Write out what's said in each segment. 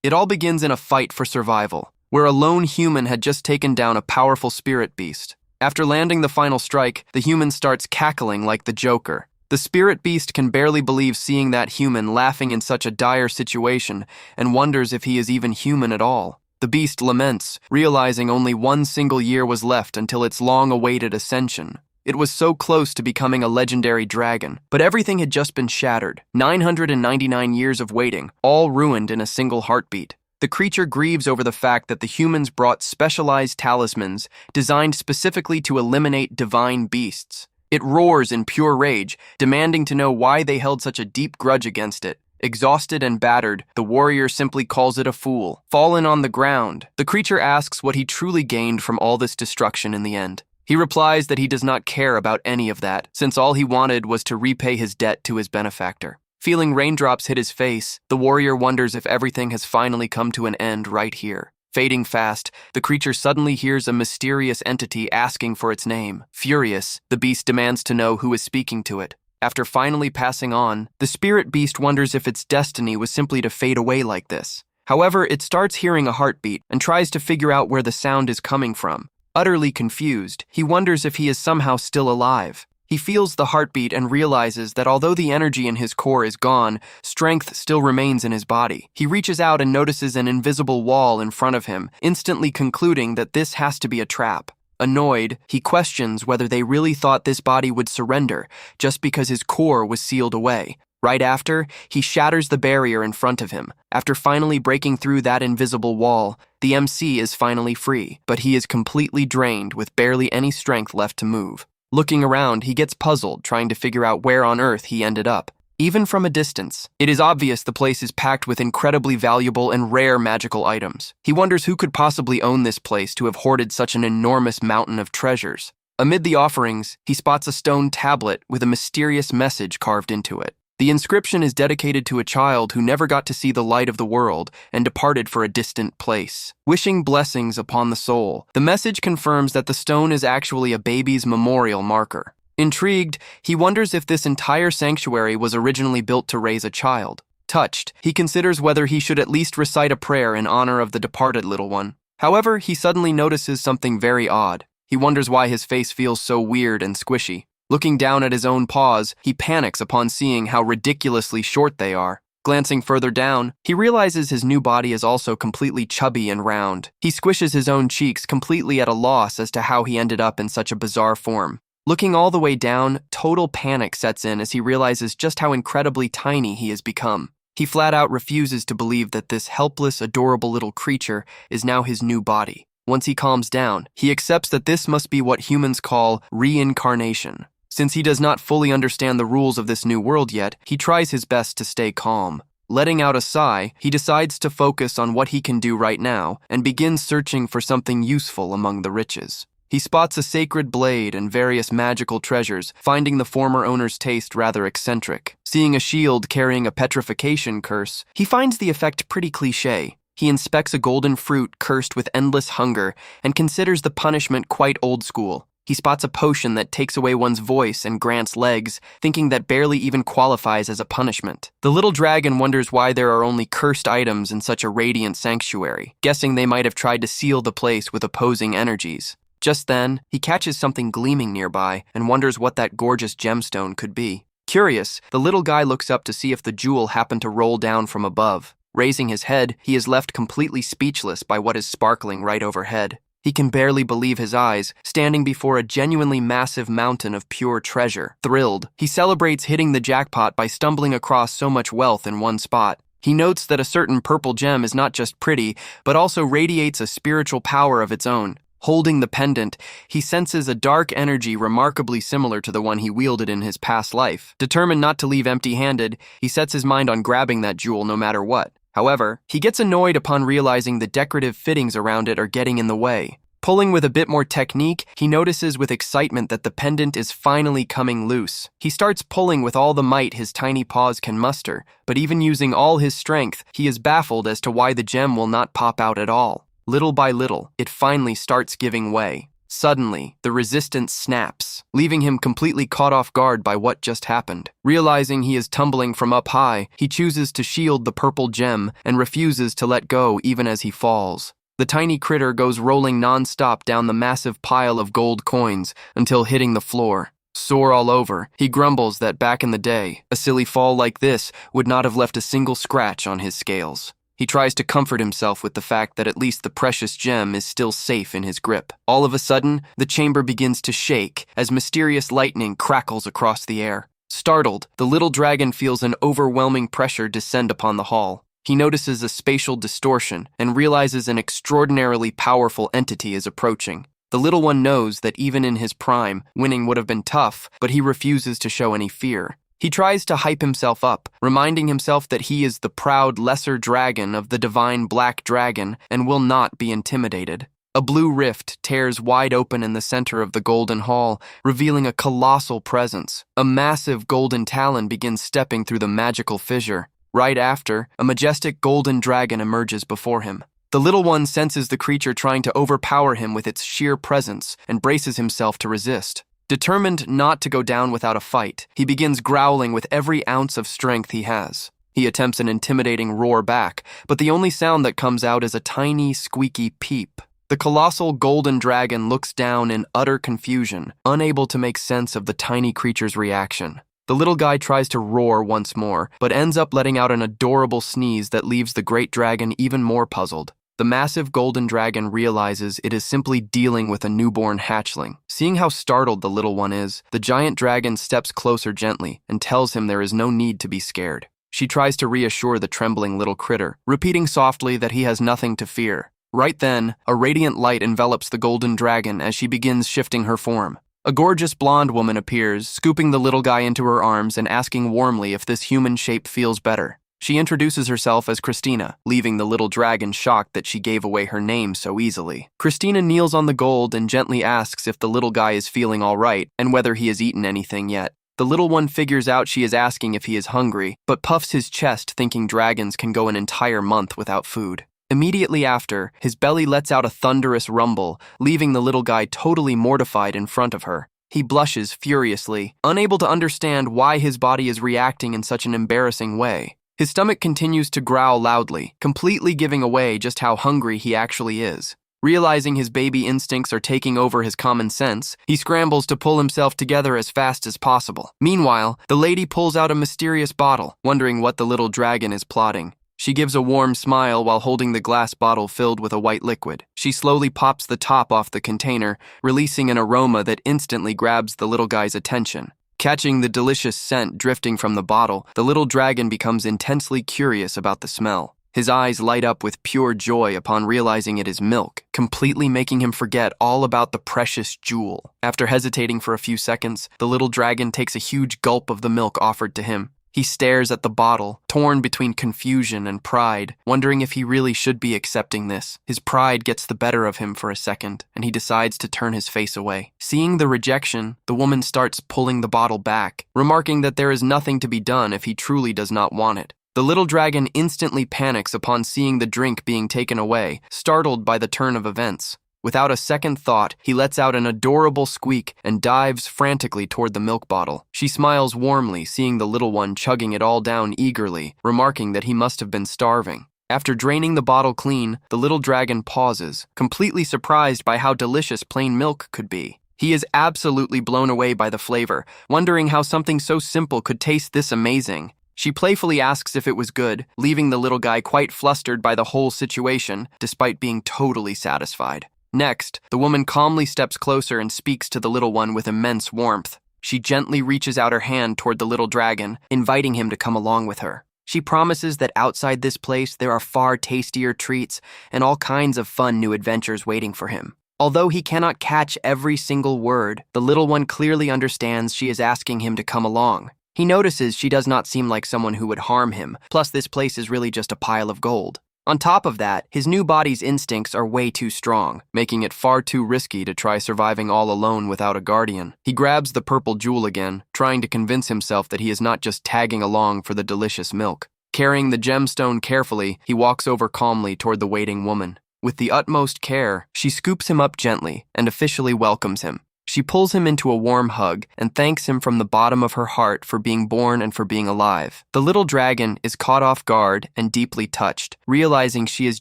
It all begins in a fight for survival, where a lone human had just taken down a powerful spirit beast. After landing the final strike, the human starts cackling like the Joker. The spirit beast can barely believe seeing that human laughing in such a dire situation and wonders if he is even human at all. The beast laments, realizing only one single year was left until its long-awaited ascension. It was so close to becoming a legendary dragon, but everything had just been shattered. 999 years of waiting, all ruined in a single heartbeat. The creature grieves over the fact that the humans brought specialized talismans designed specifically to eliminate divine beasts. It roars in pure rage, demanding to know why they held such a deep grudge against it. Exhausted and battered, the warrior simply calls it a fool. Fallen on the ground, the creature asks what he truly gained from all this destruction in the end. He replies that he does not care about any of that, since all he wanted was to repay his debt to his benefactor. Feeling raindrops hit his face, the warrior wonders if everything has finally come to an end right here. Fading fast, the creature suddenly hears a mysterious entity asking for its name. Furious, the beast demands to know who is speaking to it. After finally passing on, the spirit beast wonders if its destiny was simply to fade away like this. However, it starts hearing a heartbeat and tries to figure out where the sound is coming from. Utterly confused, he wonders if he is somehow still alive. He feels the heartbeat and realizes that although the energy in his core is gone, strength still remains in his body. He reaches out and notices an invisible wall in front of him, instantly concluding that this has to be a trap. Annoyed, he questions whether they really thought this body would surrender just because his core was sealed away. Right after, he shatters the barrier in front of him. After finally breaking through that invisible wall, the MC is finally free, but he is completely drained with barely any strength left to move. Looking around, he gets puzzled, trying to figure out where on earth he ended up. Even from a distance, it is obvious the place is packed with incredibly valuable and rare magical items. He wonders who could possibly own this place to have hoarded such an enormous mountain of treasures. Amid the offerings, he spots a stone tablet with a mysterious message carved into it. The inscription is dedicated to a child who never got to see the light of the world and departed for a distant place. Wishing blessings upon the soul, the message confirms that the stone is actually a baby's memorial marker. Intrigued, he wonders if this entire sanctuary was originally built to raise a child. Touched, he considers whether he should at least recite a prayer in honor of the departed little one. However, he suddenly notices something very odd. He wonders why his face feels so weird and squishy. Looking down at his own paws, he panics upon seeing how ridiculously short they are. Glancing further down, he realizes his new body is also completely chubby and round. He squishes his own cheeks, completely at a loss as to how he ended up in such a bizarre form. Looking all the way down, total panic sets in as he realizes just how incredibly tiny he has become. He flat out refuses to believe that this helpless, adorable little creature is now his new body. Once he calms down, he accepts that this must be what humans call reincarnation. Since he does not fully understand the rules of this new world yet, he tries his best to stay calm. Letting out a sigh, he decides to focus on what he can do right now and begins searching for something useful among the riches. He spots a sacred blade and various magical treasures, finding the former owner's taste rather eccentric. Seeing a shield carrying a petrification curse, he finds the effect pretty cliché. He inspects a golden fruit cursed with endless hunger and considers the punishment quite old school. He spots a potion that takes away one's voice and grants legs, thinking that barely even qualifies as a punishment. The little dragon wonders why there are only cursed items in such a radiant sanctuary, guessing they might have tried to seal the place with opposing energies. Just then, he catches something gleaming nearby and wonders what that gorgeous gemstone could be. Curious, the little guy looks up to see if the jewel happened to roll down from above. Raising his head, he is left completely speechless by what is sparkling right overhead. He can barely believe his eyes, standing before a genuinely massive mountain of pure treasure. Thrilled, he celebrates hitting the jackpot by stumbling across so much wealth in one spot. He notes that a certain purple gem is not just pretty, but also radiates a spiritual power of its own. Holding the pendant, he senses a dark energy remarkably similar to the one he wielded in his past life. Determined not to leave empty-handed, he sets his mind on grabbing that jewel no matter what. However, he gets annoyed upon realizing the decorative fittings around it are getting in the way. Pulling with a bit more technique, he notices with excitement that the pendant is finally coming loose. He starts pulling with all the might his tiny paws can muster, but even using all his strength, he is baffled as to why the gem will not pop out at all. Little by little, it finally starts giving way. Suddenly, the resistance snaps, leaving him completely caught off guard by what just happened. Realizing he is tumbling from up high, he chooses to shield the purple gem and refuses to let go even as he falls. The tiny critter goes rolling non-stop down the massive pile of gold coins until hitting the floor. Sore all over, he grumbles that back in the day, a silly fall like this would not have left a single scratch on his scales. He tries to comfort himself with the fact that at least the precious gem is still safe in his grip. All of a sudden, the chamber begins to shake as mysterious lightning crackles across the air. Startled, the little dragon feels an overwhelming pressure descend upon the hall. He notices a spatial distortion and realizes an extraordinarily powerful entity is approaching. The little one knows that even in his prime, winning would have been tough, but he refuses to show any fear. He tries to hype himself up, reminding himself that he is the proud lesser dragon of the divine black dragon and will not be intimidated. A blue rift tears wide open in the center of the golden hall, revealing a colossal presence. A massive golden talon begins stepping through the magical fissure. Right after, a majestic golden dragon emerges before him. The little one senses the creature trying to overpower him with its sheer presence and braces himself to resist. Determined not to go down without a fight, he begins growling with every ounce of strength he has. He attempts an intimidating roar back, but the only sound that comes out is a tiny, squeaky peep. The colossal golden dragon looks down in utter confusion, unable to make sense of the tiny creature's reaction. The little guy tries to roar once more, but ends up letting out an adorable sneeze that leaves the great dragon even more puzzled. The massive golden dragon realizes it is simply dealing with a newborn hatchling. Seeing how startled the little one is, the giant dragon steps closer gently and tells him there is no need to be scared. She tries to reassure the trembling little critter, repeating softly that he has nothing to fear. Right then, a radiant light envelops the golden dragon as she begins shifting her form. A gorgeous blonde woman appears, scooping the little guy into her arms and asking warmly if this human shape feels better. She introduces herself as Christina, leaving the little dragon shocked that she gave away her name so easily. Christina kneels on the gold and gently asks if the little guy is feeling all right and whether he has eaten anything yet. The little one figures out she is asking if he is hungry, but puffs his chest thinking dragons can go an entire month without food. Immediately after, his belly lets out a thunderous rumble, leaving the little guy totally mortified in front of her. He blushes furiously, unable to understand why his body is reacting in such an embarrassing way. His stomach continues to growl loudly, completely giving away just how hungry he actually is. Realizing his baby instincts are taking over his common sense, he scrambles to pull himself together as fast as possible. Meanwhile, the lady pulls out a mysterious bottle, wondering what the little dragon is plotting. She gives a warm smile while holding the glass bottle filled with a white liquid. She slowly pops the top off the container, releasing an aroma that instantly grabs the little guy's attention. Catching the delicious scent drifting from the bottle, the little dragon becomes intensely curious about the smell. His eyes light up with pure joy upon realizing it is milk, completely making him forget all about the precious jewel. After hesitating for a few seconds, the little dragon takes a huge gulp of the milk offered to him. He stares at the bottle, torn between confusion and pride, wondering if he really should be accepting this. His pride gets the better of him for a second, and he decides to turn his face away. Seeing the rejection, the woman starts pulling the bottle back, remarking that there is nothing to be done if he truly does not want it. The little dragon instantly panics upon seeing the drink being taken away, startled by the turn of events. Without a second thought, he lets out an adorable squeak and dives frantically toward the milk bottle. She smiles warmly, seeing the little one chugging it all down eagerly, remarking that he must have been starving. After draining the bottle clean, the little dragon pauses, completely surprised by how delicious plain milk could be. He is absolutely blown away by the flavor, wondering how something so simple could taste this amazing. She playfully asks if it was good, leaving the little guy quite flustered by the whole situation, despite being totally satisfied. Next, the woman calmly steps closer and speaks to the little one with immense warmth. She gently reaches out her hand toward the little dragon, inviting him to come along with her. She promises that outside this place there are far tastier treats and all kinds of fun new adventures waiting for him. Although he cannot catch every single word, the little one clearly understands she is asking him to come along. He notices she does not seem like someone who would harm him, plus this place is really just a pile of gold. On top of that, his new body's instincts are way too strong, making it far too risky to try surviving all alone without a guardian. He grabs the purple jewel again, trying to convince himself that he is not just tagging along for the delicious milk. Carrying the gemstone carefully, he walks over calmly toward the waiting woman. With the utmost care, she scoops him up gently and officially welcomes him. She pulls him into a warm hug and thanks him from the bottom of her heart for being born and for being alive. The little dragon is caught off guard and deeply touched, realizing she is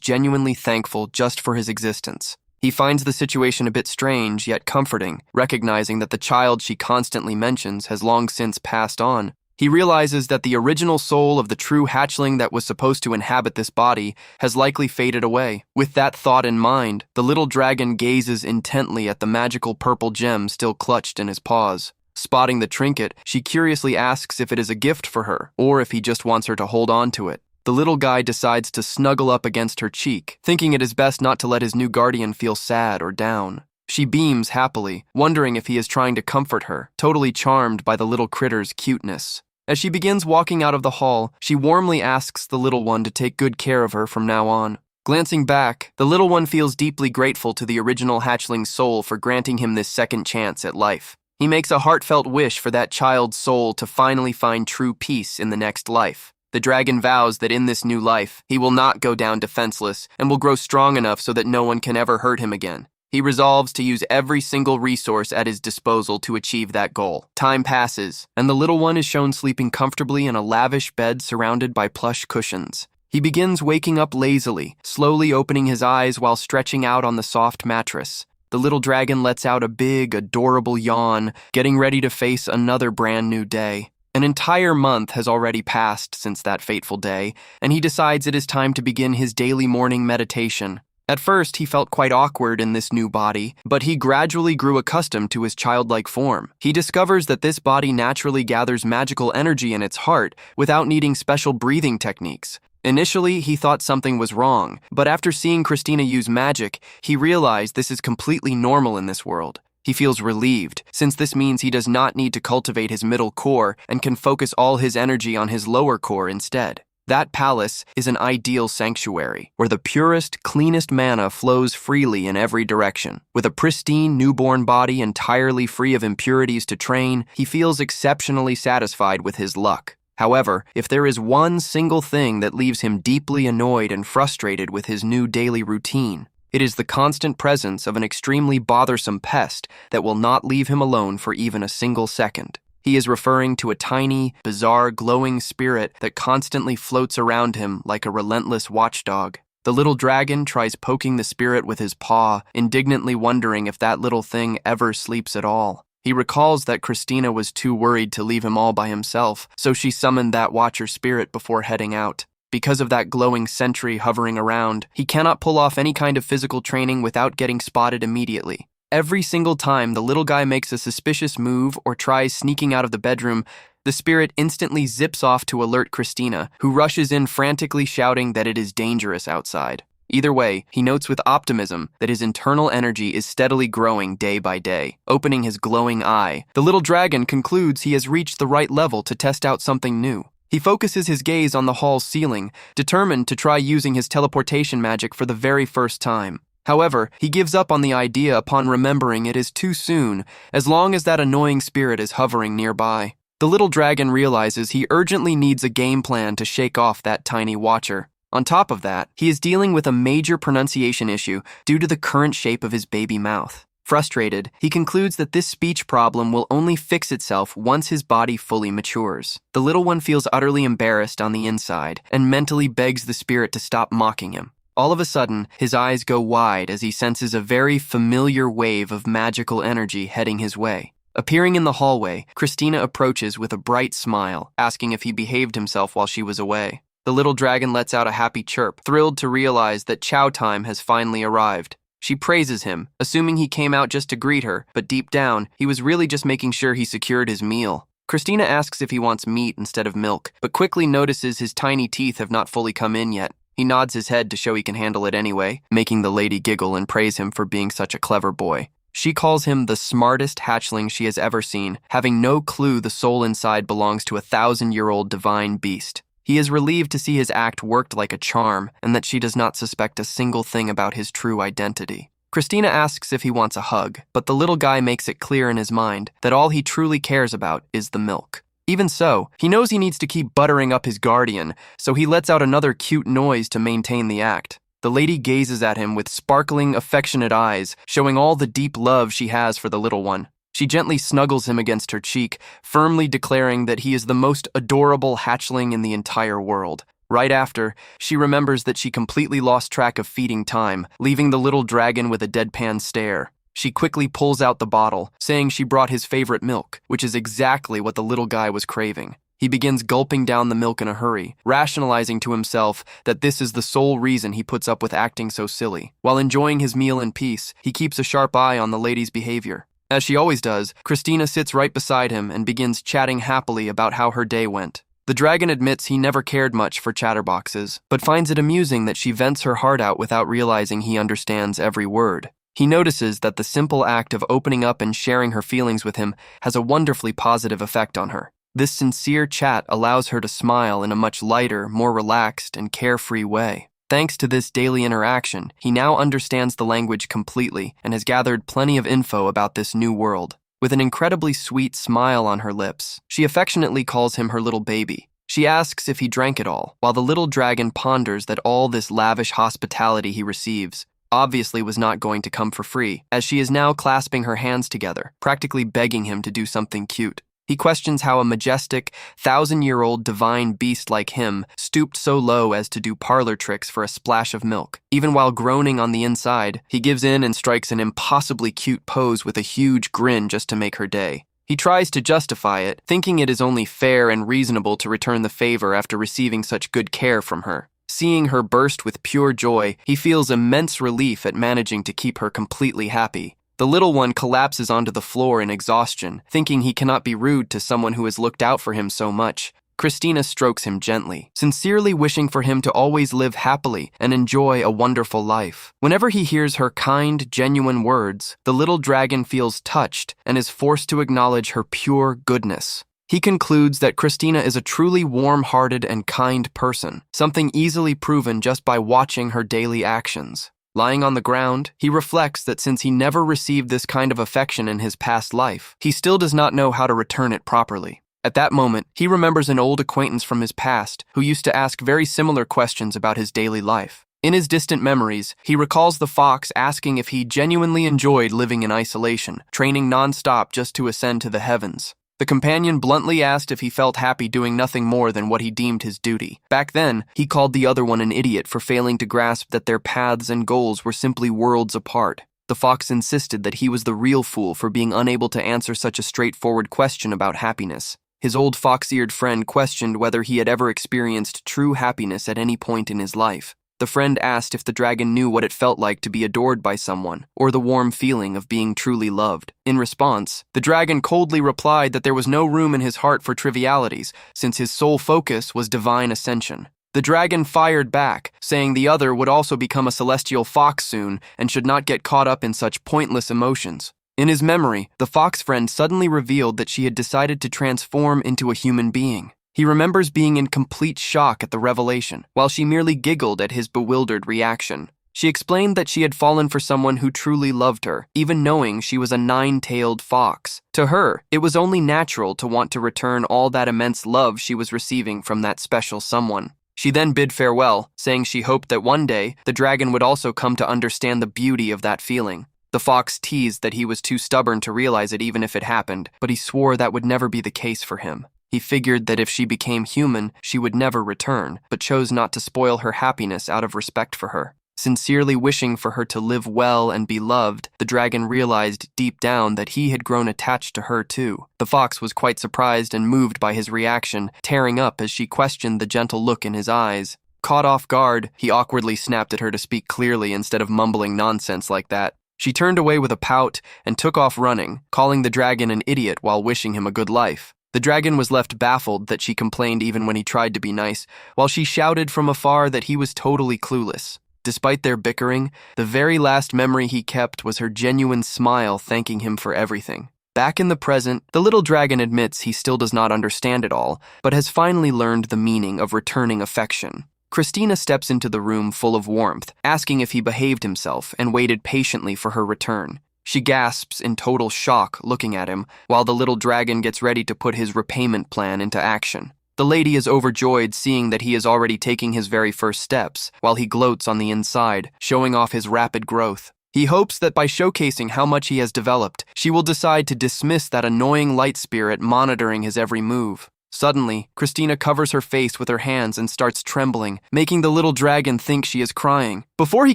genuinely thankful just for his existence. He finds the situation a bit strange yet comforting, recognizing that the child she constantly mentions has long since passed on. He realizes that the original soul of the true hatchling that was supposed to inhabit this body has likely faded away. With that thought in mind, the little dragon gazes intently at the magical purple gem still clutched in his paws. Spotting the trinket, she curiously asks if it is a gift for her, or if he just wants her to hold on to it. The little guy decides to snuggle up against her cheek, thinking it is best not to let his new guardian feel sad or down. She beams happily, wondering if he is trying to comfort her, totally charmed by the little critter's cuteness. As she begins walking out of the hall, she warmly asks the little one to take good care of her from now on. Glancing back, the little one feels deeply grateful to the original hatchling's soul for granting him this second chance at life. He makes a heartfelt wish for that child's soul to finally find true peace in the next life. The dragon vows that in this new life, he will not go down defenseless and will grow strong enough so that no one can ever hurt him again. He resolves to use every single resource at his disposal to achieve that goal. Time passes, and the little one is shown sleeping comfortably in a lavish bed surrounded by plush cushions. He begins waking up lazily, slowly opening his eyes while stretching out on the soft mattress. The little dragon lets out a big, adorable yawn, getting ready to face another brand new day. An entire month has already passed since that fateful day, and he decides it is time to begin his daily morning meditation. At first, he felt quite awkward in this new body, but he gradually grew accustomed to his childlike form. He discovers that this body naturally gathers magical energy in its heart without needing special breathing techniques. Initially, he thought something was wrong, but after seeing Christina use magic, he realized this is completely normal in this world. He feels relieved, since this means he does not need to cultivate his middle core and can focus all his energy on his lower core instead. That palace is an ideal sanctuary, where the purest, cleanest mana flows freely in every direction. With a pristine, newborn body entirely free of impurities to train, he feels exceptionally satisfied with his luck. However, if there is one single thing that leaves him deeply annoyed and frustrated with his new daily routine, it is the constant presence of an extremely bothersome pest that will not leave him alone for even a single second. He is referring to a tiny, bizarre, glowing spirit that constantly floats around him like a relentless watchdog. The little dragon tries poking the spirit with his paw, indignantly wondering if that little thing ever sleeps at all. He recalls that Christina was too worried to leave him all by himself, so she summoned that watcher spirit before heading out. Because of that glowing sentry hovering around, he cannot pull off any kind of physical training without getting spotted immediately. Every single time the little guy makes a suspicious move or tries sneaking out of the bedroom, the spirit instantly zips off to alert Christina, who rushes in frantically shouting that it is dangerous outside. Either way, he notes with optimism that his internal energy is steadily growing day by day. Opening his glowing eye, the little dragon concludes he has reached the right level to test out something new. He focuses his gaze on the hall's ceiling, determined to try using his teleportation magic for the very first time. However, he gives up on the idea upon remembering it is too soon, as long as that annoying spirit is hovering nearby. The little dragon realizes he urgently needs a game plan to shake off that tiny watcher. On top of that, he is dealing with a major pronunciation issue due to the current shape of his baby mouth. Frustrated, he concludes that this speech problem will only fix itself once his body fully matures. The little one feels utterly embarrassed on the inside and mentally begs the spirit to stop mocking him. All of a sudden, his eyes go wide as he senses a very familiar wave of magical energy heading his way. Appearing in the hallway, Christina approaches with a bright smile, asking if he behaved himself while she was away. The little dragon lets out a happy chirp, thrilled to realize that chow time has finally arrived. She praises him, assuming he came out just to greet her, but deep down, he was really just making sure he secured his meal. Christina asks if he wants meat instead of milk, but quickly notices his tiny teeth have not fully come in yet. He nods his head to show he can handle it anyway, making the lady giggle and praise him for being such a clever boy. She calls him the smartest hatchling she has ever seen, having no clue the soul inside belongs to a 1,000-year-old divine beast. He is relieved to see his act worked like a charm, and that she does not suspect a single thing about his true identity. Christina asks if he wants a hug, but the little guy makes it clear in his mind that all he truly cares about is the milk. Even so, he knows he needs to keep buttering up his guardian, so he lets out another cute noise to maintain the act. The lady gazes at him with sparkling, affectionate eyes, showing all the deep love she has for the little one. She gently snuggles him against her cheek, firmly declaring that he is the most adorable hatchling in the entire world. Right after, she remembers that she completely lost track of feeding time, leaving the little dragon with a deadpan stare. She quickly pulls out the bottle, saying she brought his favorite milk, which is exactly what the little guy was craving. He begins gulping down the milk in a hurry, rationalizing to himself that this is the sole reason he puts up with acting so silly. While enjoying his meal in peace, he keeps a sharp eye on the lady's behavior. As she always does, Christina sits right beside him and begins chatting happily about how her day went. The dragon admits he never cared much for chatterboxes, but finds it amusing that she vents her heart out without realizing he understands every word. He notices that the simple act of opening up and sharing her feelings with him has a wonderfully positive effect on her. This sincere chat allows her to smile in a much lighter, more relaxed, and carefree way. Thanks to this daily interaction, he now understands the language completely and has gathered plenty of info about this new world. With an incredibly sweet smile on her lips, she affectionately calls him her little baby. She asks if he drank it all, while the little dragon ponders that all this lavish hospitality he receives obviously was not going to come for free, as she is now clasping her hands together, practically begging him to do something cute. He questions how a majestic, 1,000-year-old divine beast like him stooped so low as to do parlor tricks for a splash of milk. Even while groaning on the inside, he gives in and strikes an impossibly cute pose with a huge grin just to make her day. He tries to justify it, thinking it is only fair and reasonable to return the favor after receiving such good care from her. Seeing her burst with pure joy, he feels immense relief at managing to keep her completely happy. The little one collapses onto the floor in exhaustion, thinking he cannot be rude to someone who has looked out for him so much. Christina strokes him gently, sincerely wishing for him to always live happily and enjoy a wonderful life. Whenever he hears her kind, genuine words, the little dragon feels touched and is forced to acknowledge her pure goodness. He concludes that Christina is a truly warm-hearted and kind person, something easily proven just by watching her daily actions. Lying on the ground, he reflects that since he never received this kind of affection in his past life, he still does not know how to return it properly. At that moment, he remembers an old acquaintance from his past who used to ask very similar questions about his daily life. In his distant memories, he recalls the fox asking if he genuinely enjoyed living in isolation, training non-stop just to ascend to the heavens. The companion bluntly asked if he felt happy doing nothing more than what he deemed his duty. Back then, he called the other one an idiot for failing to grasp that their paths and goals were simply worlds apart. The fox insisted that he was the real fool for being unable to answer such a straightforward question about happiness. His old fox-eared friend questioned whether he had ever experienced true happiness at any point in his life. The friend asked if the dragon knew what it felt like to be adored by someone, or the warm feeling of being truly loved. In response, the dragon coldly replied that there was no room in his heart for trivialities, since his sole focus was divine ascension. The dragon fired back, saying the other would also become a celestial fox soon and should not get caught up in such pointless emotions. In his memory, the fox friend suddenly revealed that she had decided to transform into a human being. He remembers being in complete shock at the revelation, while she merely giggled at his bewildered reaction. She explained that she had fallen for someone who truly loved her, even knowing she was a 9-tailed fox. To her, it was only natural to want to return all that immense love she was receiving from that special someone. She then bid farewell, saying she hoped that one day the dragon would also come to understand the beauty of that feeling. The fox teased that he was too stubborn to realize it even if it happened, but he swore that would never be the case for him. He figured that if she became human, she would never return, but chose not to spoil her happiness out of respect for her. Sincerely wishing for her to live well and be loved, the dragon realized deep down that he had grown attached to her too. The fox was quite surprised and moved by his reaction, tearing up as she questioned the gentle look in his eyes. Caught off guard, he awkwardly snapped at her to speak clearly instead of mumbling nonsense like that. She turned away with a pout and took off running, calling the dragon an idiot while wishing him a good life. The dragon was left baffled that she complained even when he tried to be nice, while she shouted from afar that he was totally clueless. Despite their bickering, the very last memory he kept was her genuine smile thanking him for everything. Back in the present, the little dragon admits he still does not understand it all, but has finally learned the meaning of returning affection. Christina steps into the room full of warmth, asking if he behaved himself, and waited patiently for her return. She gasps in total shock looking at him, while the little dragon gets ready to put his repayment plan into action. The lady is overjoyed seeing that he is already taking his very first steps, while he gloats on the inside, showing off his rapid growth. He hopes that by showcasing how much he has developed, she will decide to dismiss that annoying light spirit monitoring his every move. Suddenly, Christina covers her face with her hands and starts trembling, making the little dragon think she is crying. Before he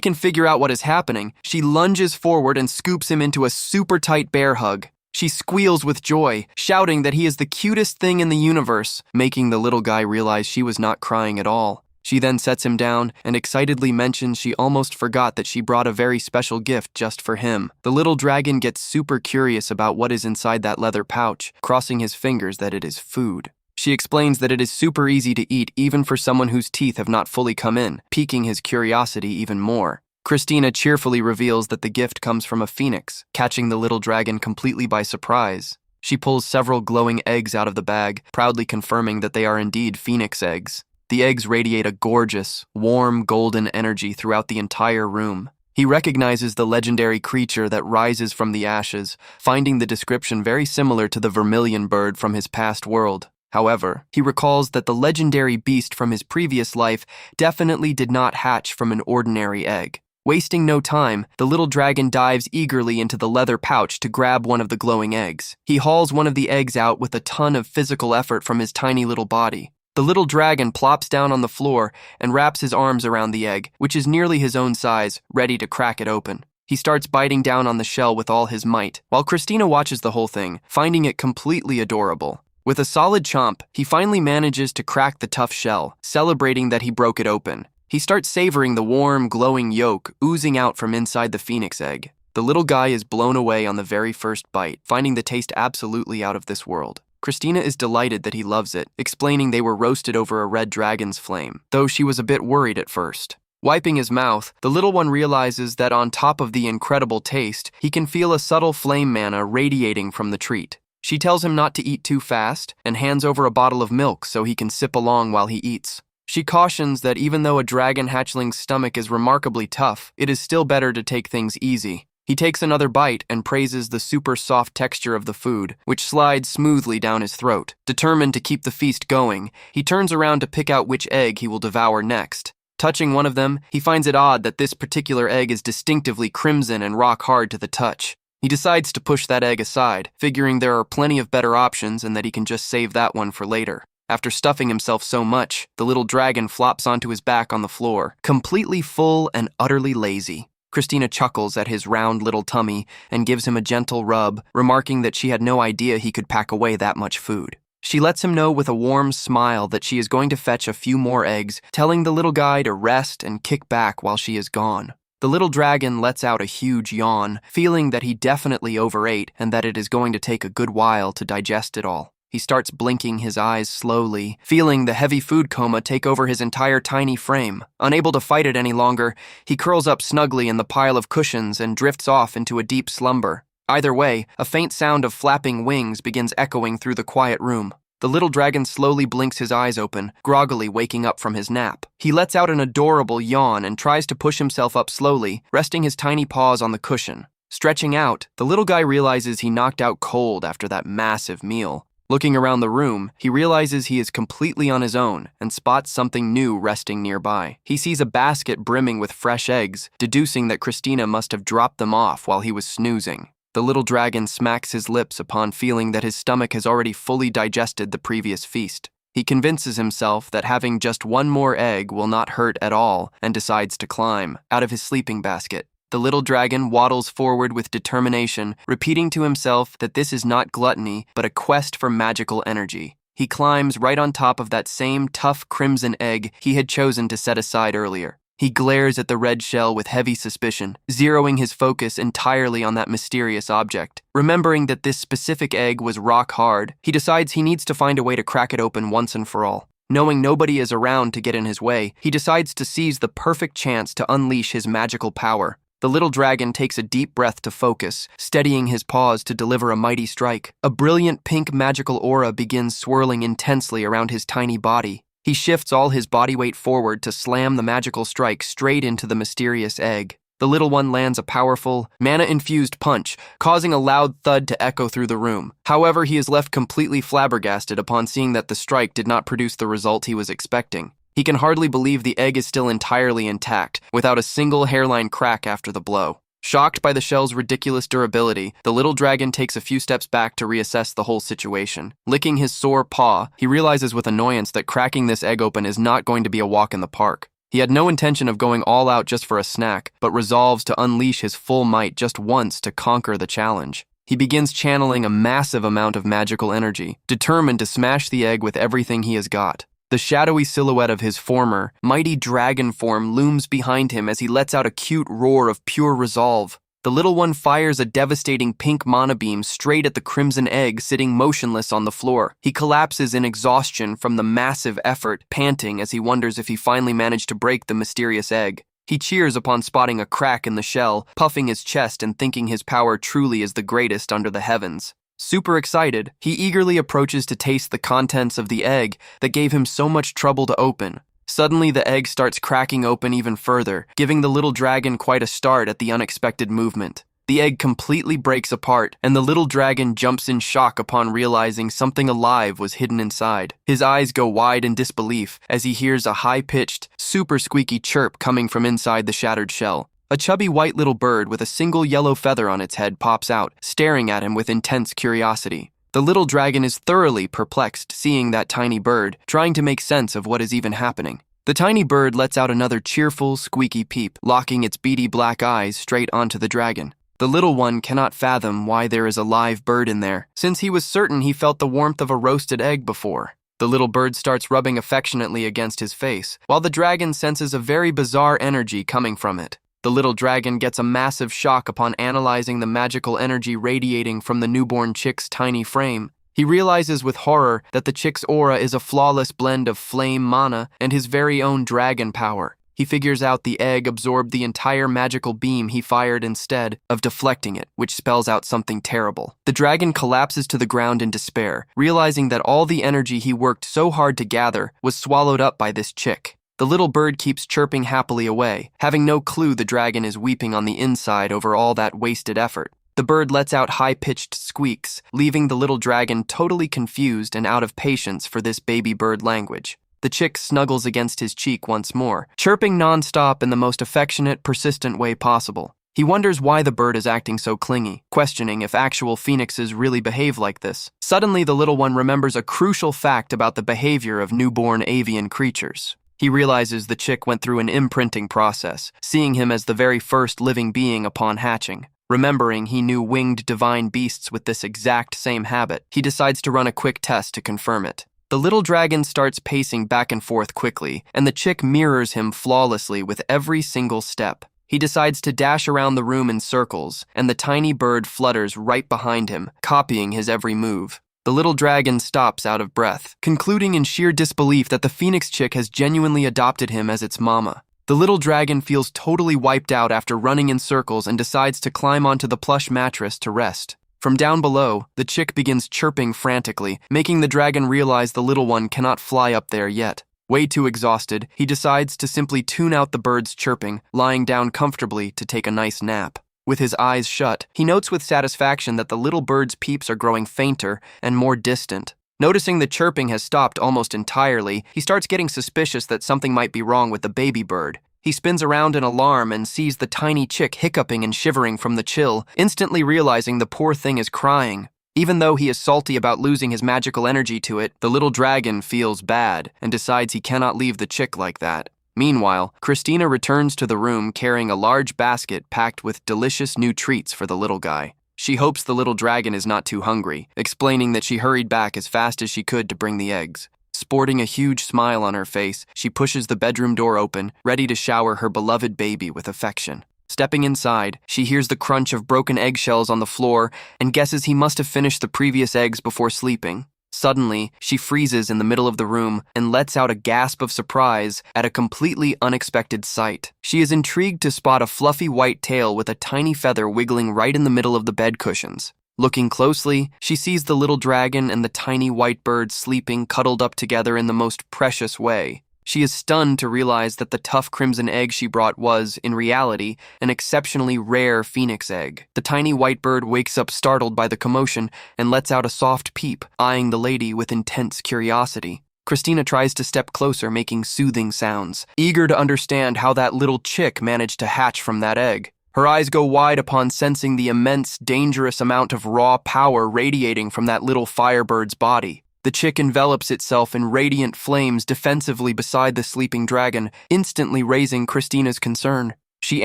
can figure out what is happening, she lunges forward and scoops him into a super tight bear hug. She squeals with joy, shouting that he is the cutest thing in the universe, making the little guy realize she was not crying at all. She then sets him down and excitedly mentions she almost forgot that she brought a very special gift just for him. The little dragon gets super curious about what is inside that leather pouch, crossing his fingers that it is food. She explains that it is super easy to eat even for someone whose teeth have not fully come in, piquing his curiosity even more. Christina cheerfully reveals that the gift comes from a phoenix, catching the little dragon completely by surprise. She pulls several glowing eggs out of the bag, proudly confirming that they are indeed phoenix eggs. The eggs radiate a gorgeous, warm, golden energy throughout the entire room. He recognizes the legendary creature that rises from the ashes, finding the description very similar to the vermilion bird from his past world. However, he recalls that the legendary beast from his previous life definitely did not hatch from an ordinary egg. Wasting no time, the little dragon dives eagerly into the leather pouch to grab one of the glowing eggs. He hauls one of the eggs out with a ton of physical effort from his tiny little body. The little dragon plops down on the floor and wraps his arms around the egg, which is nearly his own size, ready to crack it open. He starts biting down on the shell with all his might, while Christina watches the whole thing, finding it completely adorable. With a solid chomp, he finally manages to crack the tough shell, celebrating that he broke it open. He starts savoring the warm, glowing yolk oozing out from inside the phoenix egg. The little guy is blown away on the very first bite, finding the taste absolutely out of this world. Christina is delighted that he loves it, explaining they were roasted over a red dragon's flame, though she was a bit worried at first. Wiping his mouth, the little one realizes that on top of the incredible taste, he can feel a subtle flame mana radiating from the treat. She tells him not to eat too fast and hands over a bottle of milk so he can sip along while he eats. She cautions that even though a dragon hatchling's stomach is remarkably tough, it is still better to take things easy. He takes another bite and praises the super soft texture of the food, which slides smoothly down his throat. Determined to keep the feast going, he turns around to pick out which egg he will devour next. Touching one of them, he finds it odd that this particular egg is distinctively crimson and rock hard to the touch. He decides to push that egg aside, figuring there are plenty of better options and that he can just save that one for later. After stuffing himself so much, the little dragon flops onto his back on the floor, completely full and utterly lazy. Christina chuckles at his round little tummy and gives him a gentle rub, remarking that she had no idea he could pack away that much food. She lets him know with a warm smile that she is going to fetch a few more eggs, telling the little guy to rest and kick back while she is gone. The little dragon lets out a huge yawn, feeling that he definitely overate and that it is going to take a good while to digest it all. He starts blinking his eyes slowly, feeling the heavy food coma take over his entire tiny frame. Unable to fight it any longer, he curls up snugly in the pile of cushions and drifts off into a deep slumber. Either way, a faint sound of flapping wings begins echoing through the quiet room. The little dragon slowly blinks his eyes open, groggily waking up from his nap. He lets out an adorable yawn and tries to push himself up slowly, resting his tiny paws on the cushion. Stretching out, the little guy realizes he knocked out cold after that massive meal. Looking around the room, he realizes he is completely on his own and spots something new resting nearby. He sees a basket brimming with fresh eggs, deducing that Christina must have dropped them off while he was snoozing. The little dragon smacks his lips upon feeling that his stomach has already fully digested the previous feast. He convinces himself that having just one more egg will not hurt at all and decides to climb out of his sleeping basket. The little dragon waddles forward with determination, repeating to himself that this is not gluttony, but a quest for magical energy. He climbs right on top of that same tough crimson egg he had chosen to set aside earlier. He glares at the red shell with heavy suspicion, zeroing his focus entirely on that mysterious object. Remembering that this specific egg was rock hard, he decides he needs to find a way to crack it open once and for all. Knowing nobody is around to get in his way, he decides to seize the perfect chance to unleash his magical power. The little dragon takes a deep breath to focus, steadying his paws to deliver a mighty strike. A brilliant pink magical aura begins swirling intensely around his tiny body. He shifts all his body weight forward to slam the magical strike straight into the mysterious egg. The little one lands a powerful, mana-infused punch, causing a loud thud to echo through the room. However, he is left completely flabbergasted upon seeing that the strike did not produce the result he was expecting. He can hardly believe the egg is still entirely intact, without a single hairline crack after the blow. Shocked by the shell's ridiculous durability, the little dragon takes a few steps back to reassess the whole situation. Licking his sore paw, he realizes with annoyance that cracking this egg open is not going to be a walk in the park. He had no intention of going all out just for a snack, but resolves to unleash his full might just once to conquer the challenge. He begins channeling a massive amount of magical energy, determined to smash the egg with everything he has got. The shadowy silhouette of his former, mighty dragon form looms behind him as he lets out a cute roar of pure resolve. The little one fires a devastating pink mana beam straight at the crimson egg sitting motionless on the floor. He collapses in exhaustion from the massive effort, panting as he wonders if he finally managed to break the mysterious egg. He cheers upon spotting a crack in the shell, puffing his chest and thinking his power truly is the greatest under the heavens. Super excited, he eagerly approaches to taste the contents of the egg that gave him so much trouble to open. Suddenly, the egg starts cracking open even further, giving the little dragon quite a start at the unexpected movement. The egg completely breaks apart, and the little dragon jumps in shock upon realizing something alive was hidden inside. His eyes go wide in disbelief as he hears a high-pitched, super squeaky chirp coming from inside the shattered shell. A chubby white little bird with a single yellow feather on its head pops out, staring at him with intense curiosity. The little dragon is thoroughly perplexed seeing that tiny bird, trying to make sense of what is even happening. The tiny bird lets out another cheerful, squeaky peep, locking its beady black eyes straight onto the dragon. The little one cannot fathom why there is a live bird in there, since he was certain he felt the warmth of a roasted egg before. The little bird starts rubbing affectionately against his face, while the dragon senses a very bizarre energy coming from it. The little dragon gets a massive shock upon analyzing the magical energy radiating from the newborn chick's tiny frame. He realizes with horror that the chick's aura is a flawless blend of flame mana and his very own dragon power. He figures out the egg absorbed the entire magical beam he fired instead of deflecting it, which spells out something terrible. The dragon collapses to the ground in despair, realizing that all the energy he worked so hard to gather was swallowed up by this chick. The little bird keeps chirping happily away, having no clue the dragon is weeping on the inside over all that wasted effort. The bird lets out high-pitched squeaks, leaving the little dragon totally confused and out of patience for this baby bird language. The chick snuggles against his cheek once more, chirping non-stop in the most affectionate, persistent way possible. He wonders why the bird is acting so clingy, questioning if actual phoenixes really behave like this. Suddenly, the little one remembers a crucial fact about the behavior of newborn avian creatures. He realizes the chick went through an imprinting process, seeing him as the very first living being upon hatching. Remembering he knew winged divine beasts with this exact same habit, he decides to run a quick test to confirm it. The little dragon starts pacing back and forth quickly, and the chick mirrors him flawlessly with every single step. He decides to dash around the room in circles, and the tiny bird flutters right behind him, copying his every move. The little dragon stops out of breath, concluding in sheer disbelief that the phoenix chick has genuinely adopted him as its mama. The little dragon feels totally wiped out after running in circles and decides to climb onto the plush mattress to rest. From down below, the chick begins chirping frantically, making the dragon realize the little one cannot fly up there yet. Way too exhausted, he decides to simply tune out the bird's chirping, lying down comfortably to take a nice nap. With his eyes shut, he notes with satisfaction that the little bird's peeps are growing fainter and more distant. Noticing the chirping has stopped almost entirely, he starts getting suspicious that something might be wrong with the baby bird. He spins around in alarm and sees the tiny chick hiccuping and shivering from the chill, instantly realizing the poor thing is crying. Even though he is salty about losing his magical energy to it, the little dragon feels bad and decides he cannot leave the chick like that. Meanwhile, Christina returns to the room carrying a large basket packed with delicious new treats for the little guy. She hopes the little dragon is not too hungry, explaining that she hurried back as fast as she could to bring the eggs. Sporting a huge smile on her face, she pushes the bedroom door open, ready to shower her beloved baby with affection. Stepping inside, she hears the crunch of broken eggshells on the floor and guesses he must have finished the previous eggs before sleeping. Suddenly, she freezes in the middle of the room and lets out a gasp of surprise at a completely unexpected sight. She is intrigued to spot a fluffy white tail with a tiny feather wiggling right in the middle of the bed cushions. Looking closely, she sees the little dragon and the tiny white bird sleeping cuddled up together in the most precious way. She is stunned to realize that the tough crimson egg she brought was, in reality, an exceptionally rare phoenix egg. The tiny white bird wakes up startled by the commotion and lets out a soft peep, eyeing the lady with intense curiosity. Christina tries to step closer, making soothing sounds, eager to understand how that little chick managed to hatch from that egg. Her eyes go wide upon sensing the immense, dangerous amount of raw power radiating from that little firebird's body. The chick envelops itself in radiant flames defensively beside the sleeping dragon, instantly raising Christina's concern. She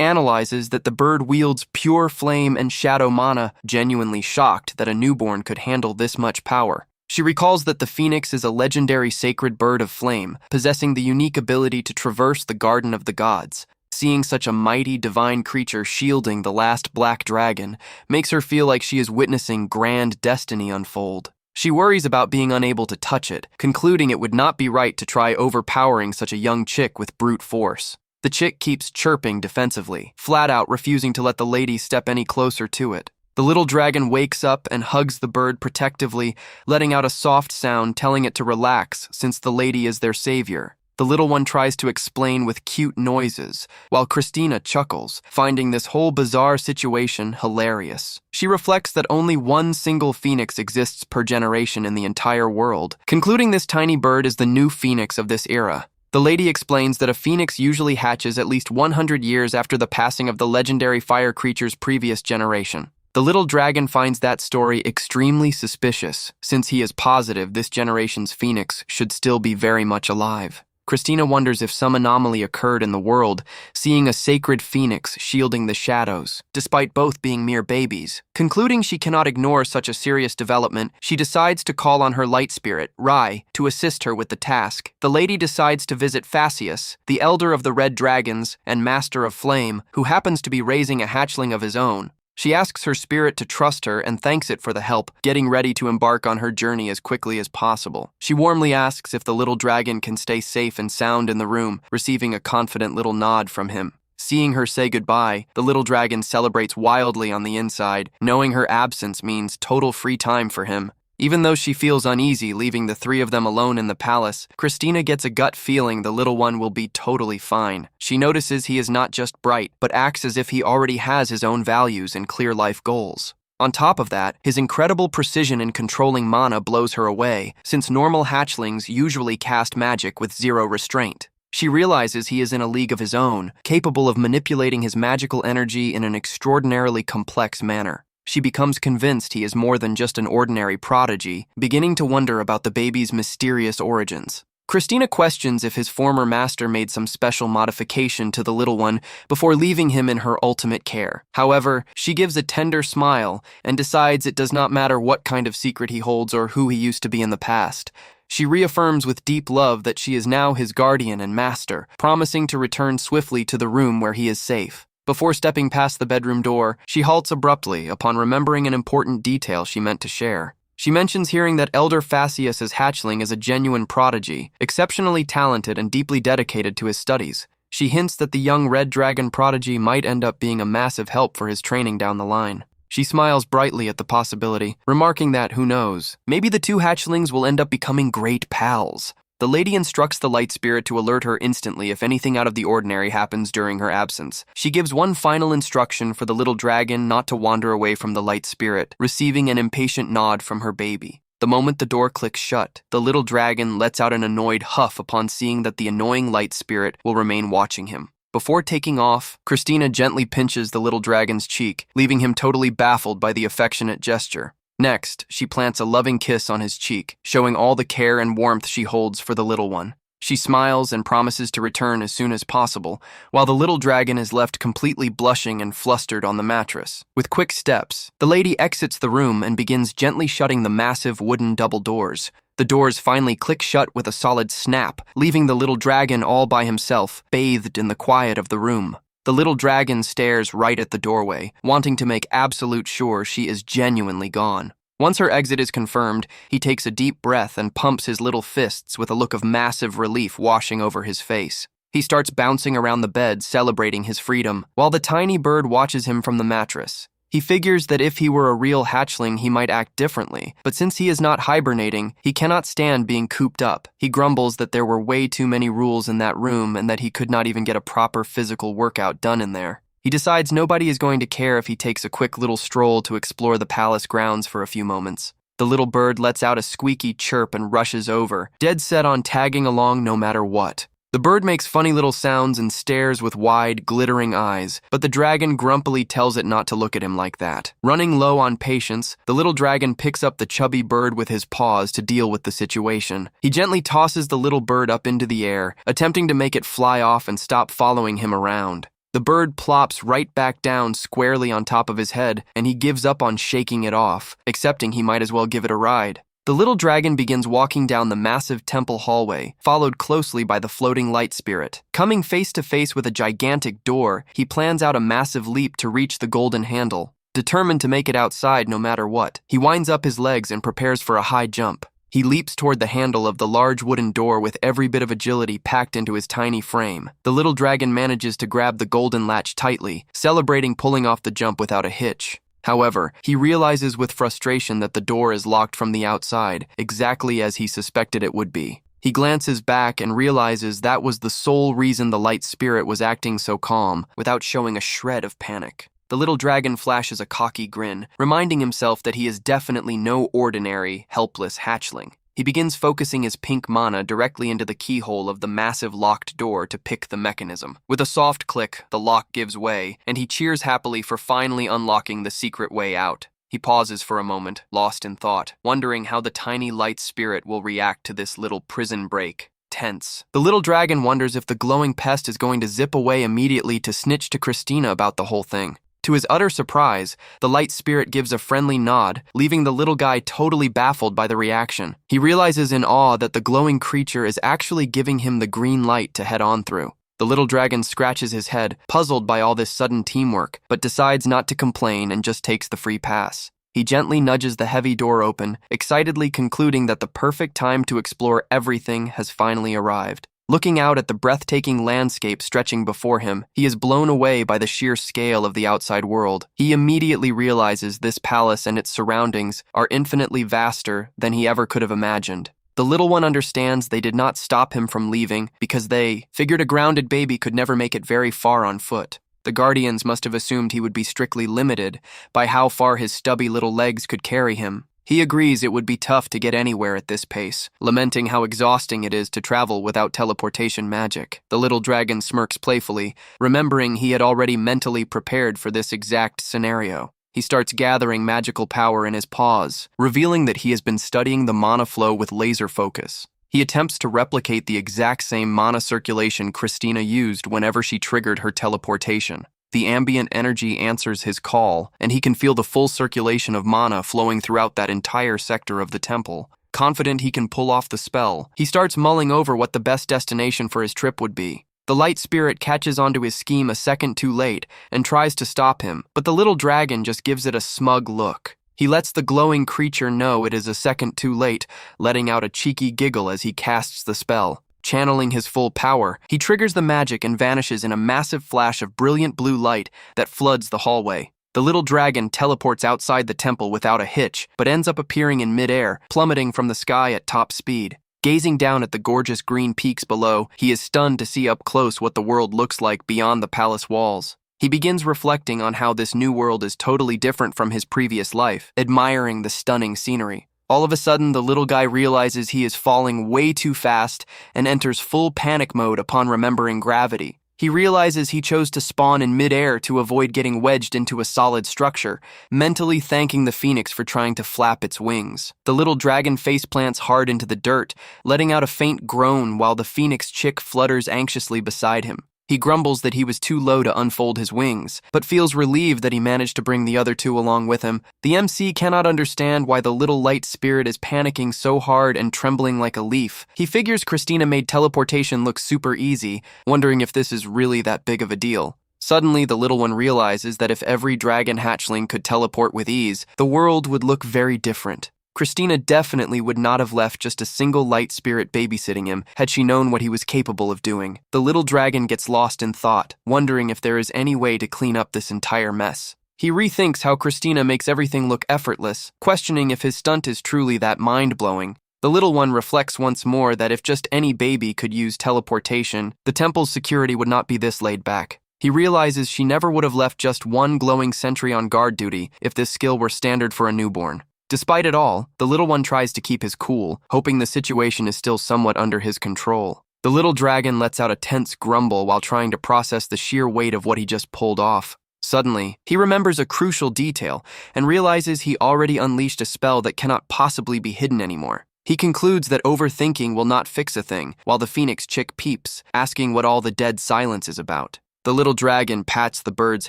analyzes that the bird wields pure flame and shadow mana, genuinely shocked that a newborn could handle this much power. She recalls that the phoenix is a legendary sacred bird of flame, possessing the unique ability to traverse the garden of the gods. Seeing such a mighty divine creature shielding the last black dragon makes her feel like she is witnessing grand destiny unfold. She worries about being unable to touch it, concluding it would not be right to try overpowering such a young chick with brute force. The chick keeps chirping defensively, flat out refusing to let the lady step any closer to it. The little dragon wakes up and hugs the bird protectively, letting out a soft sound telling it to relax since the lady is their savior. The little one tries to explain with cute noises, while Christina chuckles, finding this whole bizarre situation hilarious. She reflects that only one single phoenix exists per generation in the entire world, concluding this tiny bird is the new phoenix of this era. The lady explains that a phoenix usually hatches at least 100 years after the passing of the legendary fire creature's previous generation. The little dragon finds that story extremely suspicious, since he is positive this generation's phoenix should still be very much alive. Christina wonders if some anomaly occurred in the world, seeing a sacred phoenix shielding the shadows, despite both being mere babies. Concluding she cannot ignore such a serious development, she decides to call on her light spirit, Rai, to assist her with the task. The lady decides to visit Phaseus, the elder of the red dragons and master of flame, who happens to be raising a hatchling of his own. She asks her spirit to trust her and thanks it for the help, getting ready to embark on her journey as quickly as possible. She warmly asks if the little dragon can stay safe and sound in the room, receiving a confident little nod from him. Seeing her say goodbye, the little dragon celebrates wildly on the inside, knowing her absence means total free time for him. Even though she feels uneasy leaving the three of them alone in the palace, Christina gets a gut feeling the little one will be totally fine. She notices he is not just bright, but acts as if he already has his own values and clear life goals. On top of that, his incredible precision in controlling mana blows her away, since normal hatchlings usually cast magic with zero restraint. She realizes he is in a league of his own, capable of manipulating his magical energy in an extraordinarily complex manner. She becomes convinced he is more than just an ordinary prodigy, beginning to wonder about the baby's mysterious origins. Christina questions if his former master made some special modification to the little one before leaving him in her ultimate care. However, she gives a tender smile and decides it does not matter what kind of secret he holds or who he used to be in the past. She reaffirms with deep love that she is now his guardian and master, promising to return swiftly to the room where he is safe. Before stepping past the bedroom door, she halts abruptly upon remembering an important detail she meant to share. She mentions hearing that Elder Phaseus's hatchling is a genuine prodigy, exceptionally talented and deeply dedicated to his studies. She hints that the young red dragon prodigy might end up being a massive help for his training down the line. She smiles brightly at the possibility, remarking that, who knows, maybe the two hatchlings will end up becoming great pals. The lady instructs the light spirit to alert her instantly if anything out of the ordinary happens during her absence. She gives one final instruction for the little dragon not to wander away from the light spirit, receiving an impatient nod from her baby. The moment the door clicks shut, the little dragon lets out an annoyed huff upon seeing that the annoying light spirit will remain watching him. Before taking off, Christina gently pinches the little dragon's cheek, leaving him totally baffled by the affectionate gesture. Next, she plants a loving kiss on his cheek, showing all the care and warmth she holds for the little one. She smiles and promises to return as soon as possible, while the little dragon is left completely blushing and flustered on the mattress. With quick steps, the lady exits the room and begins gently shutting the massive wooden double doors. The doors finally click shut with a solid snap, leaving the little dragon all by himself, bathed in the quiet of the room. The little dragon stares right at the doorway, wanting to make absolute sure she is genuinely gone. Once her exit is confirmed, he takes a deep breath and pumps his little fists with a look of massive relief washing over his face. He starts bouncing around the bed, celebrating his freedom, while the tiny bird watches him from the mattress. He figures that if he were a real hatchling, he might act differently, but since he is not hibernating, he cannot stand being cooped up. He grumbles that there were way too many rules in that room and that he could not even get a proper physical workout done in there. He decides nobody is going to care if he takes a quick little stroll to explore the palace grounds for a few moments. The little bird lets out a squeaky chirp and rushes over, dead set on tagging along no matter what. The bird makes funny little sounds and stares with wide, glittering eyes, but the dragon grumpily tells it not to look at him like that. Running low on patience, the little dragon picks up the chubby bird with his paws to deal with the situation. He gently tosses the little bird up into the air, attempting to make it fly off and stop following him around. The bird plops right back down squarely on top of his head, and he gives up on shaking it off, accepting he might as well give it a ride. The little dragon begins walking down the massive temple hallway, followed closely by the floating light spirit. Coming face to face with a gigantic door, he plans out a massive leap to reach the golden handle. Determined to make it outside no matter what, he winds up his legs and prepares for a high jump. He leaps toward the handle of the large wooden door with every bit of agility packed into his tiny frame. The little dragon manages to grab the golden latch tightly, celebrating pulling off the jump without a hitch. However, he realizes with frustration that the door is locked from the outside, exactly as he suspected it would be. He glances back and realizes that was the sole reason the light spirit was acting so calm, without showing a shred of panic. The little dragon flashes a cocky grin, reminding himself that he is definitely no ordinary, helpless hatchling. He begins focusing his pink mana directly into the keyhole of the massive locked door to pick the mechanism. With a soft click, the lock gives way, and he cheers happily for finally unlocking the secret way out. He pauses for a moment, lost in thought, wondering how the tiny light spirit will react to this little prison break. Tense. The little dragon wonders if the glowing pest is going to zip away immediately to snitch to Christina about the whole thing. To his utter surprise, the light spirit gives a friendly nod, leaving the little guy totally baffled by the reaction. He realizes in awe that the glowing creature is actually giving him the green light to head on through. The little dragon scratches his head, puzzled by all this sudden teamwork, but decides not to complain and just takes the free pass. He gently nudges the heavy door open, excitedly concluding that the perfect time to explore everything has finally arrived. Looking out at the breathtaking landscape stretching before him, he is blown away by the sheer scale of the outside world. He immediately realizes this palace and its surroundings are infinitely vaster than he ever could have imagined. The little one understands they did not stop him from leaving because they figured a grounded baby could never make it very far on foot. The guardians must have assumed he would be strictly limited by how far his stubby little legs could carry him. He agrees it would be tough to get anywhere at this pace, lamenting how exhausting it is to travel without teleportation magic. The little dragon smirks playfully, remembering he had already mentally prepared for this exact scenario. He starts gathering magical power in his paws, revealing that he has been studying the mana flow with laser focus. He attempts to replicate the exact same mana circulation Christina used whenever she triggered her teleportation. The ambient energy answers his call, and he can feel the full circulation of mana flowing throughout that entire sector of the temple. Confident he can pull off the spell, he starts mulling over what the best destination for his trip would be. The light spirit catches onto his scheme a second too late and tries to stop him, but the little dragon just gives it a smug look. He lets the glowing creature know it is a second too late, letting out a cheeky giggle as he casts the spell. Channeling his full power, he triggers the magic and vanishes in a massive flash of brilliant blue light that floods the hallway. The little dragon teleports outside the temple without a hitch, but ends up appearing in midair, plummeting from the sky at top speed. Gazing down at the gorgeous green peaks below, he is stunned to see up close what the world looks like beyond the palace walls. He begins reflecting on how this new world is totally different from his previous life, admiring the stunning scenery. All of a sudden, the little guy realizes he is falling way too fast and enters full panic mode upon remembering gravity. He realizes he chose to spawn in midair to avoid getting wedged into a solid structure, mentally thanking the phoenix for trying to flap its wings. The little dragon faceplants hard into the dirt, letting out a faint groan while the phoenix chick flutters anxiously beside him. He grumbles that he was too low to unfold his wings, but feels relieved that he managed to bring the other two along with him. The MC cannot understand why the little light spirit is panicking so hard and trembling like a leaf. He figures Christina made teleportation look super easy, wondering if this is really that big of a deal. Suddenly, the little one realizes that if every dragon hatchling could teleport with ease, the world would look very different. Christina definitely would not have left just a single light spirit babysitting him had she known what he was capable of doing. The little dragon gets lost in thought, wondering if there is any way to clean up this entire mess. He rethinks how Christina makes everything look effortless, questioning if his stunt is truly that mind-blowing. The little one reflects once more that if just any baby could use teleportation, the temple's security would not be this laid back. He realizes she never would have left just one glowing sentry on guard duty if this skill were standard for a newborn. Despite it all, the little one tries to keep his cool, hoping the situation is still somewhat under his control. The little dragon lets out a tense grumble while trying to process the sheer weight of what he just pulled off. Suddenly, he remembers a crucial detail and realizes he already unleashed a spell that cannot possibly be hidden anymore. He concludes that overthinking will not fix a thing, while the phoenix chick peeps, asking what all the dead silence is about. The little dragon pats the bird's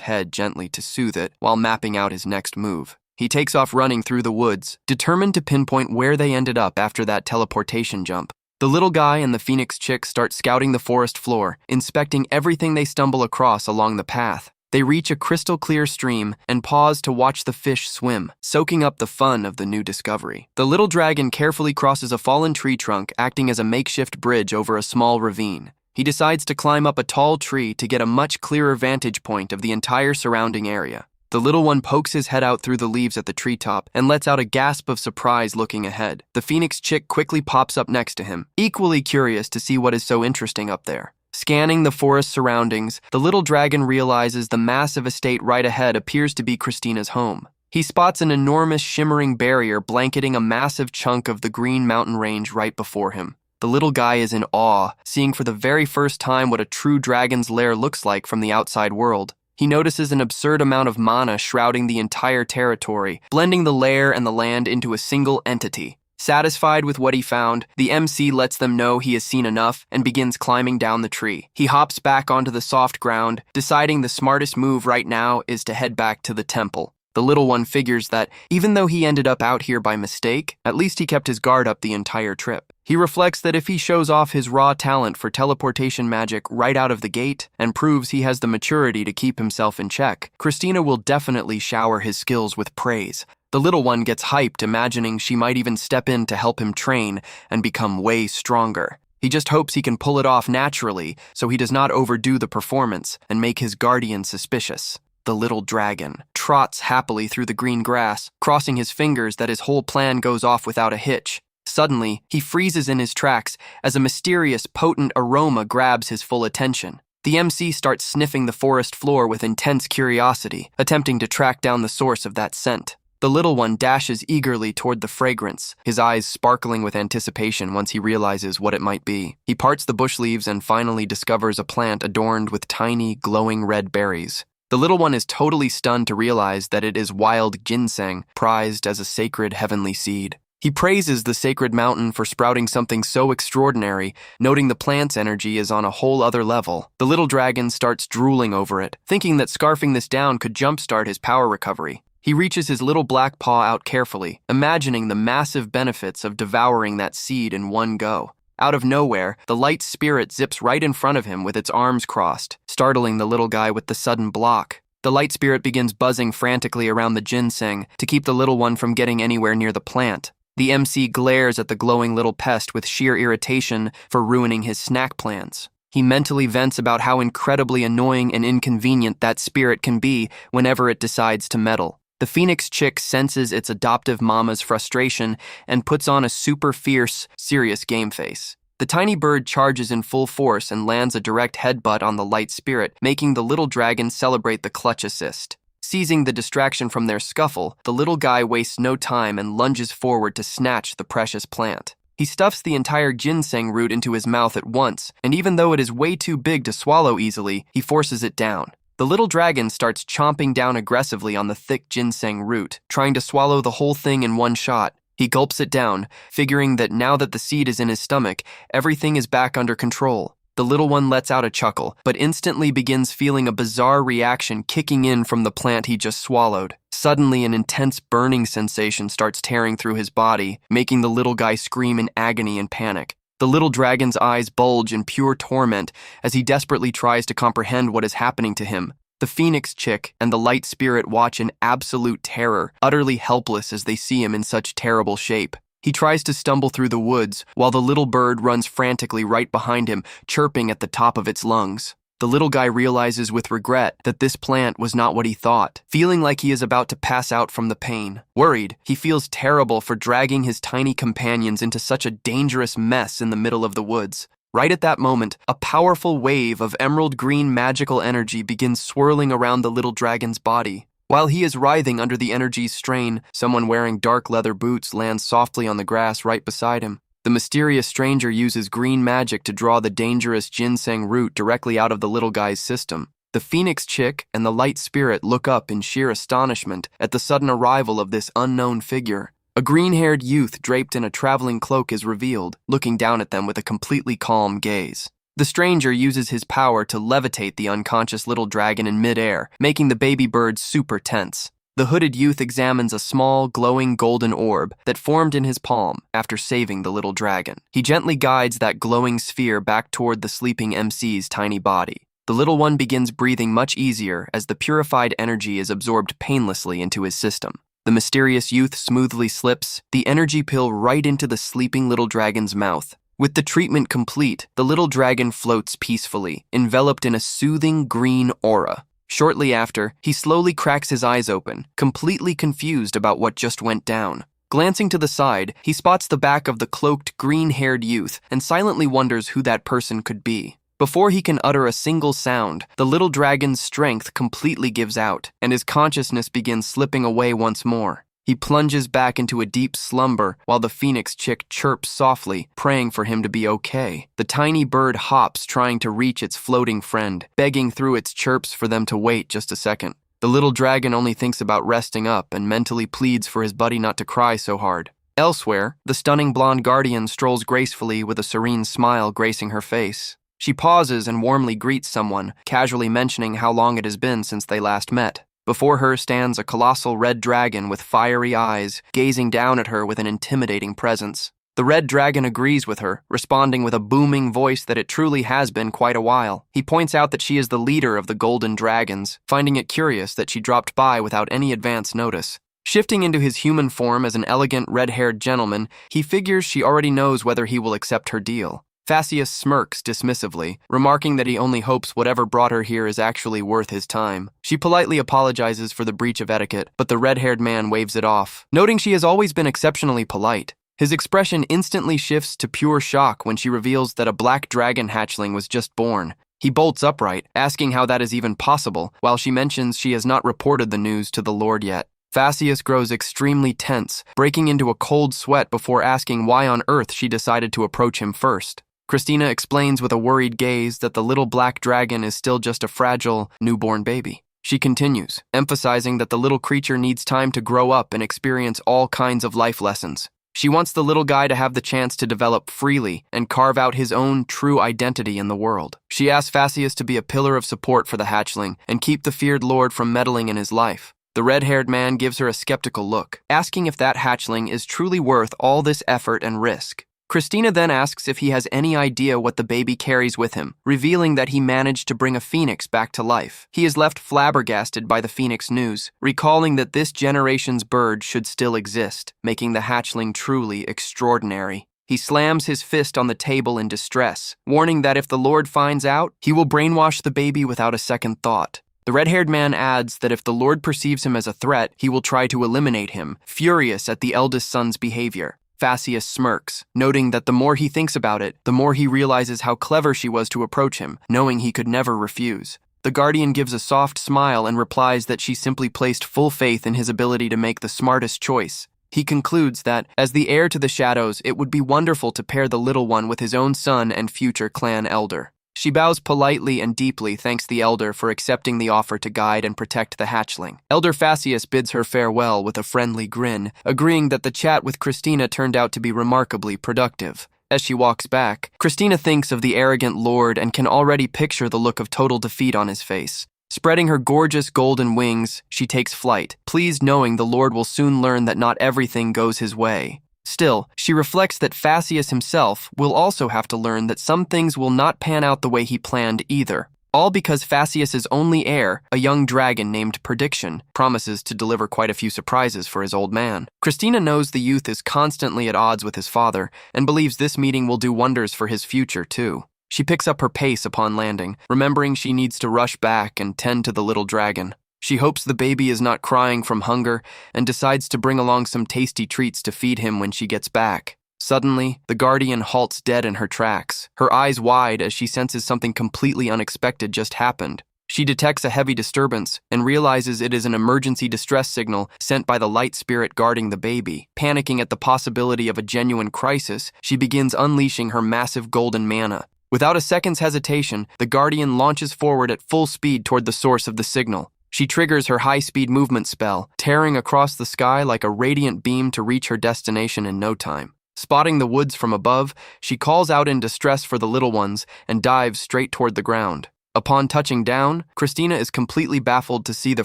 head gently to soothe it while mapping out his next move. He takes off running through the woods, determined to pinpoint where they ended up after that teleportation jump. The little guy and the phoenix chick start scouting the forest floor, inspecting everything they stumble across along the path. They reach a crystal-clear stream and pause to watch the fish swim, soaking up the fun of the new discovery. The little dragon carefully crosses a fallen tree trunk, acting as a makeshift bridge over a small ravine. He decides to climb up a tall tree to get a much clearer vantage point of the entire surrounding area. The little one pokes his head out through the leaves at the treetop and lets out a gasp of surprise looking ahead. The phoenix chick quickly pops up next to him, equally curious to see what is so interesting up there. Scanning the forest surroundings, the little dragon realizes the massive estate right ahead appears to be Christina's home. He spots an enormous shimmering barrier blanketing a massive chunk of the green mountain range right before him. The little guy is in awe, seeing for the very first time what a true dragon's lair looks like from the outside world. He notices an absurd amount of mana shrouding the entire territory, blending the lair and the land into a single entity. Satisfied with what he found, the MC lets them know he has seen enough and begins climbing down the tree. He hops back onto the soft ground, deciding the smartest move right now is to head back to the temple. The little one figures that, even though he ended up out here by mistake, at least he kept his guard up the entire trip. He reflects that if he shows off his raw talent for teleportation magic right out of the gate and proves he has the maturity to keep himself in check, Christina will definitely shower his skills with praise. The little one gets hyped, imagining she might even step in to help him train and become way stronger. He just hopes he can pull it off naturally so he does not overdo the performance and make his guardian suspicious. The little dragon trots happily through the green grass, crossing his fingers that his whole plan goes off without a hitch. Suddenly, he freezes in his tracks as a mysterious, potent aroma grabs his full attention. The MC starts sniffing the forest floor with intense curiosity, attempting to track down the source of that scent. The little one dashes eagerly toward the fragrance, his eyes sparkling with anticipation once he realizes what it might be. He parts the bush leaves and finally discovers a plant adorned with tiny, glowing red berries. The little one is totally stunned to realize that it is wild ginseng, prized as a sacred heavenly seed. He praises the sacred mountain for sprouting something so extraordinary, noting the plant's energy is on a whole other level. The little dragon starts drooling over it, thinking that scarfing this down could jumpstart his power recovery. He reaches his little black paw out carefully, imagining the massive benefits of devouring that seed in one go. Out of nowhere, the light spirit zips right in front of him with its arms crossed, startling the little guy with the sudden block. The light spirit begins buzzing frantically around the ginseng to keep the little one from getting anywhere near the plant. The MC glares at the glowing little pest with sheer irritation for ruining his snack plans. He mentally vents about how incredibly annoying and inconvenient that spirit can be whenever it decides to meddle. The phoenix chick senses its adoptive mama's frustration and puts on a super fierce, serious game face. The tiny bird charges in full force and lands a direct headbutt on the light spirit, making the little dragon celebrate the clutch assist. Seizing the distraction from their scuffle, the little guy wastes no time and lunges forward to snatch the precious plant. He stuffs the entire ginseng root into his mouth at once, and even though it is way too big to swallow easily, he forces it down. The little dragon starts chomping down aggressively on the thick ginseng root, trying to swallow the whole thing in one shot. He gulps it down, figuring that now that the seed is in his stomach, everything is back under control. The little one lets out a chuckle, but instantly begins feeling a bizarre reaction kicking in from the plant he just swallowed. Suddenly, an intense burning sensation starts tearing through his body, making the little guy scream in agony and panic. The little dragon's eyes bulge in pure torment as he desperately tries to comprehend what is happening to him. The phoenix chick and the light spirit watch in absolute terror, utterly helpless as they see him in such terrible shape. He tries to stumble through the woods, while the little bird runs frantically right behind him, chirping at the top of its lungs. The little guy realizes with regret that this plant was not what he thought, feeling like he is about to pass out from the pain. Worried, he feels terrible for dragging his tiny companions into such a dangerous mess in the middle of the woods. Right at that moment, a powerful wave of emerald green magical energy begins swirling around the little dragon's body. While he is writhing under the energy's strain, someone wearing dark leather boots lands softly on the grass right beside him. The mysterious stranger uses green magic to draw the dangerous ginseng root directly out of the little guy's system. The phoenix chick and the light spirit look up in sheer astonishment at the sudden arrival of this unknown figure. A green-haired youth draped in a traveling cloak is revealed, looking down at them with a completely calm gaze. The stranger uses his power to levitate the unconscious little dragon in midair, making the baby bird super tense. The hooded youth examines a small, glowing golden orb that formed in his palm after saving the little dragon. He gently guides that glowing sphere back toward the sleeping MC's tiny body. The little one begins breathing much easier as the purified energy is absorbed painlessly into his system. The mysterious youth smoothly slips the energy pill right into the sleeping little dragon's mouth. With the treatment complete, the little dragon floats peacefully, enveloped in a soothing green aura. Shortly after, he slowly cracks his eyes open, completely confused about what just went down. Glancing to the side, he spots the back of the cloaked, green-haired youth and silently wonders who that person could be. Before he can utter a single sound, the little dragon's strength completely gives out, and his consciousness begins slipping away once more. He plunges back into a deep slumber while the phoenix chick chirps softly, praying for him to be okay. The tiny bird hops, trying to reach its floating friend, begging through its chirps for them to wait just a second. The little dragon only thinks about resting up and mentally pleads for his buddy not to cry so hard. Elsewhere, the stunning blonde guardian strolls gracefully with a serene smile gracing her face. She pauses and warmly greets someone, casually mentioning how long it has been since they last met. Before her stands a colossal red dragon with fiery eyes, gazing down at her with an intimidating presence. The red dragon agrees with her, responding with a booming voice that it truly has been quite a while. He points out that she is the leader of the golden dragons, finding it curious that she dropped by without any advance notice. Shifting into his human form as an elegant red-haired gentleman, he figures she already knows whether he will accept her deal. Phaseus smirks dismissively, remarking that he only hopes whatever brought her here is actually worth his time. She politely apologizes for the breach of etiquette, but the red-haired man waves it off, noting she has always been exceptionally polite. His expression instantly shifts to pure shock when she reveals that a black dragon hatchling was just born. He bolts upright, asking how that is even possible, while she mentions she has not reported the news to the Lord yet. Phaseus grows extremely tense, breaking into a cold sweat before asking why on earth she decided to approach him first. Christina explains with a worried gaze that the little black dragon is still just a fragile, newborn baby. She continues, emphasizing that the little creature needs time to grow up and experience all kinds of life lessons. She wants the little guy to have the chance to develop freely and carve out his own true identity in the world. She asks Phaseus to be a pillar of support for the hatchling and keep the feared lord from meddling in his life. The red-haired man gives her a skeptical look, asking if that hatchling is truly worth all this effort and risk. Christina then asks if he has any idea what the baby carries with him, revealing that he managed to bring a phoenix back to life. He is left flabbergasted by the phoenix news, recalling that this generation's bird should still exist, making the hatchling truly extraordinary. He slams his fist on the table in distress, warning that if the Lord finds out, he will brainwash the baby without a second thought. The red-haired man adds that if the Lord perceives him as a threat, he will try to eliminate him, furious at the eldest son's behavior. Phaseus smirks, noting that the more he thinks about it, the more he realizes how clever she was to approach him, knowing he could never refuse. The guardian gives a soft smile and replies that she simply placed full faith in his ability to make the smartest choice. He concludes that, as the heir to the shadows, it would be wonderful to pair the little one with his own son and future clan elder. She bows politely and deeply, thanks the elder for accepting the offer to guide and protect the hatchling. Elder Phaseus bids her farewell with a friendly grin, agreeing that the chat with Christina turned out to be remarkably productive. As she walks back, Christina thinks of the arrogant lord and can already picture the look of total defeat on his face. Spreading her gorgeous golden wings, she takes flight, pleased knowing the lord will soon learn that not everything goes his way. Still, she reflects that Phaseus himself will also have to learn that some things will not pan out the way he planned either. All because Phaseus's only heir, a young dragon named Prediction, promises to deliver quite a few surprises for his old man. Christina knows the youth is constantly at odds with his father and believes this meeting will do wonders for his future too. She picks up her pace upon landing, remembering she needs to rush back and tend to the little dragon. She hopes the baby is not crying from hunger and decides to bring along some tasty treats to feed him when she gets back. Suddenly, the guardian halts dead in her tracks, her eyes wide as she senses something completely unexpected just happened. She detects a heavy disturbance and realizes it is an emergency distress signal sent by the light spirit guarding the baby. Panicking at the possibility of a genuine crisis, she begins unleashing her massive golden mana. Without a second's hesitation, the guardian launches forward at full speed toward the source of the signal. She triggers her high-speed movement spell, tearing across the sky like a radiant beam to reach her destination in no time. Spotting the woods from above, she calls out in distress for the little ones and dives straight toward the ground. Upon touching down, Christina is completely baffled to see the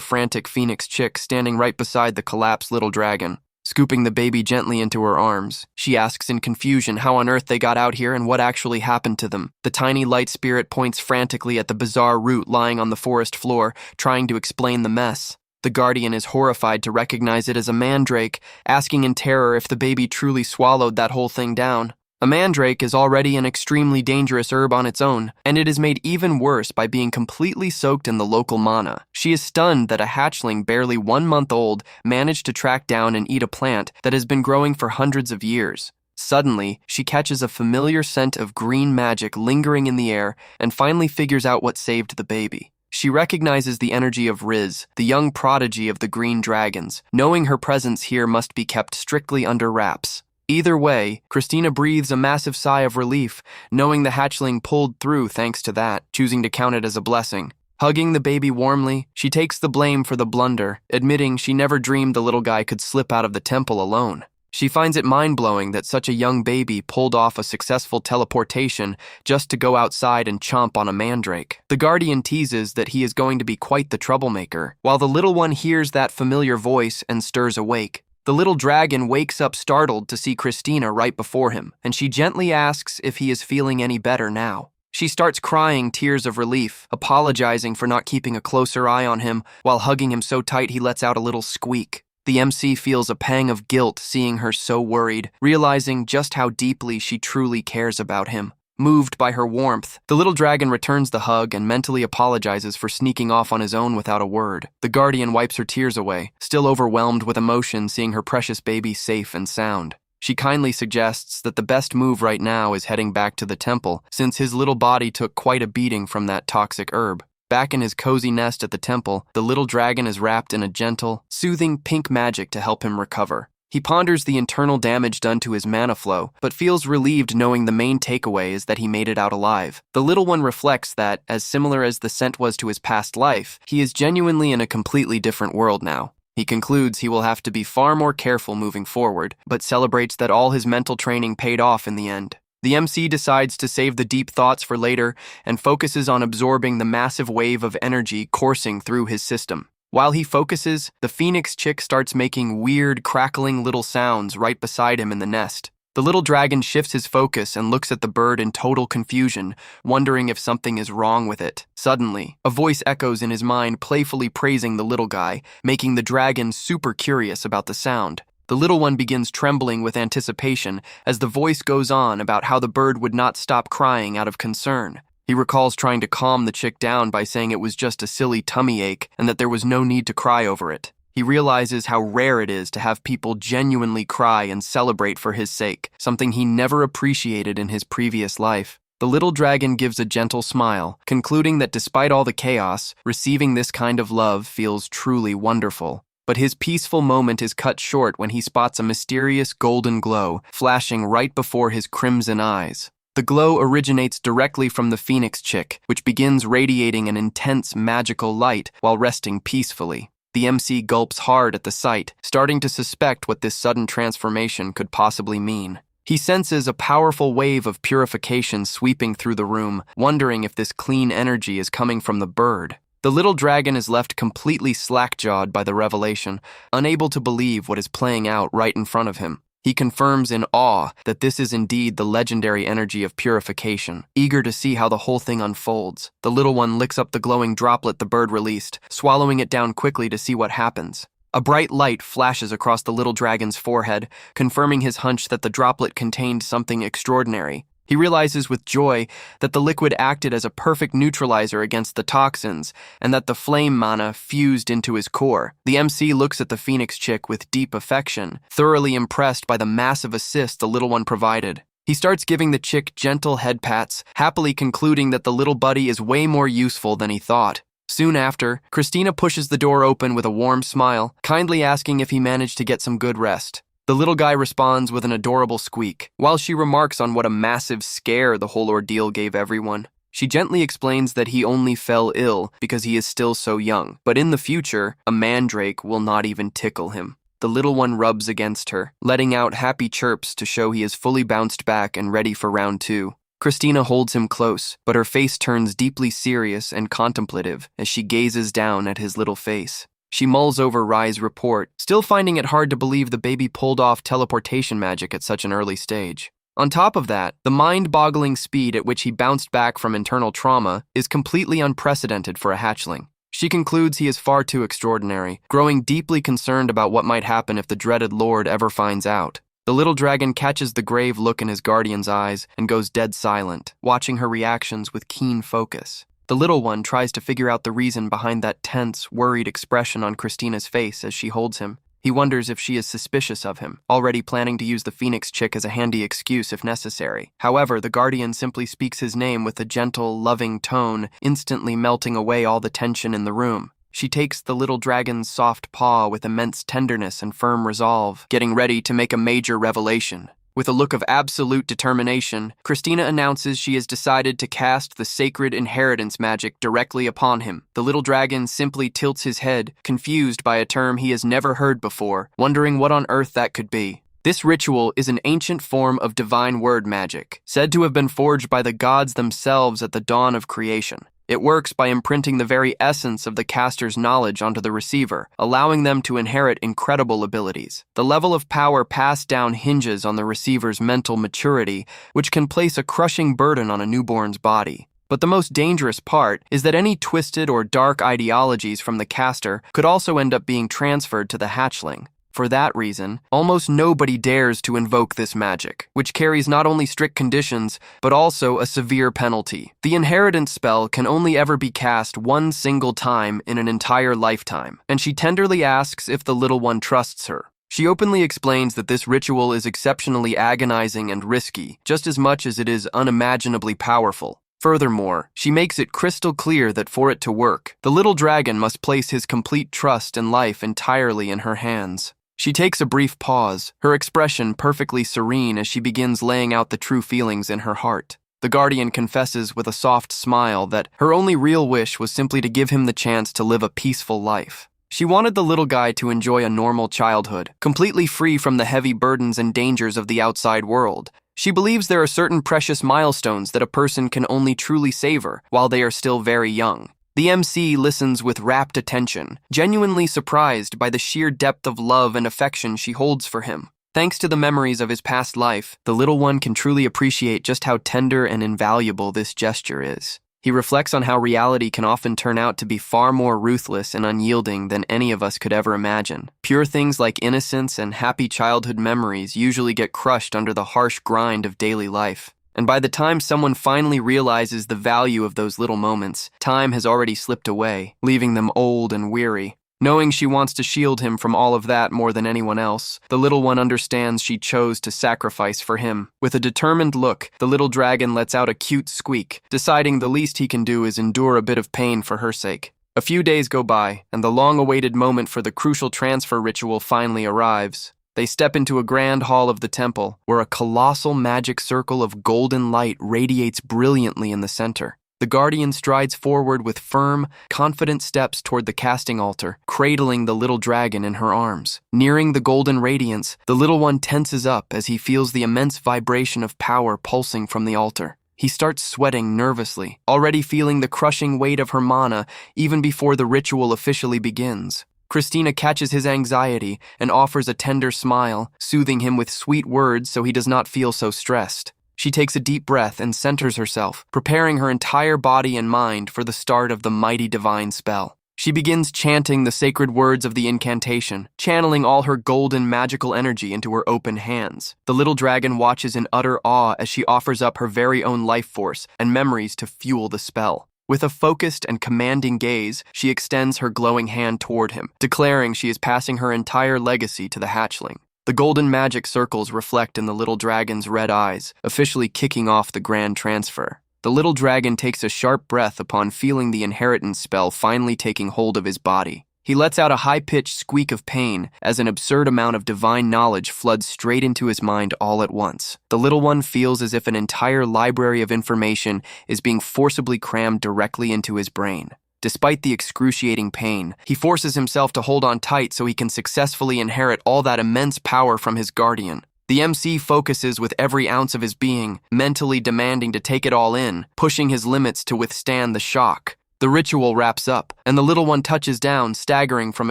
frantic phoenix chick standing right beside the collapsed little dragon. Scooping the baby gently into her arms, she asks in confusion how on earth they got out here and what actually happened to them. The tiny light spirit points frantically at the bizarre root lying on the forest floor, trying to explain the mess. The guardian is horrified to recognize it as a mandrake, asking in terror if the baby truly swallowed that whole thing down. A mandrake is already an extremely dangerous herb on its own, and it is made even worse by being completely soaked in the local mana. She is stunned that a hatchling barely 1 month old managed to track down and eat a plant that has been growing for hundreds of years. Suddenly, she catches a familiar scent of green magic lingering in the air and finally figures out what saved the baby. She recognizes the energy of Riz, the young prodigy of the green dragons, knowing her presence here must be kept strictly under wraps. Either way, Christina breathes a massive sigh of relief, knowing the hatchling pulled through thanks to that, choosing to count it as a blessing. Hugging the baby warmly, she takes the blame for the blunder, admitting she never dreamed the little guy could slip out of the temple alone. She finds it mind-blowing that such a young baby pulled off a successful teleportation just to go outside and chomp on a mandrake. The guardian teases that he is going to be quite the troublemaker, while the little one hears that familiar voice and stirs awake. The little dragon wakes up startled to see Christina right before him, and she gently asks if he is feeling any better now. She starts crying tears of relief, apologizing for not keeping a closer eye on him, while hugging him so tight he lets out a little squeak. The MC feels a pang of guilt seeing her so worried, realizing just how deeply she truly cares about him. Moved by her warmth, the little dragon returns the hug and mentally apologizes for sneaking off on his own without a word. The guardian wipes her tears away, still overwhelmed with emotion seeing her precious baby safe and sound. She kindly suggests that the best move right now is heading back to the temple, since his little body took quite a beating from that toxic herb. Back in his cozy nest at the temple, the little dragon is wrapped in a gentle, soothing pink magic to help him recover. He ponders the internal damage done to his mana flow, but feels relieved knowing the main takeaway is that he made it out alive. The little one reflects that, as similar as the scent was to his past life, he is genuinely in a completely different world now. He concludes he will have to be far more careful moving forward, but celebrates that all his mental training paid off in the end. The MC decides to save the deep thoughts for later and focuses on absorbing the massive wave of energy coursing through his system. While he focuses, the phoenix chick starts making weird, crackling little sounds right beside him in the nest. The little dragon shifts his focus and looks at the bird in total confusion, wondering if something is wrong with it. Suddenly, a voice echoes in his mind, playfully praising the little guy, making the dragon super curious about the sound. The little one begins trembling with anticipation as the voice goes on about how the bird would not stop crying out of concern. He recalls trying to calm the chick down by saying it was just a silly tummy ache and that there was no need to cry over it. He realizes how rare it is to have people genuinely cry and celebrate for his sake, something he never appreciated in his previous life. The little dragon gives a gentle smile, concluding that despite all the chaos, receiving this kind of love feels truly wonderful. But his peaceful moment is cut short when he spots a mysterious golden glow flashing right before his crimson eyes. The glow originates directly from the phoenix chick, which begins radiating an intense magical light while resting peacefully. The MC gulps hard at the sight, starting to suspect what this sudden transformation could possibly mean. He senses a powerful wave of purification sweeping through the room, wondering if this clean energy is coming from the bird. The little dragon is left completely slack-jawed by the revelation, unable to believe what is playing out right in front of him. He confirms in awe that this is indeed the legendary energy of purification, eager to see how the whole thing unfolds. The little one licks up the glowing droplet the bird released, swallowing it down quickly to see what happens. A bright light flashes across the little dragon's forehead, confirming his hunch that the droplet contained something extraordinary. He realizes with joy that the liquid acted as a perfect neutralizer against the toxins and that the flame mana fused into his core. The MC looks at the Phoenix chick with deep affection, thoroughly impressed by the massive assist the little one provided. He starts giving the chick gentle head pats, happily concluding that the little buddy is way more useful than he thought. Soon after, Christina pushes the door open with a warm smile, kindly asking if he managed to get some good rest. The little guy responds with an adorable squeak, while she remarks on what a massive scare the whole ordeal gave everyone. She gently explains that he only fell ill because he is still so young, but in the future, a mandrake will not even tickle him. The little one rubs against her, letting out happy chirps to show he is fully bounced back and ready for round 2. Christina holds him close, but her face turns deeply serious and contemplative as she gazes down at his little face. She mulls over Rai's report, still finding it hard to believe the baby pulled off teleportation magic at such an early stage. On top of that, the mind-boggling speed at which he bounced back from internal trauma is completely unprecedented for a hatchling. She concludes he is far too extraordinary, growing deeply concerned about what might happen if the dreaded Lord ever finds out. The little dragon catches the grave look in his guardian's eyes and goes dead silent, watching her reactions with keen focus. The little one tries to figure out the reason behind that tense, worried expression on Christina's face as she holds him. He wonders if she is suspicious of him, already planning to use the Phoenix chick as a handy excuse if necessary. However, the guardian simply speaks his name with a gentle, loving tone, instantly melting away all the tension in the room. She takes the little dragon's soft paw with immense tenderness and firm resolve, getting ready to make a major revelation. With a look of absolute determination, Christina announces she has decided to cast the sacred inheritance magic directly upon him. The little dragon simply tilts his head, confused by a term he has never heard before, wondering what on earth that could be. This ritual is an ancient form of divine word magic, said to have been forged by the gods themselves at the dawn of creation. It works by imprinting the very essence of the caster's knowledge onto the receiver, allowing them to inherit incredible abilities. The level of power passed down hinges on the receiver's mental maturity, which can place a crushing burden on a newborn's body. But the most dangerous part is that any twisted or dark ideologies from the caster could also end up being transferred to the hatchling. For that reason, almost nobody dares to invoke this magic, which carries not only strict conditions, but also a severe penalty. The inheritance spell can only ever be cast one single time in an entire lifetime, and she tenderly asks if the little one trusts her. She openly explains that this ritual is exceptionally agonizing and risky, just as much as it is unimaginably powerful. Furthermore, she makes it crystal clear that for it to work, the little dragon must place his complete trust and life entirely in her hands. She takes a brief pause, her expression perfectly serene as she begins laying out the true feelings in her heart. The guardian confesses with a soft smile that her only real wish was simply to give him the chance to live a peaceful life. She wanted the little guy to enjoy a normal childhood, completely free from the heavy burdens and dangers of the outside world. She believes there are certain precious milestones that a person can only truly savor while they are still very young. The MC listens with rapt attention, genuinely surprised by the sheer depth of love and affection she holds for him. Thanks to the memories of his past life, the little one can truly appreciate just how tender and invaluable this gesture is. He reflects on how reality can often turn out to be far more ruthless and unyielding than any of us could ever imagine. Pure things like innocence and happy childhood memories usually get crushed under the harsh grind of daily life. And by the time someone finally realizes the value of those little moments, time has already slipped away, leaving them old and weary. Knowing she wants to shield him from all of that more than anyone else, the little one understands she chose to sacrifice for him. With a determined look, the little dragon lets out a cute squeak, deciding the least he can do is endure a bit of pain for her sake. A few days go by, and the long-awaited moment for the crucial transfer ritual finally arrives. They step into a grand hall of the temple, where a colossal magic circle of golden light radiates brilliantly in the center. The guardian strides forward with firm, confident steps toward the casting altar, cradling the little dragon in her arms. Nearing the golden radiance, the little one tenses up as he feels the immense vibration of power pulsing from the altar. He starts sweating nervously, already feeling the crushing weight of her mana even before the ritual officially begins. Christina catches his anxiety and offers a tender smile, soothing him with sweet words so he does not feel so stressed. She takes a deep breath and centers herself, preparing her entire body and mind for the start of the mighty divine spell. She begins chanting the sacred words of the incantation, channeling all her golden magical energy into her open hands. The little dragon watches in utter awe as she offers up her very own life force and memories to fuel the spell. With a focused and commanding gaze, she extends her glowing hand toward him, declaring she is passing her entire legacy to the hatchling. The golden magic circles reflect in the little dragon's red eyes, officially kicking off the grand transfer. The little dragon takes a sharp breath upon feeling the inheritance spell finally taking hold of his body. He lets out a high-pitched squeak of pain as an absurd amount of divine knowledge floods straight into his mind all at once. The little one feels as if an entire library of information is being forcibly crammed directly into his brain. Despite the excruciating pain, he forces himself to hold on tight so he can successfully inherit all that immense power from his guardian. The MC focuses with every ounce of his being, mentally demanding to take it all in, pushing his limits to withstand the shock. The ritual wraps up, and the little one touches down, staggering from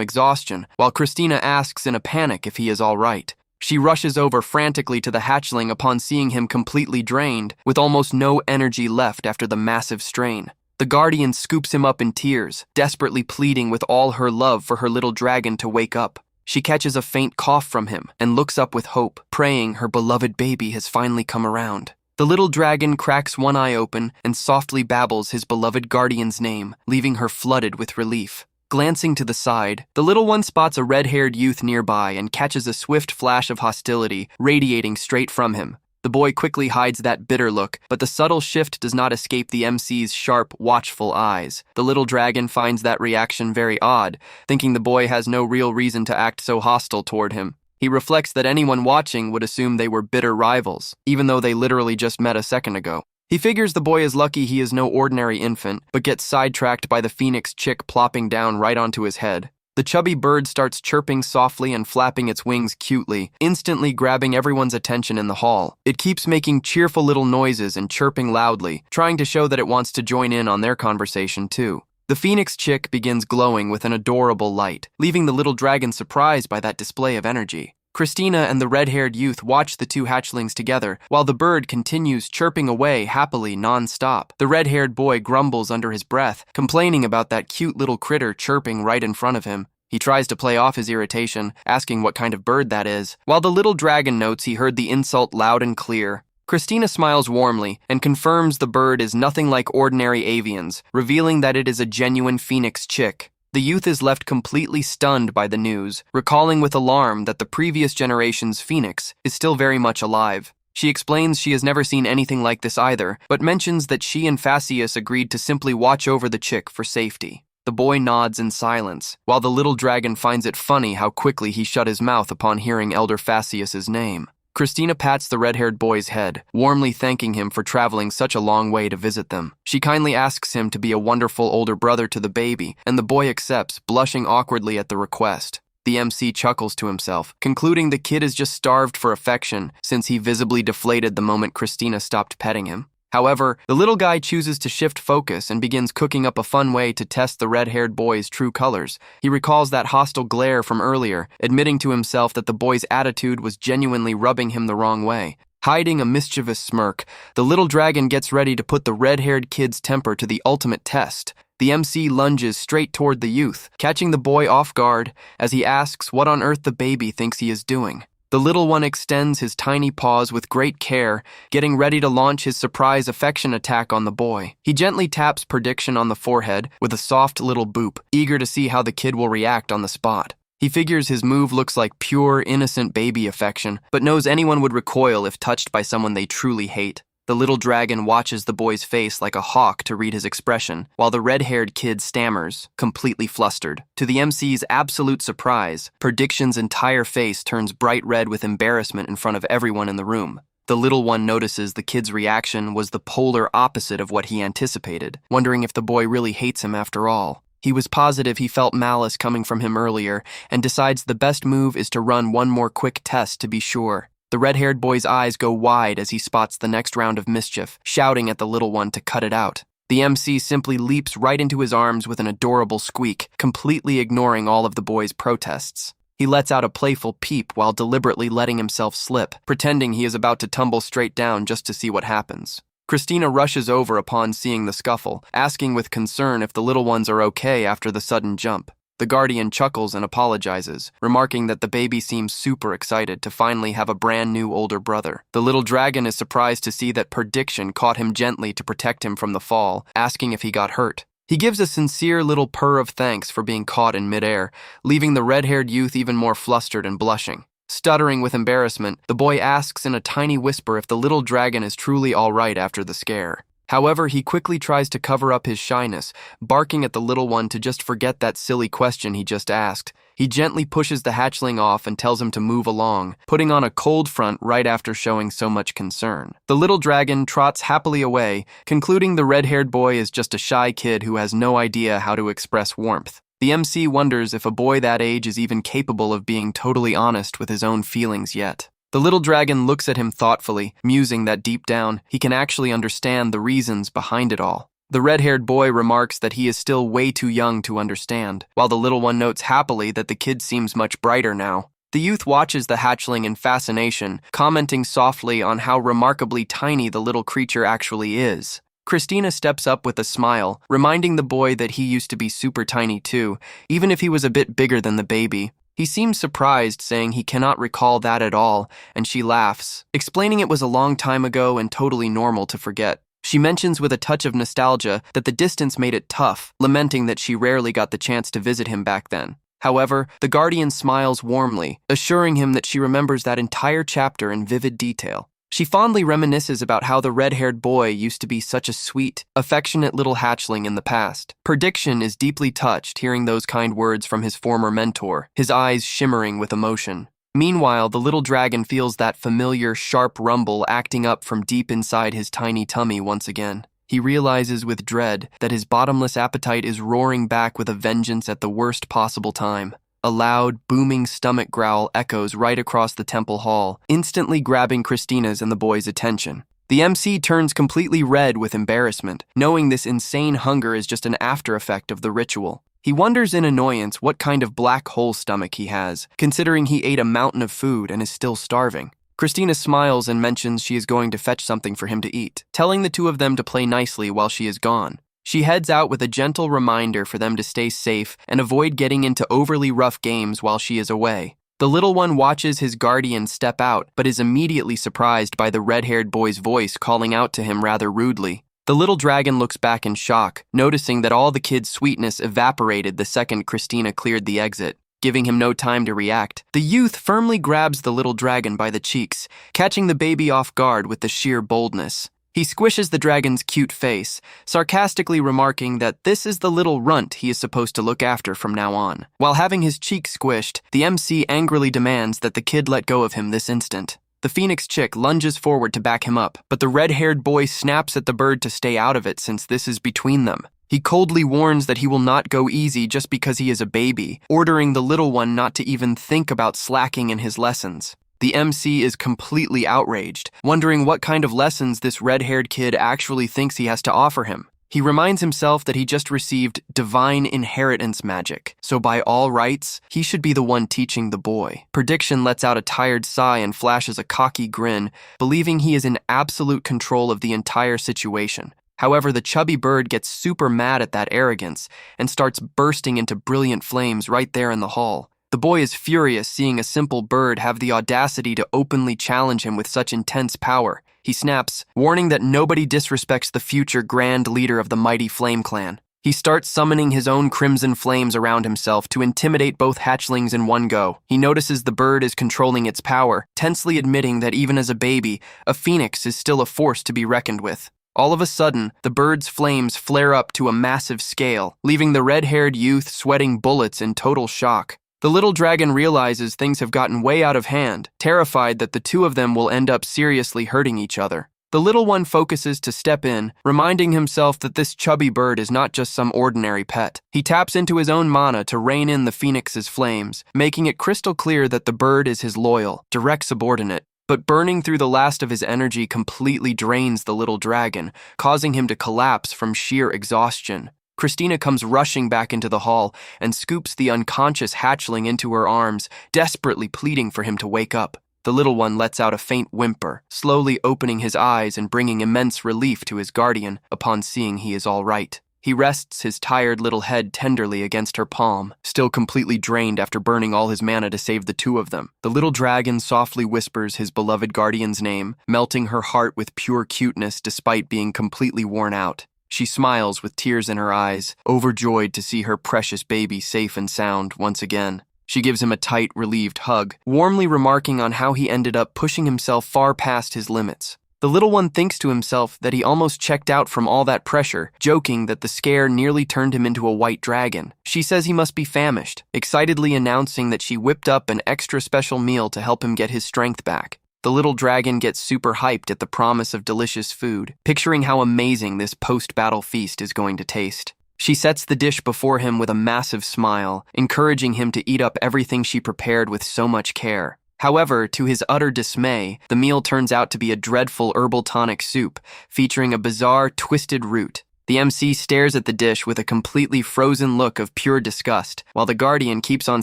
exhaustion, while Christina asks in a panic if he is all right. She rushes over frantically to the hatchling upon seeing him completely drained, with almost no energy left after the massive strain. The guardian scoops him up in tears, desperately pleading with all her love for her little dragon to wake up. She catches a faint cough from him and looks up with hope, praying her beloved baby has finally come around. The little dragon cracks one eye open and softly babbles his beloved guardian's name, leaving her flooded with relief. Glancing to the side, the little one spots a red-haired youth nearby and catches a swift flash of hostility radiating straight from him. The boy quickly hides that bitter look, but the subtle shift does not escape the MC's sharp, watchful eyes. The little dragon finds that reaction very odd, thinking the boy has no real reason to act so hostile toward him. He reflects that anyone watching would assume they were bitter rivals, even though they literally just met a second ago. He figures the boy is lucky he is no ordinary infant, but gets sidetracked by the phoenix chick plopping down right onto his head. The chubby bird starts chirping softly and flapping its wings cutely, instantly grabbing everyone's attention in the hall. It keeps making cheerful little noises and chirping loudly, trying to show that it wants to join in on their conversation too. The phoenix chick begins glowing with an adorable light, leaving the little dragon surprised by that display of energy. Christina and the red-haired youth watch the two hatchlings together, while the bird continues chirping away happily non-stop. The red-haired boy grumbles under his breath, complaining about that cute little critter chirping right in front of him. He tries to play off his irritation, asking what kind of bird that is, while the little dragon notes he heard the insult loud and clear. Christina smiles warmly and confirms the bird is nothing like ordinary avians, revealing that it is a genuine phoenix chick. The youth is left completely stunned by the news, recalling with alarm that the previous generation's phoenix is still very much alive. She explains she has never seen anything like this either, but mentions that she and Phaseus agreed to simply watch over the chick for safety. The boy nods in silence, while the little dragon finds it funny how quickly he shut his mouth upon hearing Elder Phaseus's name. Christina pats the red-haired boy's head, warmly thanking him for traveling such a long way to visit them. She kindly asks him to be a wonderful older brother to the baby, and the boy accepts, blushing awkwardly at the request. The MC chuckles to himself, concluding the kid is just starved for affection since he visibly deflated the moment Christina stopped petting him. However, the little guy chooses to shift focus and begins cooking up a fun way to test the red-haired boy's true colors. He recalls that hostile glare from earlier, admitting to himself that the boy's attitude was genuinely rubbing him the wrong way. Hiding a mischievous smirk, the little dragon gets ready to put the red-haired kid's temper to the ultimate test. The MC lunges straight toward the youth, catching the boy off guard as he asks what on earth the baby thinks he is doing. The little one extends his tiny paws with great care, getting ready to launch his surprise affection attack on the boy. He gently taps Prediction on the forehead with a soft little boop, eager to see how the kid will react on the spot. He figures his move looks like pure, innocent baby affection, but knows anyone would recoil if touched by someone they truly hate. The little dragon watches the boy's face like a hawk to read his expression, while the red-haired kid stammers, completely flustered. To the MC's absolute surprise, Prediction's entire face turns bright red with embarrassment in front of everyone in the room. The little one notices the kid's reaction was the polar opposite of what he anticipated, wondering if the boy really hates him after all. He was positive he felt malice coming from him earlier, and decides the best move is to run one more quick test to be sure. The red-haired boy's eyes go wide as he spots the next round of mischief, shouting at the little one to cut it out. The MC simply leaps right into his arms with an adorable squeak, completely ignoring all of the boy's protests. He lets out a playful peep while deliberately letting himself slip, pretending he is about to tumble straight down just to see what happens. Christina rushes over upon seeing the scuffle, asking with concern if the little ones are okay after the sudden jump. The guardian chuckles and apologizes, remarking that the baby seems super excited to finally have a brand new older brother. The little dragon is surprised to see that Prediction caught him gently to protect him from the fall, asking if he got hurt. He gives a sincere little purr of thanks for being caught in midair, leaving the red-haired youth even more flustered and blushing. Stuttering with embarrassment, the boy asks in a tiny whisper if the little dragon is truly all right after the scare. However, he quickly tries to cover up his shyness, barking at the little one to just forget that silly question he just asked. He gently pushes the hatchling off and tells him to move along, putting on a cold front right after showing so much concern. The little dragon trots happily away, concluding the red-haired boy is just a shy kid who has no idea how to express warmth. The MC wonders if a boy that age is even capable of being totally honest with his own feelings yet. The little dragon looks at him thoughtfully, musing that deep down, he can actually understand the reasons behind it all. The red-haired boy remarks that he is still way too young to understand, while the little one notes happily that the kid seems much brighter now. The youth watches the hatchling in fascination, commenting softly on how remarkably tiny the little creature actually is. Christina steps up with a smile, reminding the boy that he used to be super tiny too, even if he was a bit bigger than the baby. He seems surprised, saying he cannot recall that at all, and she laughs, explaining it was a long time ago and totally normal to forget. She mentions with a touch of nostalgia that the distance made it tough, lamenting that she rarely got the chance to visit him back then. However, the guardian smiles warmly, assuring him that she remembers that entire chapter in vivid detail. She fondly reminisces about how the red-haired boy used to be such a sweet, affectionate little hatchling in the past. Prediction is deeply touched hearing those kind words from his former mentor, his eyes shimmering with emotion. Meanwhile, the little dragon feels that familiar, sharp rumble acting up from deep inside his tiny tummy once again. He realizes with dread that his bottomless appetite is roaring back with a vengeance at the worst possible time. A loud, booming stomach growl echoes right across the temple hall, instantly grabbing Christina's and the boy's attention. The MC turns completely red with embarrassment, knowing this insane hunger is just an after-effect of the ritual. He wonders in annoyance what kind of black hole stomach he has, considering he ate a mountain of food and is still starving. Christina smiles and mentions she is going to fetch something for him to eat, telling the two of them to play nicely while she is gone. She heads out with a gentle reminder for them to stay safe and avoid getting into overly rough games while she is away. The little one watches his guardian step out, but is immediately surprised by the red-haired boy's voice calling out to him rather rudely. The little dragon looks back in shock, noticing that all the kid's sweetness evaporated the second Christina cleared the exit. Giving him no time to react, the youth firmly grabs the little dragon by the cheeks, catching the baby off guard with the sheer boldness. He squishes the dragon's cute face, sarcastically remarking that this is the little runt he is supposed to look after from now on. While having his cheek squished, the MC angrily demands that the kid let go of him this instant. The Phoenix chick lunges forward to back him up, but the red-haired boy snaps at the bird to stay out of it since this is between them. He coldly warns that he will not go easy just because he is a baby, ordering the little one not to even think about slacking in his lessons. The MC is completely outraged, wondering what kind of lessons this red-haired kid actually thinks he has to offer him. He reminds himself that he just received divine inheritance magic, so by all rights, he should be the one teaching the boy. Prediction lets out a tired sigh and flashes a cocky grin, believing he is in absolute control of the entire situation. However, the chubby bird gets super mad at that arrogance and starts bursting into brilliant flames right there in the hall. The boy is furious seeing a simple bird have the audacity to openly challenge him with such intense power. He snaps, warning that nobody disrespects the future grand leader of the mighty Flame Clan. He starts summoning his own crimson flames around himself to intimidate both hatchlings in one go. He notices the bird is controlling its power, tensely admitting that even as a baby, a phoenix is still a force to be reckoned with. All of a sudden, the bird's flames flare up to a massive scale, leaving the red-haired youth sweating bullets in total shock. The little dragon realizes things have gotten way out of hand, terrified that the two of them will end up seriously hurting each other. The little one focuses to step in, reminding himself that this chubby bird is not just some ordinary pet. He taps into his own mana to rein in the phoenix's flames, making it crystal clear that the bird is his loyal, direct subordinate. But burning through the last of his energy completely drains the little dragon, causing him to collapse from sheer exhaustion. Christina comes rushing back into the hall and scoops the unconscious hatchling into her arms, desperately pleading for him to wake up. The little one lets out a faint whimper, slowly opening his eyes and bringing immense relief to his guardian upon seeing he is all right. He rests his tired little head tenderly against her palm, still completely drained after burning all his mana to save the two of them. The little dragon softly whispers his beloved guardian's name, melting her heart with pure cuteness despite being completely worn out. She smiles with tears in her eyes, overjoyed to see her precious baby safe and sound once again. She gives him a tight, relieved hug, warmly remarking on how he ended up pushing himself far past his limits. The little one thinks to himself that he almost checked out from all that pressure, joking that the scare nearly turned him into a white dragon. She says he must be famished, excitedly announcing that she whipped up an extra special meal to help him get his strength back. The little dragon gets super hyped at the promise of delicious food, picturing how amazing this post-battle feast is going to taste. She sets the dish before him with a massive smile, encouraging him to eat up everything she prepared with so much care. However, to his utter dismay, the meal turns out to be a dreadful herbal tonic soup, featuring a bizarre, twisted root. The MC stares at the dish with a completely frozen look of pure disgust, while the guardian keeps on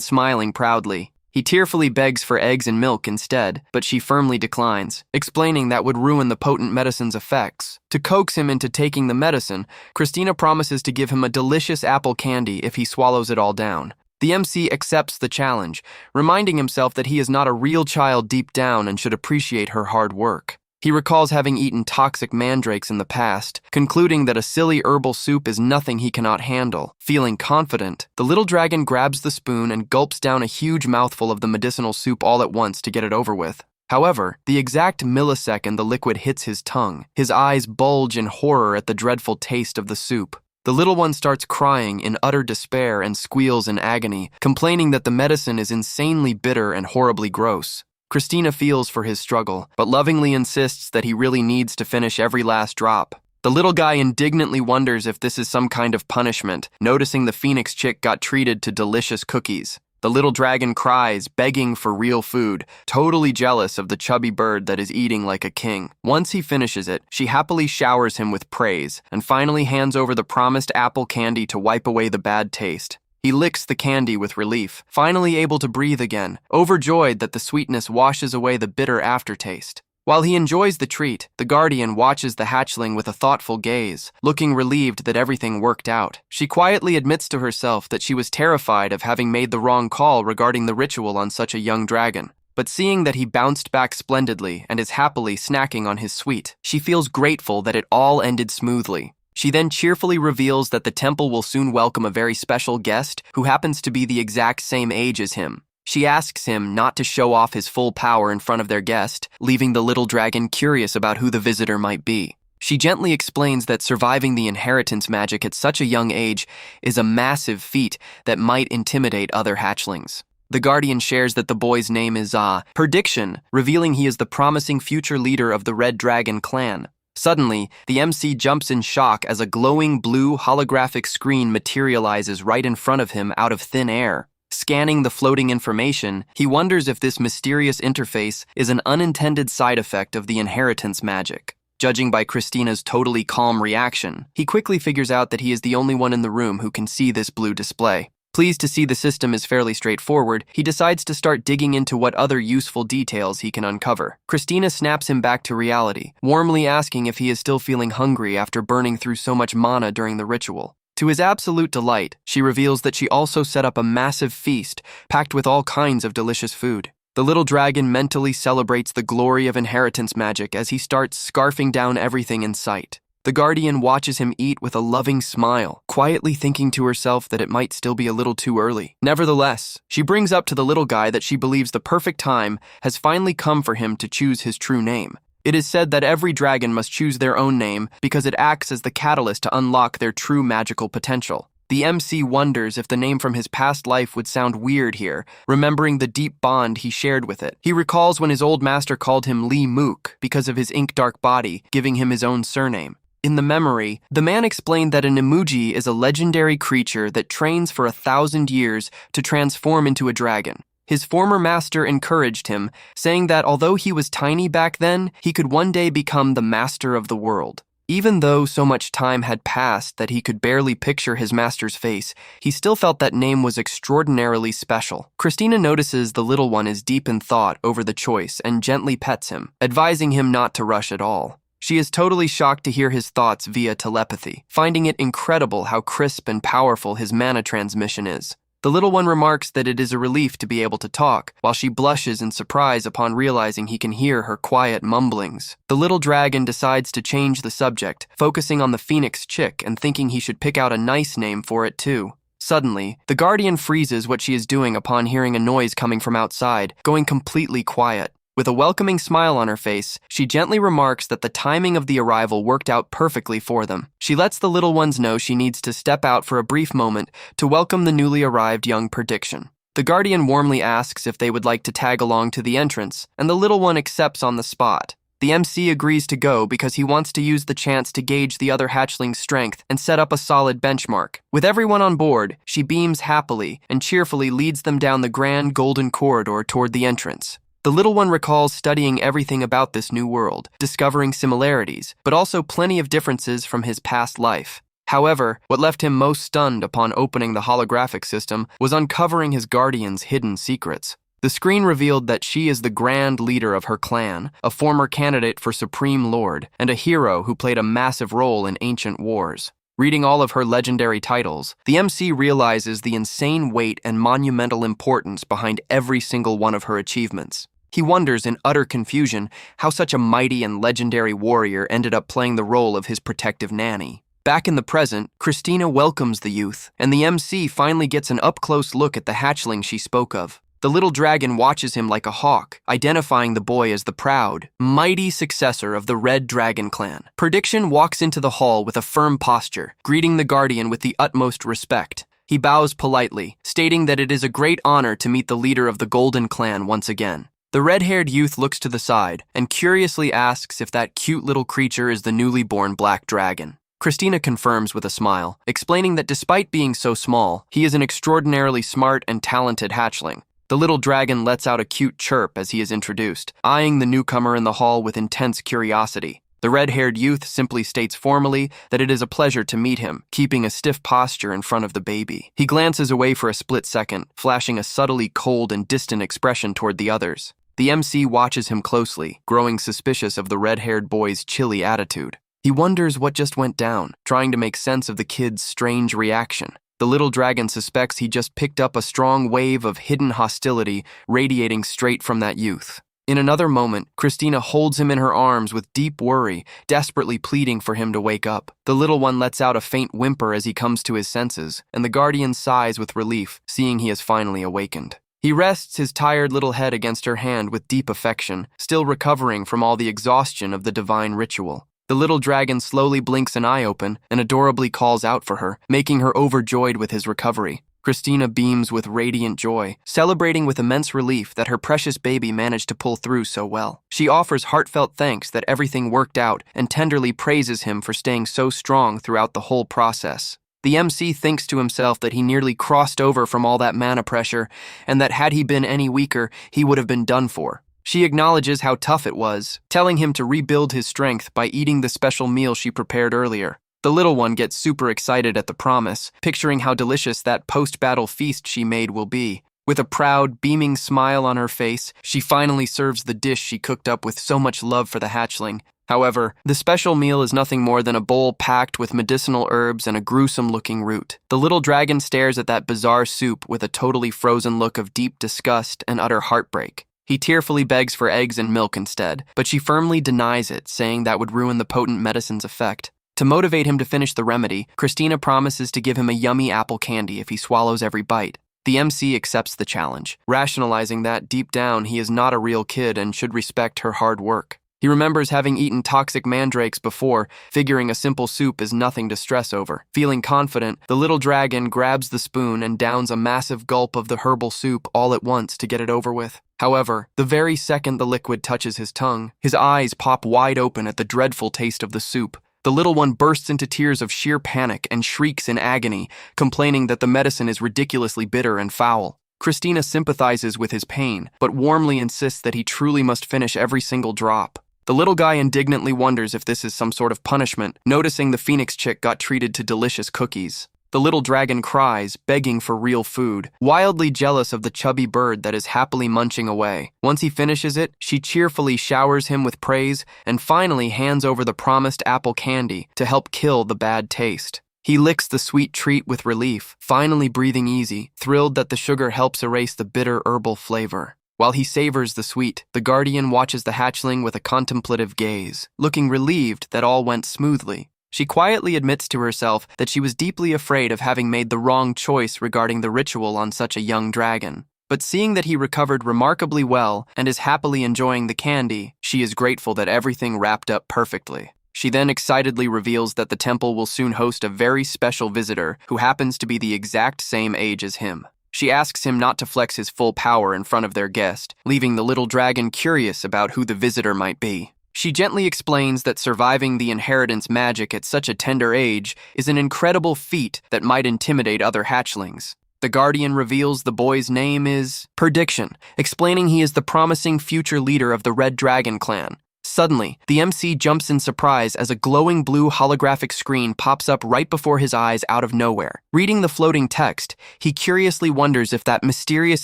smiling proudly. He tearfully begs for eggs and milk instead, but she firmly declines, explaining that would ruin the potent medicine's effects. To coax him into taking the medicine, Christina promises to give him a delicious apple candy if he swallows it all down. The MC accepts the challenge, reminding himself that he is not a real child deep down and should appreciate her hard work. He recalls having eaten toxic mandrakes in the past, concluding that a silly herbal soup is nothing he cannot handle. Feeling confident, the little dragon grabs the spoon and gulps down a huge mouthful of the medicinal soup all at once to get it over with. However, the exact millisecond the liquid hits his tongue, his eyes bulge in horror at the dreadful taste of the soup. The little one starts crying in utter despair and squeals in agony, complaining that the medicine is insanely bitter and horribly gross. Christina feels for his struggle, but lovingly insists that he really needs to finish every last drop. The little guy indignantly wonders if this is some kind of punishment, noticing the Phoenix chick got treated to delicious cookies. The little dragon cries, begging for real food, totally jealous of the chubby bird that is eating like a king. Once he finishes it, she happily showers him with praise, and finally hands over the promised apple candy to wipe away the bad taste. He licks the candy with relief, finally able to breathe again, overjoyed that the sweetness washes away the bitter aftertaste. While he enjoys the treat, the guardian watches the hatchling with a thoughtful gaze, looking relieved that everything worked out. She quietly admits to herself that she was terrified of having made the wrong call regarding the ritual on such a young dragon. But seeing that he bounced back splendidly and is happily snacking on his sweet, she feels grateful that it all ended smoothly. She then cheerfully reveals that the temple will soon welcome a very special guest who happens to be the exact same age as him. She asks him not to show off his full power in front of their guest, leaving the little dragon curious about who the visitor might be. She gently explains that surviving the inheritance magic at such a young age is a massive feat that might intimidate other hatchlings. The guardian shares that the boy's name is her diction, revealing he is the promising future leader of the Red Dragon clan. Suddenly, the MC jumps in shock as a glowing blue holographic screen materializes right in front of him out of thin air. Scanning the floating information, he wonders if this mysterious interface is an unintended side effect of the inheritance magic. Judging by Christina's totally calm reaction, he quickly figures out that he is the only one in the room who can see this blue display. Pleased to see the system is fairly straightforward, he decides to start digging into what other useful details he can uncover. Christina snaps him back to reality, warmly asking if he is still feeling hungry after burning through so much mana during the ritual. To his absolute delight, she reveals that she also set up a massive feast packed with all kinds of delicious food. The little dragon mentally celebrates the glory of inheritance magic as he starts scarfing down everything in sight. The guardian watches him eat with a loving smile, quietly thinking to herself that it might still be a little too early. Nevertheless, she brings up to the little guy that she believes the perfect time has finally come for him to choose his true name. It is said that every dragon must choose their own name because it acts as the catalyst to unlock their true magical potential. The MC wonders if the name from his past life would sound weird here, remembering the deep bond he shared with it. He recalls when his old master called him Lee Mook because of his ink-dark body, giving him his own surname. In the memory, the man explained that an emoji is a legendary creature that trains for 1,000 years to transform into a dragon. His former master encouraged him, saying that although he was tiny back then, he could one day become the master of the world. Even though so much time had passed that he could barely picture his master's face, he still felt that name was extraordinarily special. Christina notices the little one is deep in thought over the choice and gently pets him, advising him not to rush at all. She is totally shocked to hear his thoughts via telepathy, finding it incredible how crisp and powerful his mana transmission is. The little one remarks that it is a relief to be able to talk, while she blushes in surprise upon realizing he can hear her quiet mumblings. The little dragon decides to change the subject, focusing on the phoenix chick and thinking he should pick out a nice name for it too. Suddenly, the guardian freezes what she is doing upon hearing a noise coming from outside, going completely quiet. With a welcoming smile on her face, she gently remarks that the timing of the arrival worked out perfectly for them. She lets the little ones know she needs to step out for a brief moment to welcome the newly arrived young prediction. The guardian warmly asks if they would like to tag along to the entrance, and the little one accepts on the spot. The MC agrees to go because he wants to use the chance to gauge the other hatchling's strength and set up a solid benchmark. With everyone on board, she beams happily and cheerfully leads them down the grand golden corridor toward the entrance. The little one recalls studying everything about this new world, discovering similarities, but also plenty of differences from his past life. However, what left him most stunned upon opening the holographic system was uncovering his guardian's hidden secrets. The screen revealed that she is the grand leader of her clan, a former candidate for Supreme Lord, and a hero who played a massive role in ancient wars. Reading all of her legendary titles, the MC realizes the insane weight and monumental importance behind every single one of her achievements. He wonders in utter confusion how such a mighty and legendary warrior ended up playing the role of his protective nanny. Back in the present, Christina welcomes the youth, and the MC finally gets an up-close look at the hatchling she spoke of. The little dragon watches him like a hawk, identifying the boy as the proud, mighty successor of the Red Dragon clan. Prediction walks into the hall with a firm posture, greeting the guardian with the utmost respect. He bows politely, stating that it is a great honor to meet the leader of the Golden Clan once again. The red-haired youth looks to the side and curiously asks if that cute little creature is the newly born Black Dragon. Christina confirms with a smile, explaining that despite being so small, he is an extraordinarily smart and talented hatchling. The little dragon lets out a cute chirp as he is introduced, eyeing the newcomer in the hall with intense curiosity. The red-haired youth simply states formally that it is a pleasure to meet him, keeping a stiff posture in front of the baby. He glances away for a split second, flashing a subtly cold and distant expression toward the others. The MC watches him closely, growing suspicious of the red-haired boy's chilly attitude. He wonders what just went down, trying to make sense of the kid's strange reaction. The little dragon suspects he just picked up a strong wave of hidden hostility radiating straight from that youth. In another moment, Christina holds him in her arms with deep worry, desperately pleading for him to wake up. The little one lets out a faint whimper as he comes to his senses, and the guardian sighs with relief, seeing he has finally awakened. He rests his tired little head against her hand with deep affection, still recovering from all the exhaustion of the divine ritual. The little dragon slowly blinks an eye open and adorably calls out for her, making her overjoyed with his recovery. Christina beams with radiant joy, celebrating with immense relief that her precious baby managed to pull through so well. She offers heartfelt thanks that everything worked out and tenderly praises him for staying so strong throughout the whole process. The MC thinks to himself that he nearly crossed over from all that mana pressure, and that had he been any weaker, he would have been done for. She acknowledges how tough it was, telling him to rebuild his strength by eating the special meal she prepared earlier. The little one gets super excited at the promise, picturing how delicious that post-battle feast she made will be. With a proud, beaming smile on her face, she finally serves the dish she cooked up with so much love for the hatchling. However, the special meal is nothing more than a bowl packed with medicinal herbs and a gruesome-looking root. The little dragon stares at that bizarre soup with a totally frozen look of deep disgust and utter heartbreak. He tearfully begs for eggs and milk instead, but she firmly denies it, saying that would ruin the potent medicine's effect. To motivate him to finish the remedy, Christina promises to give him a yummy apple candy if he swallows every bite. The MC accepts the challenge, rationalizing that deep down he is not a real kid and should respect her hard work. He remembers having eaten toxic mandrakes before, figuring a simple soup is nothing to stress over. Feeling confident, the little dragon grabs the spoon and downs a massive gulp of the herbal soup all at once to get it over with. However, the very second the liquid touches his tongue, his eyes pop wide open at the dreadful taste of the soup. The little one bursts into tears of sheer panic and shrieks in agony, complaining that the medicine is ridiculously bitter and foul. Christina sympathizes with his pain, but warmly insists that he truly must finish every single drop. The little guy indignantly wonders if this is some sort of punishment, noticing the phoenix chick got treated to delicious cookies. The little dragon cries, begging for real food, wildly jealous of the chubby bird that is happily munching away. Once he finishes it, she cheerfully showers him with praise and finally hands over the promised apple candy to help kill the bad taste. He licks the sweet treat with relief, finally breathing easy, thrilled that the sugar helps erase the bitter herbal flavor. While he savors the sweet, the guardian watches the hatchling with a contemplative gaze, looking relieved that all went smoothly. She quietly admits to herself that she was deeply afraid of having made the wrong choice regarding the ritual on such a young dragon. But seeing that he recovered remarkably well and is happily enjoying the candy, she is grateful that everything wrapped up perfectly. She then excitedly reveals that the temple will soon host a very special visitor who happens to be the exact same age as him. She asks him not to flex his full power in front of their guest, leaving the little dragon curious about who the visitor might be. She gently explains that surviving the inheritance magic at such a tender age is an incredible feat that might intimidate other hatchlings. The guardian reveals the boy's name is Prediction, explaining he is the promising future leader of the Red Dragon clan. Suddenly, the MC jumps in surprise as a glowing blue holographic screen pops up right before his eyes out of nowhere. Reading the floating text, he curiously wonders if that mysterious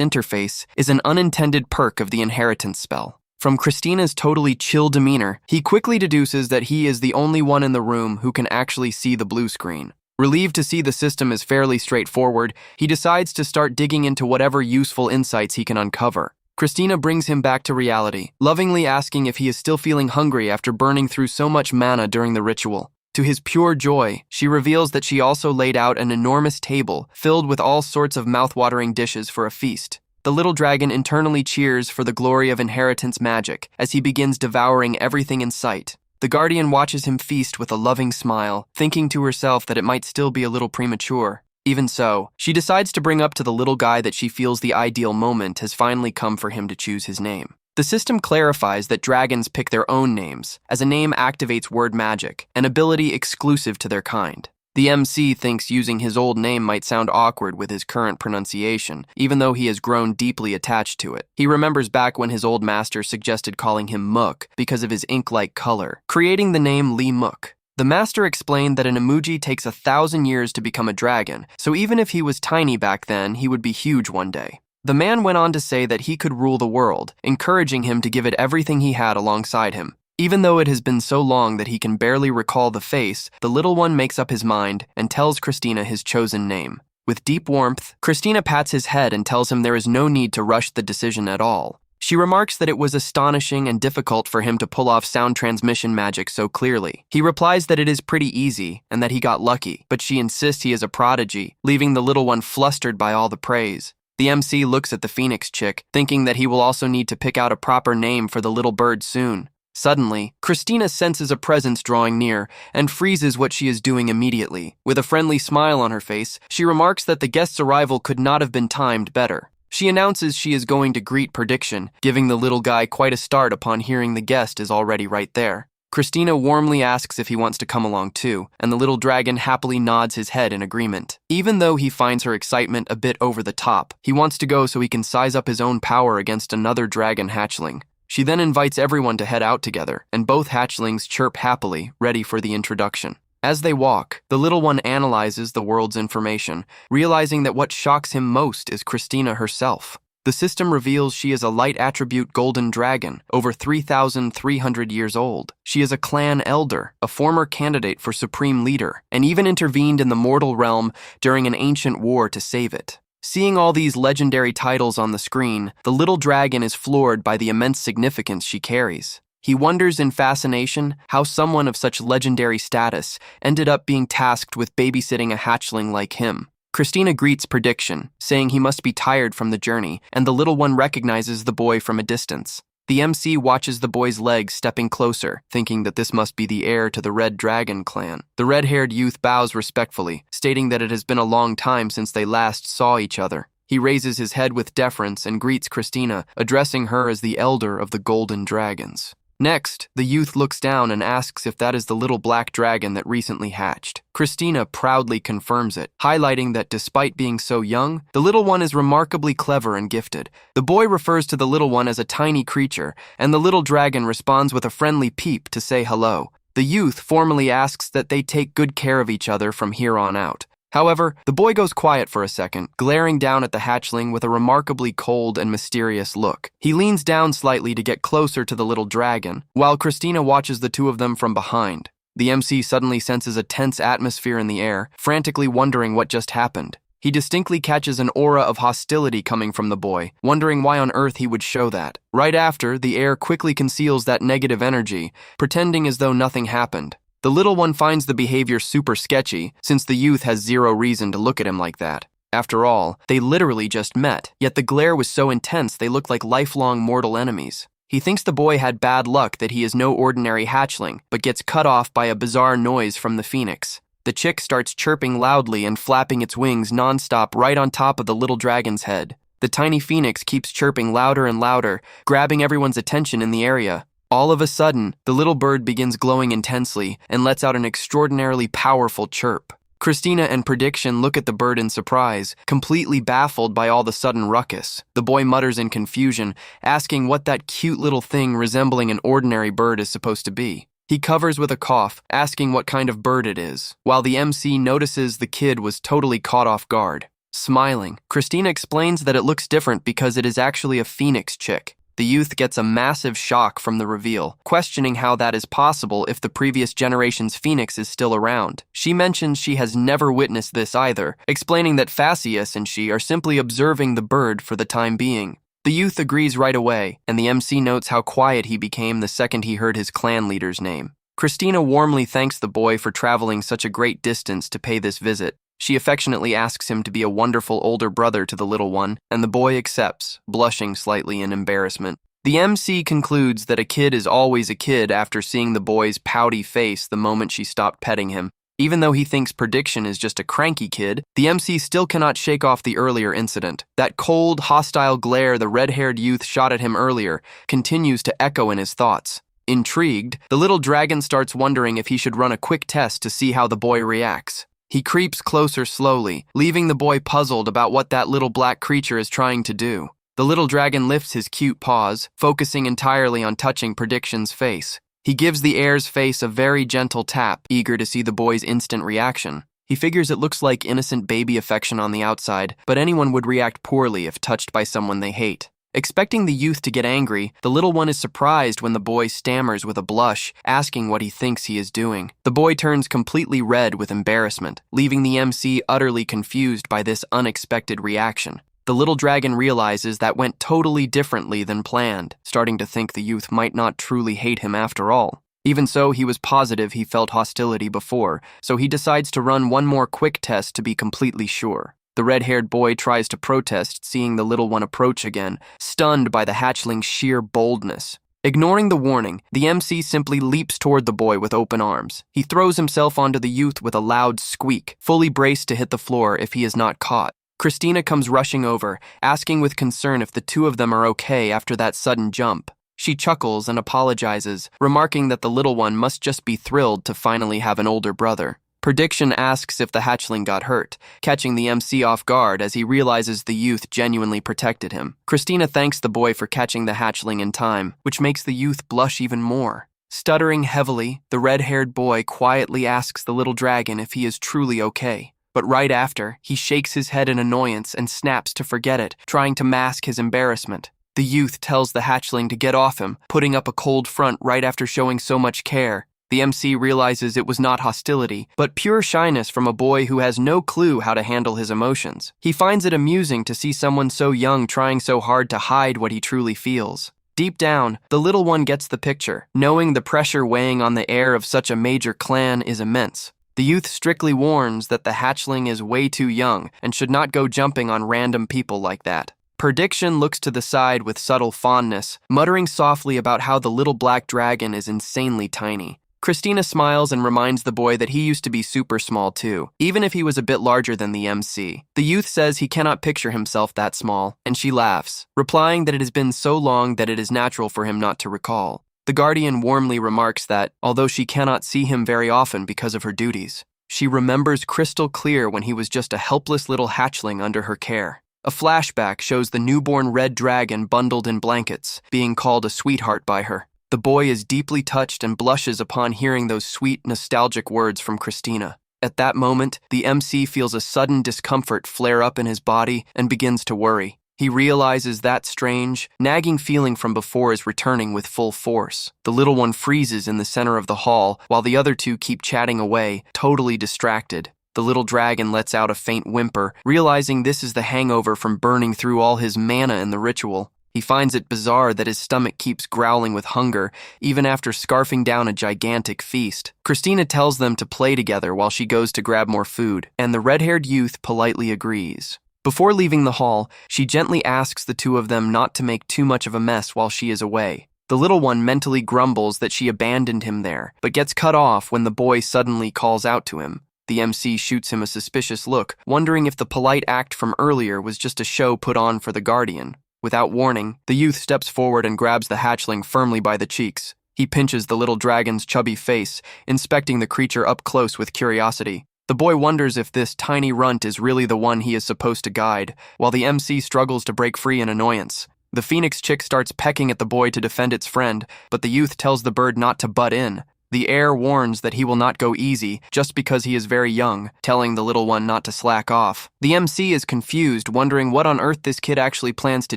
interface is an unintended perk of the inheritance spell. From Christina's totally chill demeanor, he quickly deduces that he is the only one in the room who can actually see the blue screen. Relieved to see the system is fairly straightforward, he decides to start digging into whatever useful insights he can uncover. Christina brings him back to reality, lovingly asking if he is still feeling hungry after burning through so much mana during the ritual. To his pure joy, she reveals that she also laid out an enormous table filled with all sorts of mouth-watering dishes for a feast. The little dragon internally cheers for the glory of inheritance magic as he begins devouring everything in sight. The guardian watches him feast with a loving smile, thinking to herself that it might still be a little premature. Even so, she decides to bring up to the little guy that she feels the ideal moment has finally come for him to choose his name. The system clarifies that dragons pick their own names, as a name activates word magic, an ability exclusive to their kind. The MC thinks using his old name might sound awkward with his current pronunciation, even though he has grown deeply attached to it. He remembers back when his old master suggested calling him Mook because of his ink-like color, creating the name Lee Mook. The master explained that an emoji takes 1,000 years to become a dragon, so even if he was tiny back then, he would be huge one day. The man went on to say that he could rule the world, encouraging him to give it everything he had alongside him. Even though it has been so long that he can barely recall the face, the little one makes up his mind and tells Christina his chosen name. With deep warmth, Christina pats his head and tells him there is no need to rush the decision at all. She remarks that it was astonishing and difficult for him to pull off sound transmission magic so clearly. He replies that it is pretty easy and that he got lucky, but she insists he is a prodigy, leaving the little one flustered by all the praise. The MC looks at the phoenix chick, thinking that he will also need to pick out a proper name for the little bird soon. Suddenly, Christina senses a presence drawing near and freezes what she is doing immediately. With a friendly smile on her face, she remarks that the guest's arrival could not have been timed better. She announces she is going to greet Prediction, giving the little guy quite a start upon hearing the guest is already right there. Christina warmly asks if he wants to come along too, and the little dragon happily nods his head in agreement. Even though he finds her excitement a bit over the top, he wants to go so he can size up his own power against another dragon hatchling. She then invites everyone to head out together, and both hatchlings chirp happily, ready for the introduction. As they walk, the little one analyzes the world's information, realizing that what shocks him most is Christina herself. The system reveals she is a light attribute golden dragon, over 3,300 years old. She is a clan elder, a former candidate for supreme leader, and even intervened in the mortal realm during an ancient war to save it. Seeing all these legendary titles on the screen, the little dragon is floored by the immense significance she carries. He wonders in fascination how someone of such legendary status ended up being tasked with babysitting a hatchling like him. Christina greets Prediction, saying he must be tired from the journey, and the little one recognizes the boy from a distance. The MC watches the boy's legs stepping closer, thinking that this must be the heir to the Red Dragon clan. The red-haired youth bows respectfully, stating that it has been a long time since they last saw each other. He raises his head with deference and greets Christina, addressing her as the elder of the Golden Dragons. Next, the youth looks down and asks if that is the little black dragon that recently hatched. Christina proudly confirms it, highlighting that despite being so young, the little one is remarkably clever and gifted. The boy refers to the little one as a tiny creature, and the little dragon responds with a friendly peep to say hello. The youth formally asks that they take good care of each other from here on out. However, the boy goes quiet for a second, glaring down at the hatchling with a remarkably cold and mysterious look. He leans down slightly to get closer to the little dragon, while Christina watches the two of them from behind. The MC suddenly senses a tense atmosphere in the air, frantically wondering what just happened. He distinctly catches an aura of hostility coming from the boy, wondering why on earth he would show that. Right after, the air quickly conceals that negative energy, pretending as though nothing happened. The little one finds the behavior super sketchy, since the youth has zero reason to look at him like that. After all, they literally just met, yet the glare was so intense they looked like lifelong mortal enemies. He thinks the boy had bad luck that he is no ordinary hatchling, but gets cut off by a bizarre noise from the phoenix. The chick starts chirping loudly and flapping its wings nonstop right on top of the little dragon's head. The tiny phoenix keeps chirping louder and louder, grabbing everyone's attention in the area. All of a sudden, the little bird begins glowing intensely and lets out an extraordinarily powerful chirp. Christina and Prediction look at the bird in surprise, completely baffled by all the sudden ruckus. The boy mutters in confusion, asking what that cute little thing resembling an ordinary bird is supposed to be. He covers with a cough, asking what kind of bird it is, while the MC notices the kid was totally caught off guard. Smiling, Christina explains that it looks different because it is actually a phoenix chick. The youth gets a massive shock from the reveal, questioning how that is possible if the previous generation's phoenix is still around. She mentions she has never witnessed this either, explaining that Phaseus and she are simply observing the bird for the time being. The youth agrees right away, and the MC notes how quiet he became the second he heard his clan leader's name. Christina warmly thanks the boy for traveling such a great distance to pay this visit. She affectionately asks him to be a wonderful older brother to the little one, and the boy accepts, blushing slightly in embarrassment. The MC concludes that a kid is always a kid after seeing the boy's pouty face the moment she stopped petting him. Even though he thinks Prediction is just a cranky kid, the MC still cannot shake off the earlier incident. That cold, hostile glare the red-haired youth shot at him earlier continues to echo in his thoughts. Intrigued, the little dragon starts wondering if he should run a quick test to see how the boy reacts. He creeps closer slowly, leaving the boy puzzled about what that little black creature is trying to do. The little dragon lifts his cute paws, focusing entirely on touching Prediction's face. He gives the heir's face a very gentle tap, eager to see the boy's instant reaction. He figures it looks like innocent baby affection on the outside, but anyone would react poorly if touched by someone they hate. Expecting the youth to get angry, the little one is surprised when the boy stammers with a blush, asking what he thinks he is doing. The boy turns completely red with embarrassment, leaving the MC utterly confused by this unexpected reaction. The little dragon realizes that went totally differently than planned, starting to think the youth might not truly hate him after all. Even so, he was positive he felt hostility before, so he decides to run one more quick test to be completely sure. The red-haired boy tries to protest, seeing the little one approach again, stunned by the hatchling's sheer boldness. Ignoring the warning, the MC simply leaps toward the boy with open arms. He throws himself onto the youth with a loud squeak, fully braced to hit the floor if he is not caught. Christina comes rushing over, asking with concern if the two of them are okay after that sudden jump. She chuckles and apologizes, remarking that the little one must just be thrilled to finally have an older brother. Prediction asks if the hatchling got hurt, catching the MC off guard as he realizes the youth genuinely protected him. Christina thanks the boy for catching the hatchling in time, which makes the youth blush even more. Stuttering heavily, the red-haired boy quietly asks the little dragon if he is truly okay. But right after, he shakes his head in annoyance and snaps to forget it, trying to mask his embarrassment. The youth tells the hatchling to get off him, putting up a cold front right after showing so much care. The MC realizes it was not hostility, but pure shyness from a boy who has no clue how to handle his emotions. He finds it amusing to see someone so young trying so hard to hide what he truly feels. Deep down, the little one gets the picture, knowing the pressure weighing on the heir of such a major clan is immense. The youth strictly warns that the hatchling is way too young and should not go jumping on random people like that. Prediction looks to the side with subtle fondness, muttering softly about how the little black dragon is insanely tiny. Christina smiles and reminds the boy that he used to be super small too, even if he was a bit larger than the MC. The youth says he cannot picture himself that small, and she laughs, replying that it has been so long that it is natural for him not to recall. The guardian warmly remarks that, although she cannot see him very often because of her duties, she remembers crystal clear when he was just a helpless little hatchling under her care. A flashback shows the newborn red dragon bundled in blankets, being called a sweetheart by her. The boy is deeply touched and blushes upon hearing those sweet, nostalgic words from Christina. At that moment, the MC feels a sudden discomfort flare up in his body and begins to worry. He realizes that strange, nagging feeling from before is returning with full force. The little one freezes in the center of the hall, while the other two keep chatting away, totally distracted. The little dragon lets out a faint whimper, realizing this is the hangover from burning through all his mana in the ritual. He finds it bizarre that his stomach keeps growling with hunger, even after scarfing down a gigantic feast. Christina tells them to play together while she goes to grab more food, and the red-haired youth politely agrees. Before leaving the hall, she gently asks the two of them not to make too much of a mess while she is away. The little one mentally grumbles that she abandoned him there, but gets cut off when the boy suddenly calls out to him. The MC shoots him a suspicious look, wondering if the polite act from earlier was just a show put on for the guardian. Without warning, the youth steps forward and grabs the hatchling firmly by the cheeks. He pinches the little dragon's chubby face, inspecting the creature up close with curiosity. The boy wonders if this tiny runt is really the one he is supposed to guide, while the MC struggles to break free in annoyance. The phoenix chick starts pecking at the boy to defend its friend, but the youth tells the bird not to butt in. The heir warns that he will not go easy just because he is very young, telling the little one not to slack off. The MC is confused, wondering what on earth this kid actually plans to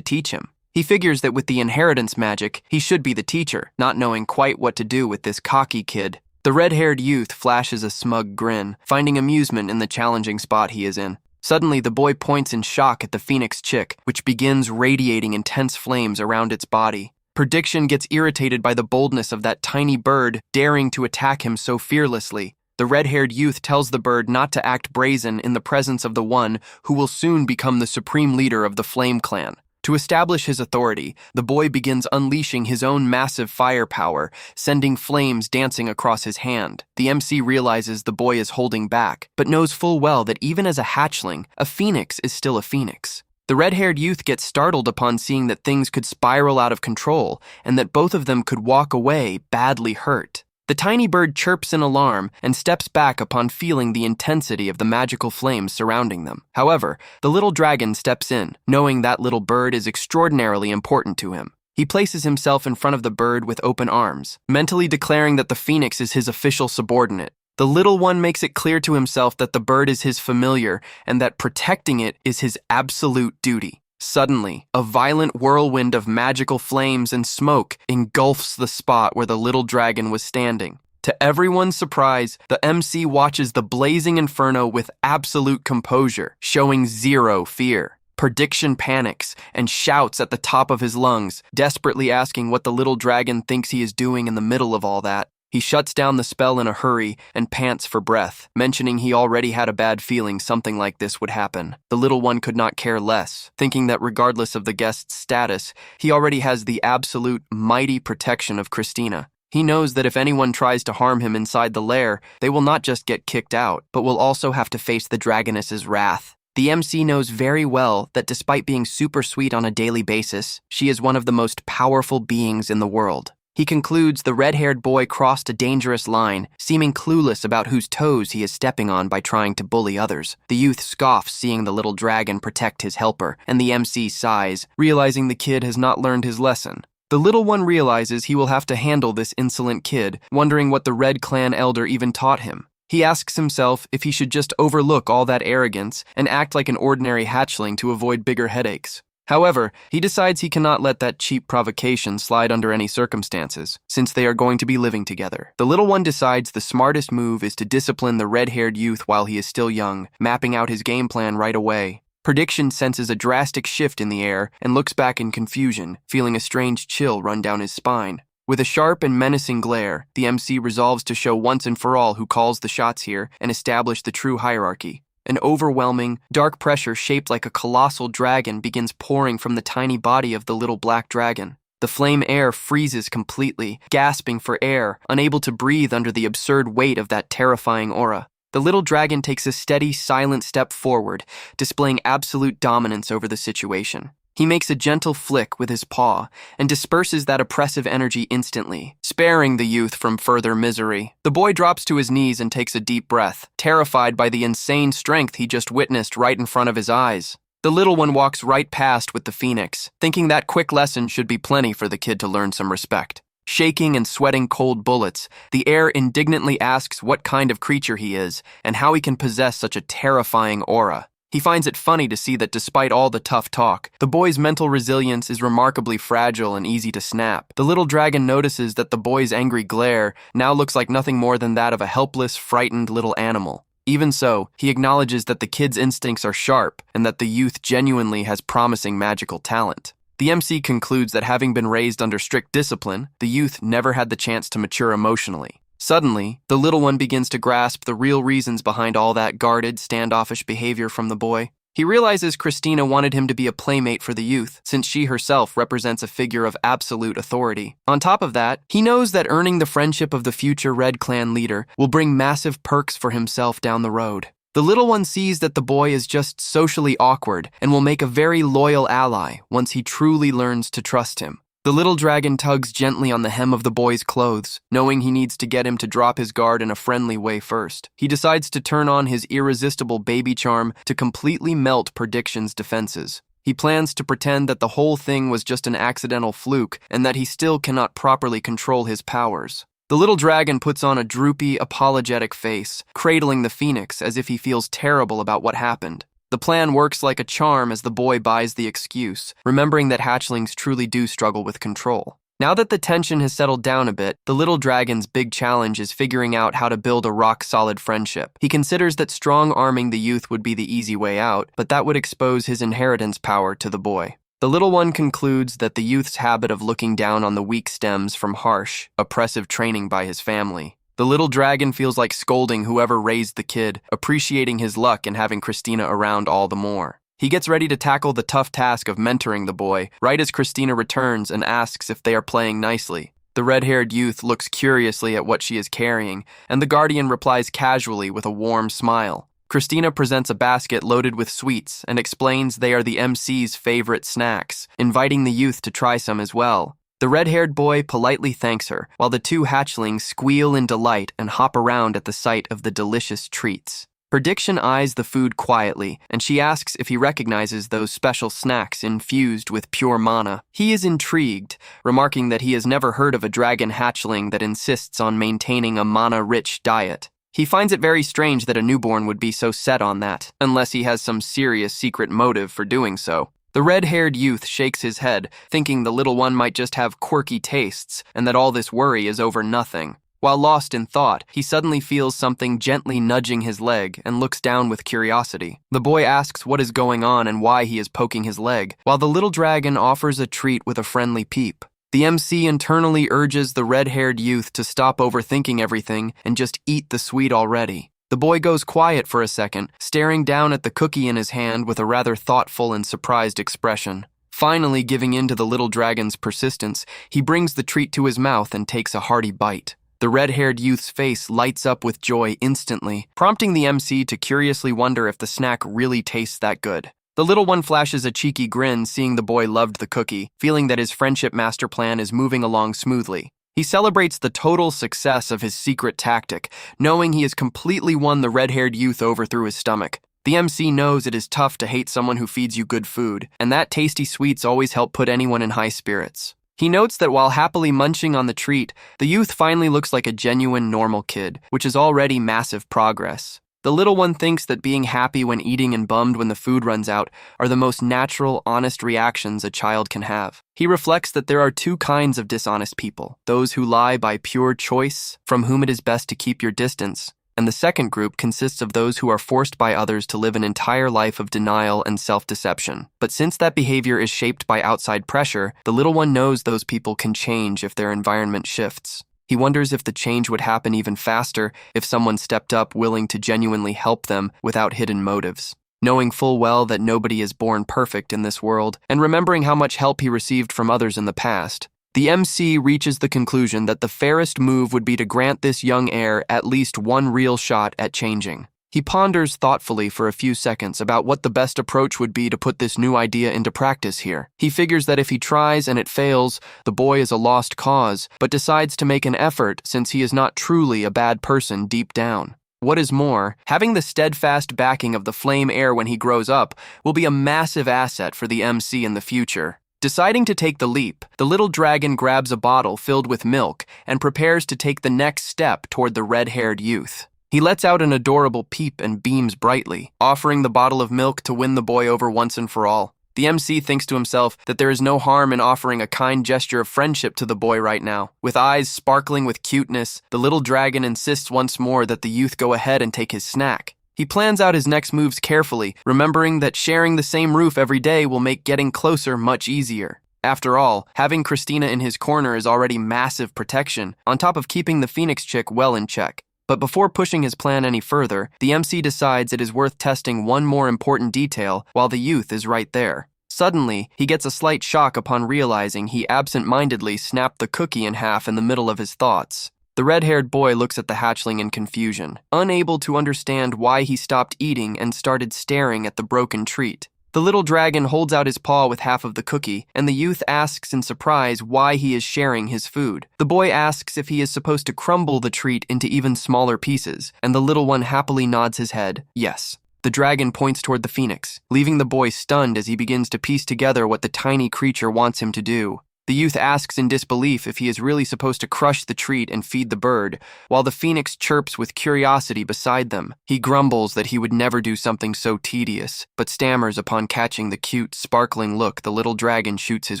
teach him. He figures that with the inheritance magic, he should be the teacher, not knowing quite what to do with this cocky kid. The red-haired youth flashes a smug grin, finding amusement in the challenging spot he is in. Suddenly, the boy points in shock at the phoenix chick, which begins radiating intense flames around its body. Prediction gets irritated by the boldness of that tiny bird daring to attack him so fearlessly. The red-haired youth tells the bird not to act brazen in the presence of the one who will soon become the supreme leader of the Flame Clan. To establish his authority, the boy begins unleashing his own massive firepower, sending flames dancing across his hand. The MC realizes the boy is holding back, but knows full well that even as a hatchling, a phoenix is still a phoenix. The red-haired youth gets startled upon seeing that things could spiral out of control, and that both of them could walk away badly hurt. The tiny bird chirps in alarm and steps back upon feeling the intensity of the magical flames surrounding them. However, the little dragon steps in, knowing that little bird is extraordinarily important to him. He places himself in front of the bird with open arms, mentally declaring that the phoenix is his official subordinate. The little one makes it clear to himself that the bird is his familiar and that protecting it is his absolute duty. Suddenly, a violent whirlwind of magical flames and smoke engulfs the spot where the little dragon was standing. To everyone's surprise, the MC watches the blazing inferno with absolute composure, showing zero fear. Prediction panics and shouts at the top of his lungs, desperately asking what the little dragon thinks he is doing in the middle of all that. He shuts down the spell in a hurry and pants for breath, mentioning he already had a bad feeling something like this would happen. The little one could not care less, thinking that regardless of the guest's status, he already has the absolute, mighty protection of Christina. He knows that if anyone tries to harm him inside the lair, they will not just get kicked out, but will also have to face the dragoness's wrath. The MC knows very well that despite being super sweet on a daily basis, she is one of the most powerful beings in the world. He concludes the red-haired boy crossed a dangerous line, seeming clueless about whose toes he is stepping on by trying to bully others. The youth scoffs seeing the little dragon protect his helper, and the MC sighs, realizing the kid has not learned his lesson. The little one realizes he will have to handle this insolent kid, wondering what the Red Clan elder even taught him. He asks himself if he should just overlook all that arrogance and act like an ordinary hatchling to avoid bigger headaches. However, he decides he cannot let that cheap provocation slide under any circumstances, since they are going to be living together. The little one decides the smartest move is to discipline the red-haired youth while he is still young, mapping out his game plan right away. Prediction senses a drastic shift in the air and looks back in confusion, feeling a strange chill run down his spine. With a sharp and menacing glare, the MC resolves to show once and for all who calls the shots here and establish the true hierarchy. An overwhelming, dark pressure shaped like a colossal dragon begins pouring from the tiny body of the little black dragon. The flame air freezes completely, gasping for air, unable to breathe under the absurd weight of that terrifying aura. The little dragon takes a steady, silent step forward, displaying absolute dominance over the situation. He makes a gentle flick with his paw and disperses that oppressive energy instantly, sparing the youth from further misery. The boy drops to his knees and takes a deep breath, terrified by the insane strength he just witnessed right in front of his eyes. The little one walks right past with the phoenix, thinking that quick lesson should be plenty for the kid to learn some respect. Shaking and sweating cold bullets, the heir indignantly asks what kind of creature he is and how he can possess such a terrifying aura. He finds it funny to see that despite all the tough talk, the boy's mental resilience is remarkably fragile and easy to snap. The little dragon notices that the boy's angry glare now looks like nothing more than that of a helpless, frightened little animal. Even so, he acknowledges that the kid's instincts are sharp and that the youth genuinely has promising magical talent. The MC concludes that having been raised under strict discipline, the youth never had the chance to mature emotionally. Suddenly, the little one begins to grasp the real reasons behind all that guarded, standoffish behavior from the boy. He realizes Christina wanted him to be a playmate for the youth, since she herself represents a figure of absolute authority. On top of that, he knows that earning the friendship of the future Red Clan leader will bring massive perks for himself down the road. The little one sees that the boy is just socially awkward and will make a very loyal ally once he truly learns to trust him. The little dragon tugs gently on the hem of the boy's clothes, knowing he needs to get him to drop his guard in a friendly way first. He decides to turn on his irresistible baby charm to completely melt Prediction's defenses. He plans to pretend that the whole thing was just an accidental fluke and that he still cannot properly control his powers. The little dragon puts on a droopy, apologetic face, cradling the phoenix as if he feels terrible about what happened. The plan works like a charm as the boy buys the excuse, remembering that hatchlings truly do struggle with control. Now that the tension has settled down a bit, the little dragon's big challenge is figuring out how to build a rock-solid friendship. He considers that strong-arming the youth would be the easy way out, but that would expose his inheritance power to the boy. The little one concludes that the youth's habit of looking down on the weak stems from harsh, oppressive training by his family. The little dragon feels like scolding whoever raised the kid, appreciating his luck and having Christina around all the more. He gets ready to tackle the tough task of mentoring the boy, right as Christina returns and asks if they are playing nicely. The red-haired youth looks curiously at what she is carrying, and the guardian replies casually with a warm smile. Christina presents a basket loaded with sweets and explains they are the MC's favorite snacks, inviting the youth to try some as well. The red-haired boy politely thanks her, while the two hatchlings squeal in delight and hop around at the sight of the delicious treats. Prediction eyes the food quietly, and she asks if he recognizes those special snacks infused with pure mana. He is intrigued, remarking that he has never heard of a dragon hatchling that insists on maintaining a mana-rich diet. He finds it very strange that a newborn would be so set on that, unless he has some serious secret motive for doing so. The red-haired youth shakes his head, thinking the little one might just have quirky tastes and that all this worry is over nothing. While lost in thought, he suddenly feels something gently nudging his leg and looks down with curiosity. The boy asks what is going on and why he is poking his leg, while the little dragon offers a treat with a friendly peep. The MC internally urges the red-haired youth to stop overthinking everything and just eat the sweet already. The boy goes quiet for a second, staring down at the cookie in his hand with a rather thoughtful and surprised expression. Finally giving in to the little dragon's persistence, he brings the treat to his mouth and takes a hearty bite. The red-haired youth's face lights up with joy instantly, prompting the MC to curiously wonder if the snack really tastes that good. The little one flashes a cheeky grin seeing the boy loved the cookie, feeling that his friendship master plan is moving along smoothly. He celebrates the total success of his secret tactic, knowing he has completely won the red-haired youth over through his stomach. The MC knows it is tough to hate someone who feeds you good food, and that tasty sweets always help put anyone in high spirits. He notes that while happily munching on the treat, the youth finally looks like a genuine normal kid, which is already massive progress. The little one thinks that being happy when eating and bummed when the food runs out are the most natural, honest reactions a child can have. He reflects that there are two kinds of dishonest people, those who lie by pure choice, from whom it is best to keep your distance, and the second group consists of those who are forced by others to live an entire life of denial and self-deception. But since that behavior is shaped by outside pressure, the little one knows those people can change if their environment shifts. He wonders if the change would happen even faster if someone stepped up willing to genuinely help them without hidden motives. Knowing full well that nobody is born perfect in this world, and remembering how much help he received from others in the past, the MC reaches the conclusion that the fairest move would be to grant this young heir at least one real shot at changing. He ponders thoughtfully for a few seconds about what the best approach would be to put this new idea into practice here. He figures that if he tries and it fails, the boy is a lost cause, but decides to make an effort since he is not truly a bad person deep down. What is more, having the steadfast backing of the flame heir when he grows up will be a massive asset for the MC in the future. Deciding to take the leap, the little dragon grabs a bottle filled with milk and prepares to take the next step toward the red-haired youth. He lets out an adorable peep and beams brightly, offering the bottle of milk to win the boy over once and for all. The MC thinks to himself that there is no harm in offering a kind gesture of friendship to the boy right now. With eyes sparkling with cuteness, the little dragon insists once more that the youth go ahead and take his snack. He plans out his next moves carefully, remembering that sharing the same roof every day will make getting closer much easier. After all, having Christina in his corner is already massive protection, on top of keeping the Phoenix chick well in check. But before pushing his plan any further, the MC decides it is worth testing one more important detail while the youth is right there. Suddenly, he gets a slight shock upon realizing he absent-mindedly snapped the cookie in half in the middle of his thoughts. The red-haired boy looks at the hatchling in confusion, unable to understand why he stopped eating and started staring at the broken treat. The little dragon holds out his paw with half of the cookie, and the youth asks in surprise why he is sharing his food. The boy asks if he is supposed to crumble the treat into even smaller pieces, and the little one happily nods his head, yes. The dragon points toward the phoenix, leaving the boy stunned as he begins to piece together what the tiny creature wants him to do. The youth asks in disbelief if he is really supposed to crush the treat and feed the bird, while the phoenix chirps with curiosity beside them. He grumbles that he would never do something so tedious, but stammers upon catching the cute, sparkling look the little dragon shoots his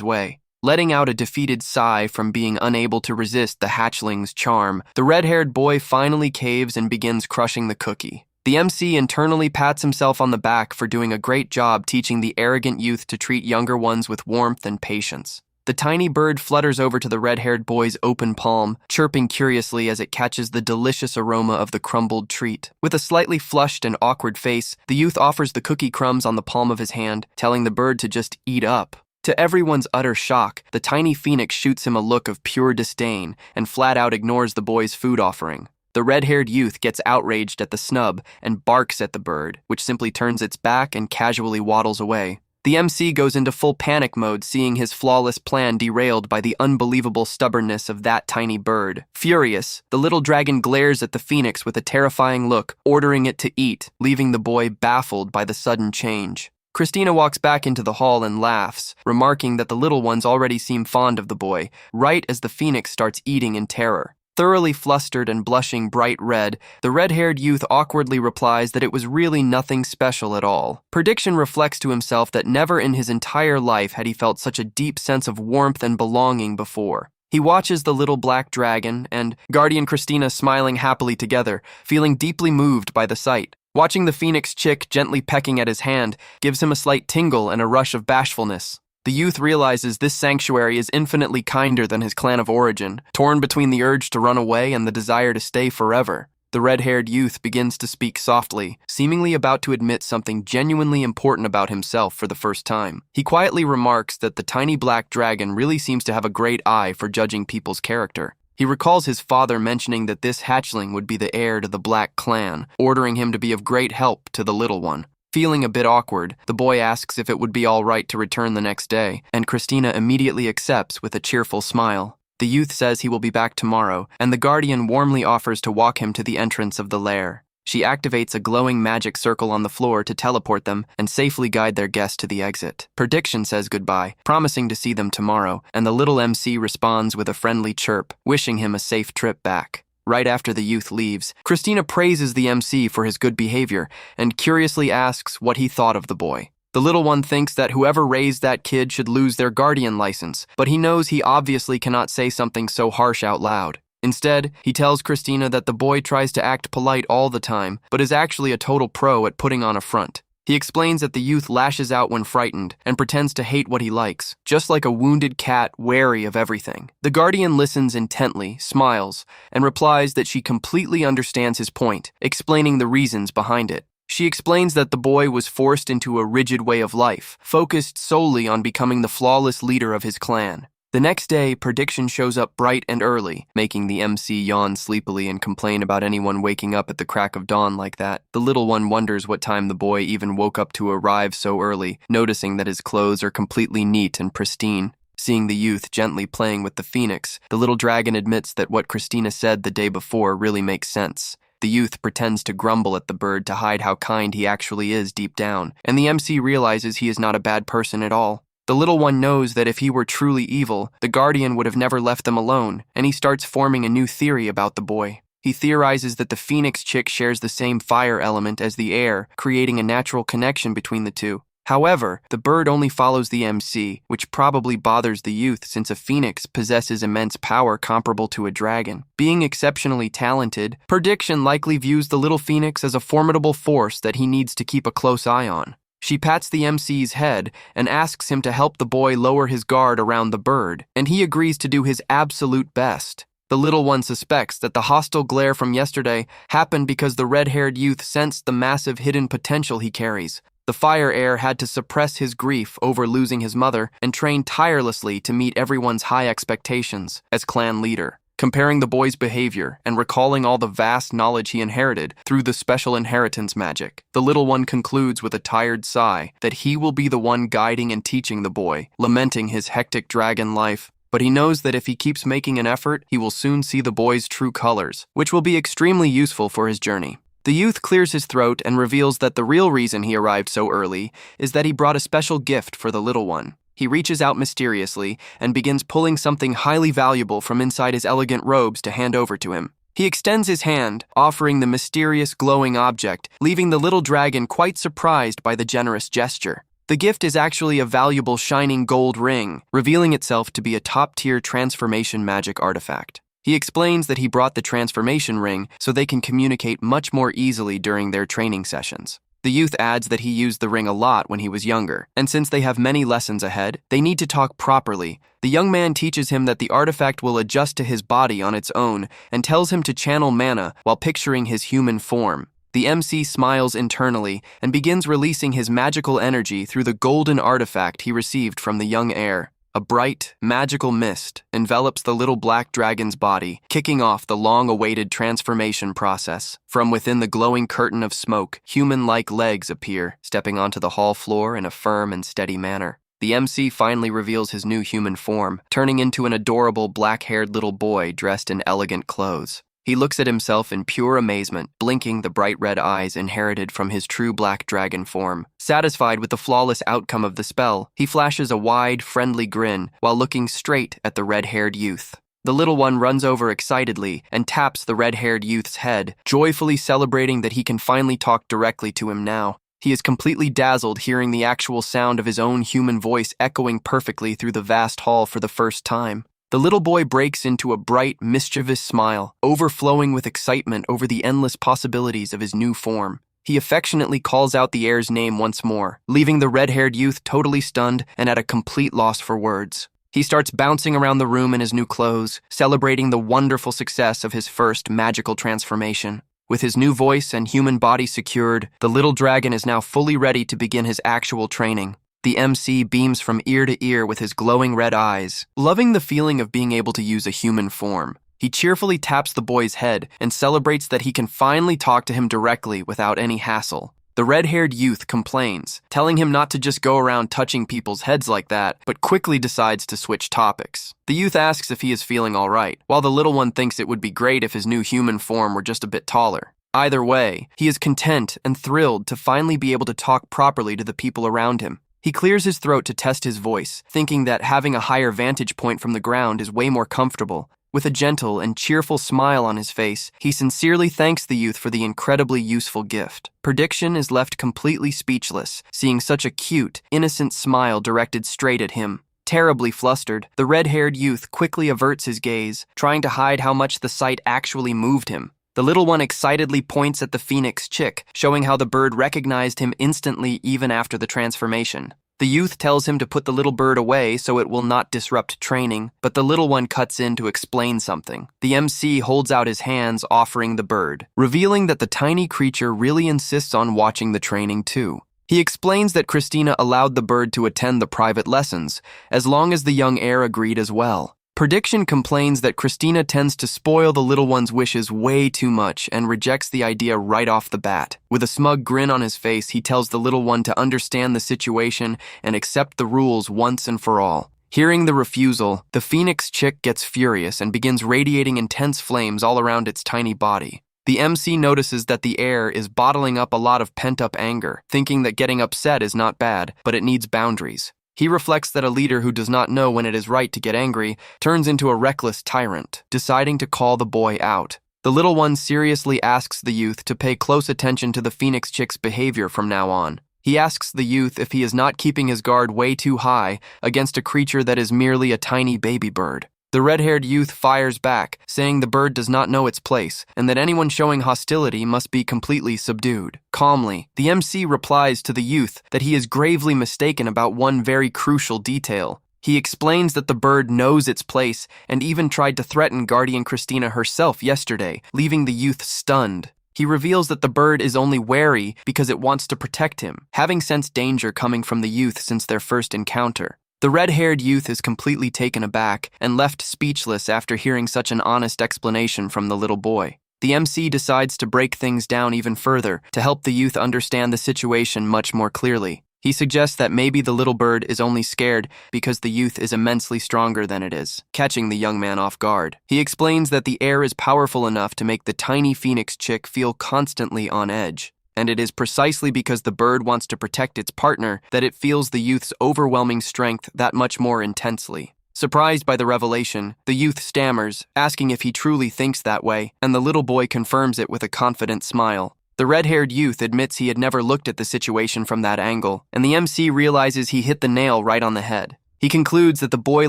way. Letting out a defeated sigh from being unable to resist the hatchling's charm, the red-haired boy finally caves and begins crushing the cookie. The MC internally pats himself on the back for doing a great job teaching the arrogant youth to treat younger ones with warmth and patience. The tiny bird flutters over to the red-haired boy's open palm, chirping curiously as it catches the delicious aroma of the crumbled treat. With a slightly flushed and awkward face, the youth offers the cookie crumbs on the palm of his hand, telling the bird to just eat up. To everyone's utter shock, the tiny phoenix shoots him a look of pure disdain and flat out ignores the boy's food offering. The red-haired youth gets outraged at the snub and barks at the bird, which simply turns its back and casually waddles away. The MC goes into full panic mode, seeing his flawless plan derailed by the unbelievable stubbornness of that tiny bird. Furious, the little dragon glares at the phoenix with a terrifying look, ordering it to eat, leaving the boy baffled by the sudden change. Christina walks back into the hall and laughs, remarking that the little ones already seem fond of the boy, right as the phoenix starts eating in terror. Thoroughly flustered and blushing bright red, the red-haired youth awkwardly replies that it was really nothing special at all. Prediction reflects to himself that never in his entire life had he felt such a deep sense of warmth and belonging before. He watches the little black dragon and Guardian Christina smiling happily together, feeling deeply moved by the sight. Watching the phoenix chick gently pecking at his hand gives him a slight tingle and a rush of bashfulness. The youth realizes this sanctuary is infinitely kinder than his clan of origin, torn between the urge to run away and the desire to stay forever. The red-haired youth begins to speak softly, seemingly about to admit something genuinely important about himself for the first time. He quietly remarks that the tiny black dragon really seems to have a great eye for judging people's character. He recalls his father mentioning that this hatchling would be the heir to the Black Clan, ordering him to be of great help to the little one. Feeling a bit awkward, the boy asks if it would be all right to return the next day, and Christina immediately accepts with a cheerful smile. The youth says he will be back tomorrow, and the guardian warmly offers to walk him to the entrance of the lair. She activates a glowing magic circle on the floor to teleport them and safely guide their guest to the exit. Prediction says goodbye, promising to see them tomorrow, and the little MC responds with a friendly chirp, wishing him a safe trip back. Right after the youth leaves, Christina praises the MC for his good behavior and curiously asks what he thought of the boy. The little one thinks that whoever raised that kid should lose their guardian license, but he knows he obviously cannot say something so harsh out loud. Instead, he tells Christina that the boy tries to act polite all the time, but is actually a total pro at putting on a front. He explains that the youth lashes out when frightened and pretends to hate what he likes, just like a wounded cat wary of everything. The guardian listens intently, smiles, and replies that she completely understands his point, explaining the reasons behind it. She explains that the boy was forced into a rigid way of life, focused solely on becoming the flawless leader of his clan. The next day, Prediction shows up bright and early, making the MC yawn sleepily and complain about anyone waking up at the crack of dawn like that. The little one wonders what time the boy even woke up to arrive so early, noticing that his clothes are completely neat and pristine. Seeing the youth gently playing with the phoenix, the little dragon admits that what Christina said the day before really makes sense. The youth pretends to grumble at the bird to hide how kind he actually is deep down, and the MC realizes he is not a bad person at all. The little one knows that if he were truly evil, the guardian would have never left them alone, and he starts forming a new theory about the boy. He theorizes that the phoenix chick shares the same fire element as the air, creating a natural connection between the two. However, the bird only follows the MC, which probably bothers the youth since a phoenix possesses immense power comparable to a dragon. Being exceptionally talented, Prediction likely views the little phoenix as a formidable force that he needs to keep a close eye on. She pats the MC's head and asks him to help the boy lower his guard around the bird, and he agrees to do his absolute best. The little one suspects that the hostile glare from yesterday happened because the red-haired youth sensed the massive hidden potential he carries. The fire heir had to suppress his grief over losing his mother and train tirelessly to meet everyone's high expectations as clan leader. Comparing the boy's behavior and recalling all the vast knowledge he inherited through the special inheritance magic, the little one concludes with a tired sigh that he will be the one guiding and teaching the boy, lamenting his hectic dragon life. But he knows that if he keeps making an effort, he will soon see the boy's true colors, which will be extremely useful for his journey. The youth clears his throat and reveals that the real reason he arrived so early is that he brought a special gift for the little one. He reaches out mysteriously and begins pulling something highly valuable from inside his elegant robes to hand over to him. He extends his hand, offering the mysterious glowing object, leaving the little dragon quite surprised by the generous gesture. The gift is actually a valuable shining gold ring, revealing itself to be a top-tier transformation magic artifact. He explains that he brought the transformation ring so they can communicate much more easily during their training sessions. The youth adds that he used the ring a lot when he was younger, and since they have many lessons ahead, they need to talk properly. The young man teaches him that the artifact will adjust to his body on its own and tells him to channel mana while picturing his human form. The MC smiles internally and begins releasing his magical energy through the golden artifact he received from the young heir. A bright, magical mist envelops the little black dragon's body, kicking off the long-awaited transformation process. From within the glowing curtain of smoke, human-like legs appear, stepping onto the hall floor in a firm and steady manner. The MC finally reveals his new human form, turning into an adorable black-haired little boy dressed in elegant clothes. He looks at himself in pure amazement, blinking the bright red eyes inherited from his true black dragon form. Satisfied with the flawless outcome of the spell, he flashes a wide, friendly grin while looking straight at the red-haired youth. The little one runs over excitedly and taps the red-haired youth's head, joyfully celebrating that he can finally talk directly to him now. He is completely dazzled hearing the actual sound of his own human voice echoing perfectly through the vast hall for the first time. The little boy breaks into a bright, mischievous smile, overflowing with excitement over the endless possibilities of his new form. He affectionately calls out the heir's name once more, leaving the red-haired youth totally stunned and at a complete loss for words. He starts bouncing around the room in his new clothes, celebrating the wonderful success of his first magical transformation. With his new voice and human body secured, the little dragon is now fully ready to begin his actual training. The MC beams from ear to ear with his glowing red eyes, loving the feeling of being able to use a human form. He cheerfully taps the boy's head and celebrates that he can finally talk to him directly without any hassle. The red-haired youth complains, telling him not to just go around touching people's heads like that, but quickly decides to switch topics. The youth asks if he is feeling all right, while the little one thinks it would be great if his new human form were just a bit taller. Either way, he is content and thrilled to finally be able to talk properly to the people around him. He clears his throat to test his voice, thinking that having a higher vantage point from the ground is way more comfortable. With a gentle and cheerful smile on his face, he sincerely thanks the youth for the incredibly useful gift. Prediction is left completely speechless, seeing such a cute, innocent smile directed straight at him. Terribly flustered, the red-haired youth quickly averts his gaze, trying to hide how much the sight actually moved him. The little one excitedly points at the phoenix chick, showing how the bird recognized him instantly even after the transformation. The youth tells him to put the little bird away so it will not disrupt training, but the little one cuts in to explain something. The MC holds out his hands offering the bird, revealing that the tiny creature really insists on watching the training too. He explains that Christina allowed the bird to attend the private lessons, as long as the young heir agreed as well. Prediction complains that Christina tends to spoil the little one's wishes way too much and rejects the idea right off the bat. With a smug grin on his face, he tells the little one to understand the situation and accept the rules once and for all. Hearing the refusal, the phoenix chick gets furious and begins radiating intense flames all around its tiny body. The MC notices that the heir is bottling up a lot of pent-up anger, thinking that getting upset is not bad, but it needs boundaries. He reflects that a leader who does not know when it is right to get angry turns into a reckless tyrant, deciding to call the boy out. The little one seriously asks the youth to pay close attention to the phoenix chick's behavior from now on. He asks the youth if he is not keeping his guard way too high against a creature that is merely a tiny baby bird. The red-haired youth fires back, saying the bird does not know its place, and that anyone showing hostility must be completely subdued. Calmly, the MC replies to the youth that he is gravely mistaken about one very crucial detail. He explains that the bird knows its place and even tried to threaten Guardian Christina herself yesterday, leaving the youth stunned. He reveals that the bird is only wary because it wants to protect him, having sensed danger coming from the youth since their first encounter. The red-haired youth is completely taken aback and left speechless after hearing such an honest explanation from the little boy. The MC decides to break things down even further to help the youth understand the situation much more clearly. He suggests that maybe the little bird is only scared because the youth is immensely stronger than it is, catching the young man off guard. He explains that the air is powerful enough to make the tiny phoenix chick feel constantly on edge. And it is precisely because the bird wants to protect its partner that it feels the youth's overwhelming strength that much more intensely. Surprised by the revelation, the youth stammers, asking if he truly thinks that way, and the little boy confirms it with a confident smile. The red-haired youth admits he had never looked at the situation from that angle, and the MC realizes he hit the nail right on the head. He concludes that the boy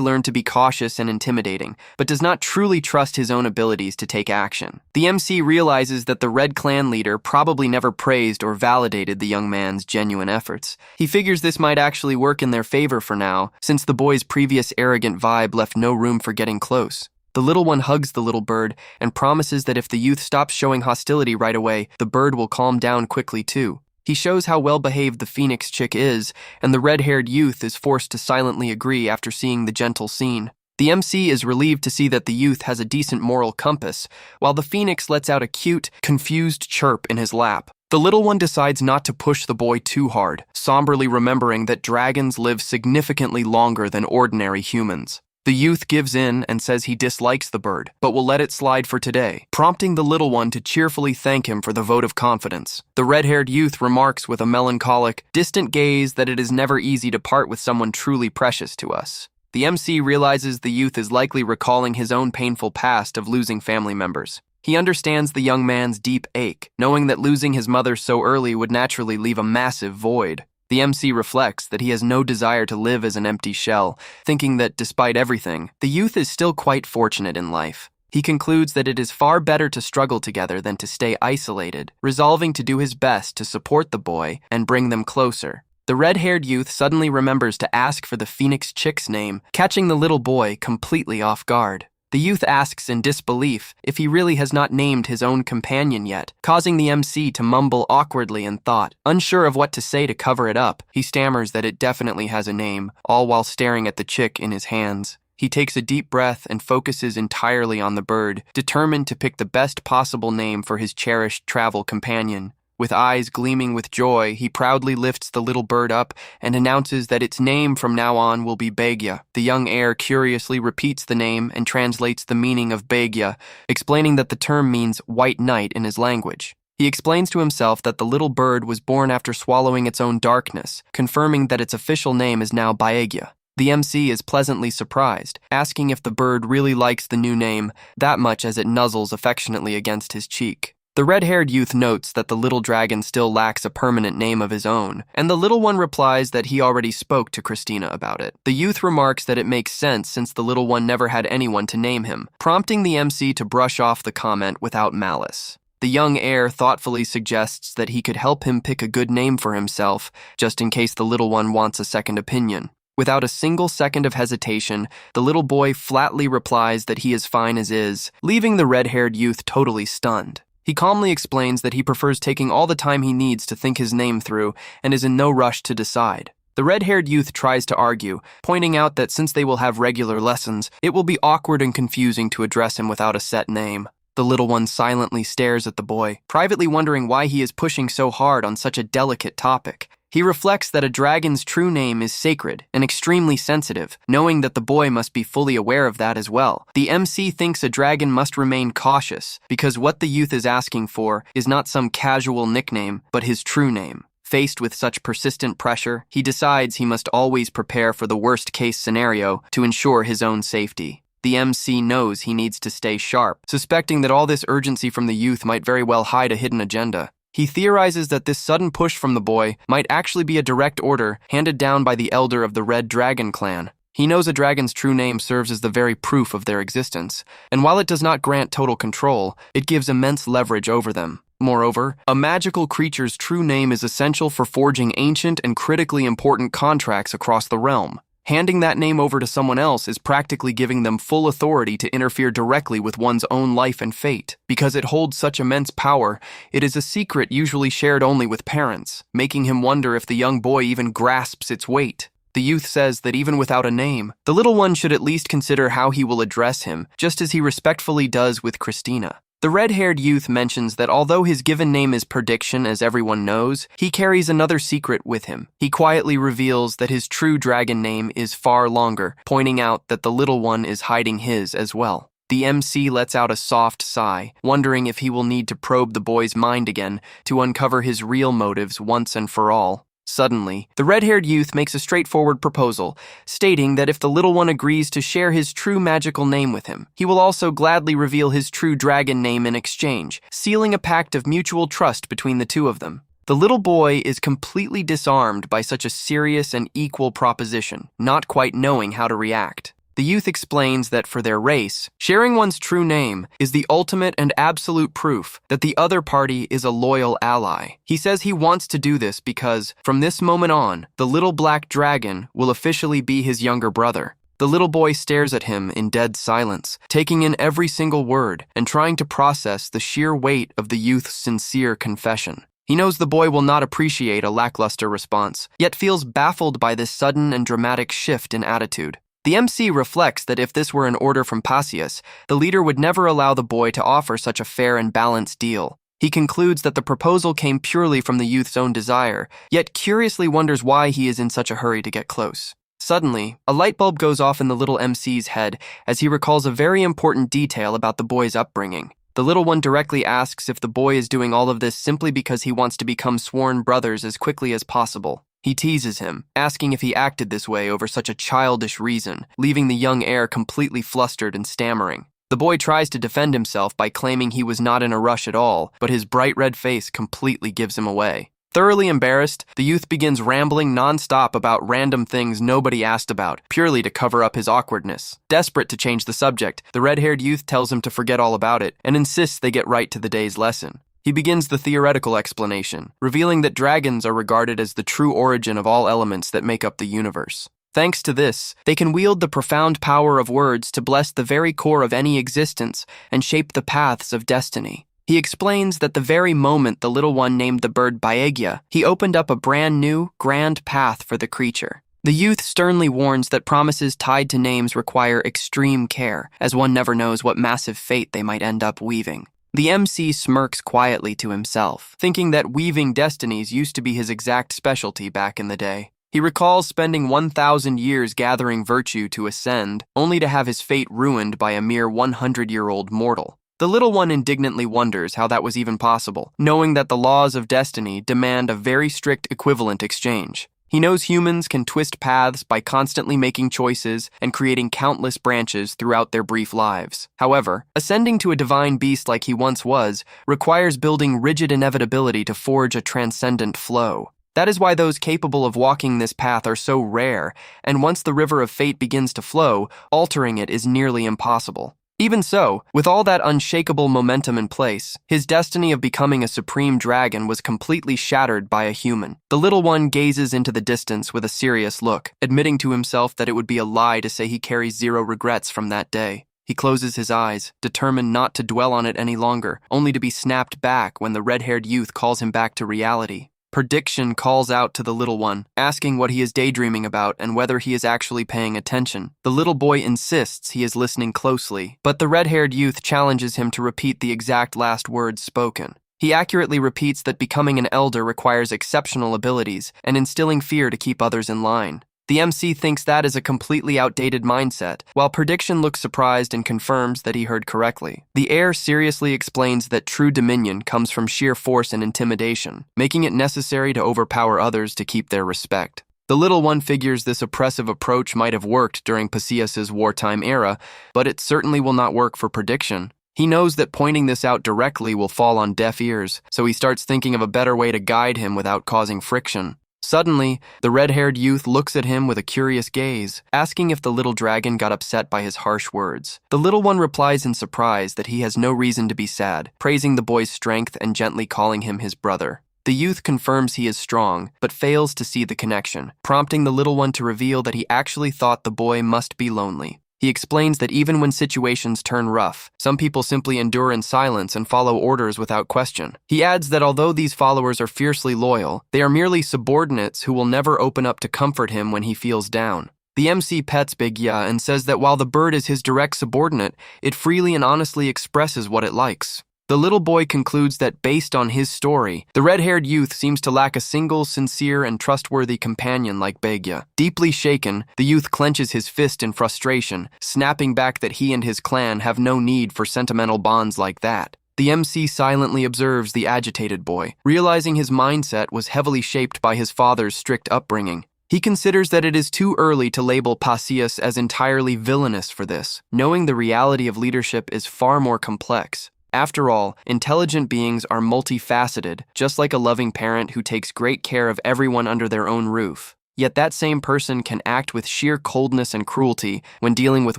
learned to be cautious and intimidating, but does not truly trust his own abilities to take action. The MC realizes that the Red Clan leader probably never praised or validated the young man's genuine efforts. He figures this might actually work in their favor for now, since the boy's previous arrogant vibe left no room for getting close. The little one hugs the little bird and promises that if the youth stops showing hostility right away, the bird will calm down quickly too. He shows how well-behaved the phoenix chick is, and the red-haired youth is forced to silently agree after seeing the gentle scene. The MC is relieved to see that the youth has a decent moral compass, while the phoenix lets out a cute, confused chirp in his lap. The little one decides not to push the boy too hard, somberly remembering that dragons live significantly longer than ordinary humans. The youth gives in and says he dislikes the bird, but will let it slide for today, prompting the little one to cheerfully thank him for the vote of confidence. The red-haired youth remarks with a melancholic, distant gaze that it is never easy to part with someone truly precious to us. The MC realizes the youth is likely recalling his own painful past of losing family members. He understands the young man's deep ache, knowing that losing his mother so early would naturally leave a massive void. The MC reflects that he has no desire to live as an empty shell, thinking that despite everything, the youth is still quite fortunate in life. He concludes that it is far better to struggle together than to stay isolated, resolving to do his best to support the boy and bring them closer. The red-haired youth suddenly remembers to ask for the phoenix chick's name, catching the little boy completely off guard. The youth asks in disbelief if he really has not named his own companion yet, causing the MC to mumble awkwardly in thought. Unsure of what to say to cover it up, he stammers that it definitely has a name, all while staring at the chick in his hands. He takes a deep breath and focuses entirely on the bird, determined to pick the best possible name for his cherished travel companion. With eyes gleaming with joy, he proudly lifts the little bird up and announces that its name from now on will be Begya. The young heir curiously repeats the name and translates the meaning of Begya, explaining that the term means white knight in his language. He explains to himself that the little bird was born after swallowing its own darkness, confirming that its official name is now Baegya. The MC is pleasantly surprised, asking if the bird really likes the new name that much as it nuzzles affectionately against his cheek. The red-haired youth notes that the little dragon still lacks a permanent name of his own, and the little one replies that he already spoke to Christina about it. The youth remarks that it makes sense since the little one never had anyone to name him, prompting the MC to brush off the comment without malice. The young heir thoughtfully suggests that he could help him pick a good name for himself, just in case the little one wants a second opinion. Without a single second of hesitation, the little boy flatly replies that he is fine as is, leaving the red-haired youth totally stunned. He calmly explains that he prefers taking all the time he needs to think his name through and is in no rush to decide. The red-haired youth tries to argue, pointing out that since they will have regular lessons, it will be awkward and confusing to address him without a set name. The little one silently stares at the boy, privately wondering why he is pushing so hard on such a delicate topic. He reflects that a dragon's true name is sacred and extremely sensitive, knowing that the boy must be fully aware of that as well. The MC thinks a dragon must remain cautious, because what the youth is asking for is not some casual nickname, but his true name. Faced with such persistent pressure, he decides he must always prepare for the worst-case scenario to ensure his own safety. The MC knows he needs to stay sharp, suspecting that all this urgency from the youth might very well hide a hidden agenda. He theorizes that this sudden push from the boy might actually be a direct order handed down by the elder of the Red Dragon clan. He knows a dragon's true name serves as the very proof of their existence, and while it does not grant total control, it gives immense leverage over them. Moreover, a magical creature's true name is essential for forging ancient and critically important contracts across the realm. Handing that name over to someone else is practically giving them full authority to interfere directly with one's own life and fate. Because it holds such immense power, it is a secret usually shared only with parents, making him wonder if the young boy even grasps its weight. The youth says that even without a name, the little one should at least consider how he will address him, just as he respectfully does with Christina. The red-haired youth mentions that although his given name is Prediction, as everyone knows, he carries another secret with him. He quietly reveals that his true dragon name is far longer, pointing out that the little one is hiding his as well. The MC lets out a soft sigh, wondering if he will need to probe the boy's mind again to uncover his real motives once and for all. Suddenly, the red-haired youth makes a straightforward proposal, stating that if the little one agrees to share his true magical name with him, he will also gladly reveal his true dragon name in exchange, sealing a pact of mutual trust between the two of them. The little boy is completely disarmed by such a serious and equal proposition, not quite knowing how to react. The youth explains that for their race, sharing one's true name is the ultimate and absolute proof that the other party is a loyal ally. He says he wants to do this because, from this moment on, the little black dragon will officially be his younger brother. The little boy stares at him in dead silence, taking in every single word and trying to process the sheer weight of the youth's sincere confession. He knows the boy will not appreciate a lackluster response, yet feels baffled by this sudden and dramatic shift in attitude. The MC reflects that if this were an order from Pasius, the leader would never allow the boy to offer such a fair and balanced deal. He concludes that the proposal came purely from the youth's own desire, yet curiously wonders why he is in such a hurry to get close. Suddenly, a light bulb goes off in the little MC's head as he recalls a very important detail about the boy's upbringing. The little one directly asks if the boy is doing all of this simply because he wants to become sworn brothers as quickly as possible. He teases him, asking if he acted this way over such a childish reason, leaving the young heir completely flustered and stammering. The boy tries to defend himself by claiming he was not in a rush at all, but his bright red face completely gives him away. Thoroughly embarrassed, the youth begins rambling non-stop about random things nobody asked about, purely to cover up his awkwardness. Desperate to change the subject, the red-haired youth tells him to forget all about it, and insists they get right to the day's lesson. He begins the theoretical explanation, revealing that dragons are regarded as the true origin of all elements that make up the universe. Thanks to this, they can wield the profound power of words to bless the very core of any existence and shape the paths of destiny. He explains that the very moment the little one named the bird Baegia, he opened up a brand new, grand path for the creature. The youth sternly warns that promises tied to names require extreme care, as one never knows what massive fate they might end up weaving. The MC smirks quietly to himself, thinking that weaving destinies used to be his exact specialty back in the day. He recalls spending 1,000 years gathering virtue to ascend, only to have his fate ruined by a mere 100-year-old mortal. The little one indignantly wonders how that was even possible, knowing that the laws of destiny demand a very strict equivalent exchange. He knows humans can twist paths by constantly making choices and creating countless branches throughout their brief lives. However, ascending to a divine beast like he once was requires building rigid inevitability to forge a transcendent flow. That is why those capable of walking this path are so rare, and once the river of fate begins to flow, altering it is nearly impossible. Even so, with all that unshakable momentum in place, his destiny of becoming a supreme dragon was completely shattered by a human. The little one gazes into the distance with a serious look, admitting to himself that it would be a lie to say he carries zero regrets from that day. He closes his eyes, determined not to dwell on it any longer, only to be snapped back when the red-haired youth calls him back to reality. Prediction calls out to the little one, asking what he is daydreaming about and whether he is actually paying attention. The little boy insists he is listening closely, but the red-haired youth challenges him to repeat the exact last words spoken. He accurately repeats that becoming an elder requires exceptional abilities and instilling fear to keep others in line. The MC thinks that is a completely outdated mindset, while Prediction looks surprised and confirms that he heard correctly. The heir seriously explains that true dominion comes from sheer force and intimidation, making it necessary to overpower others to keep their respect. The little one figures this oppressive approach might have worked during Pasius's wartime era, but it certainly will not work for Prediction. He knows that pointing this out directly will fall on deaf ears, so he starts thinking of a better way to guide him without causing friction. Suddenly, the red-haired youth looks at him with a curious gaze, asking if the little dragon got upset by his harsh words. The little one replies in surprise that he has no reason to be sad, praising the boy's strength and gently calling him his brother. The youth confirms he is strong, but fails to see the connection, prompting the little one to reveal that he actually thought the boy must be lonely. He explains that even when situations turn rough, some people simply endure in silence and follow orders without question. He adds that although these followers are fiercely loyal, they are merely subordinates who will never open up to comfort him when he feels down. The MC pets Big Ya and says that while the bird is his direct subordinate, it freely and honestly expresses what it likes. The little boy concludes that based on his story, the red-haired youth seems to lack a single, sincere, and trustworthy companion like Begya. Deeply shaken, the youth clenches his fist in frustration, snapping back that he and his clan have no need for sentimental bonds like that. The MC silently observes the agitated boy, realizing his mindset was heavily shaped by his father's strict upbringing. He considers that it is too early to label Pasius as entirely villainous for this, knowing the reality of leadership is far more complex. After all, intelligent beings are multifaceted, just like a loving parent who takes great care of everyone under their own roof. Yet that same person can act with sheer coldness and cruelty when dealing with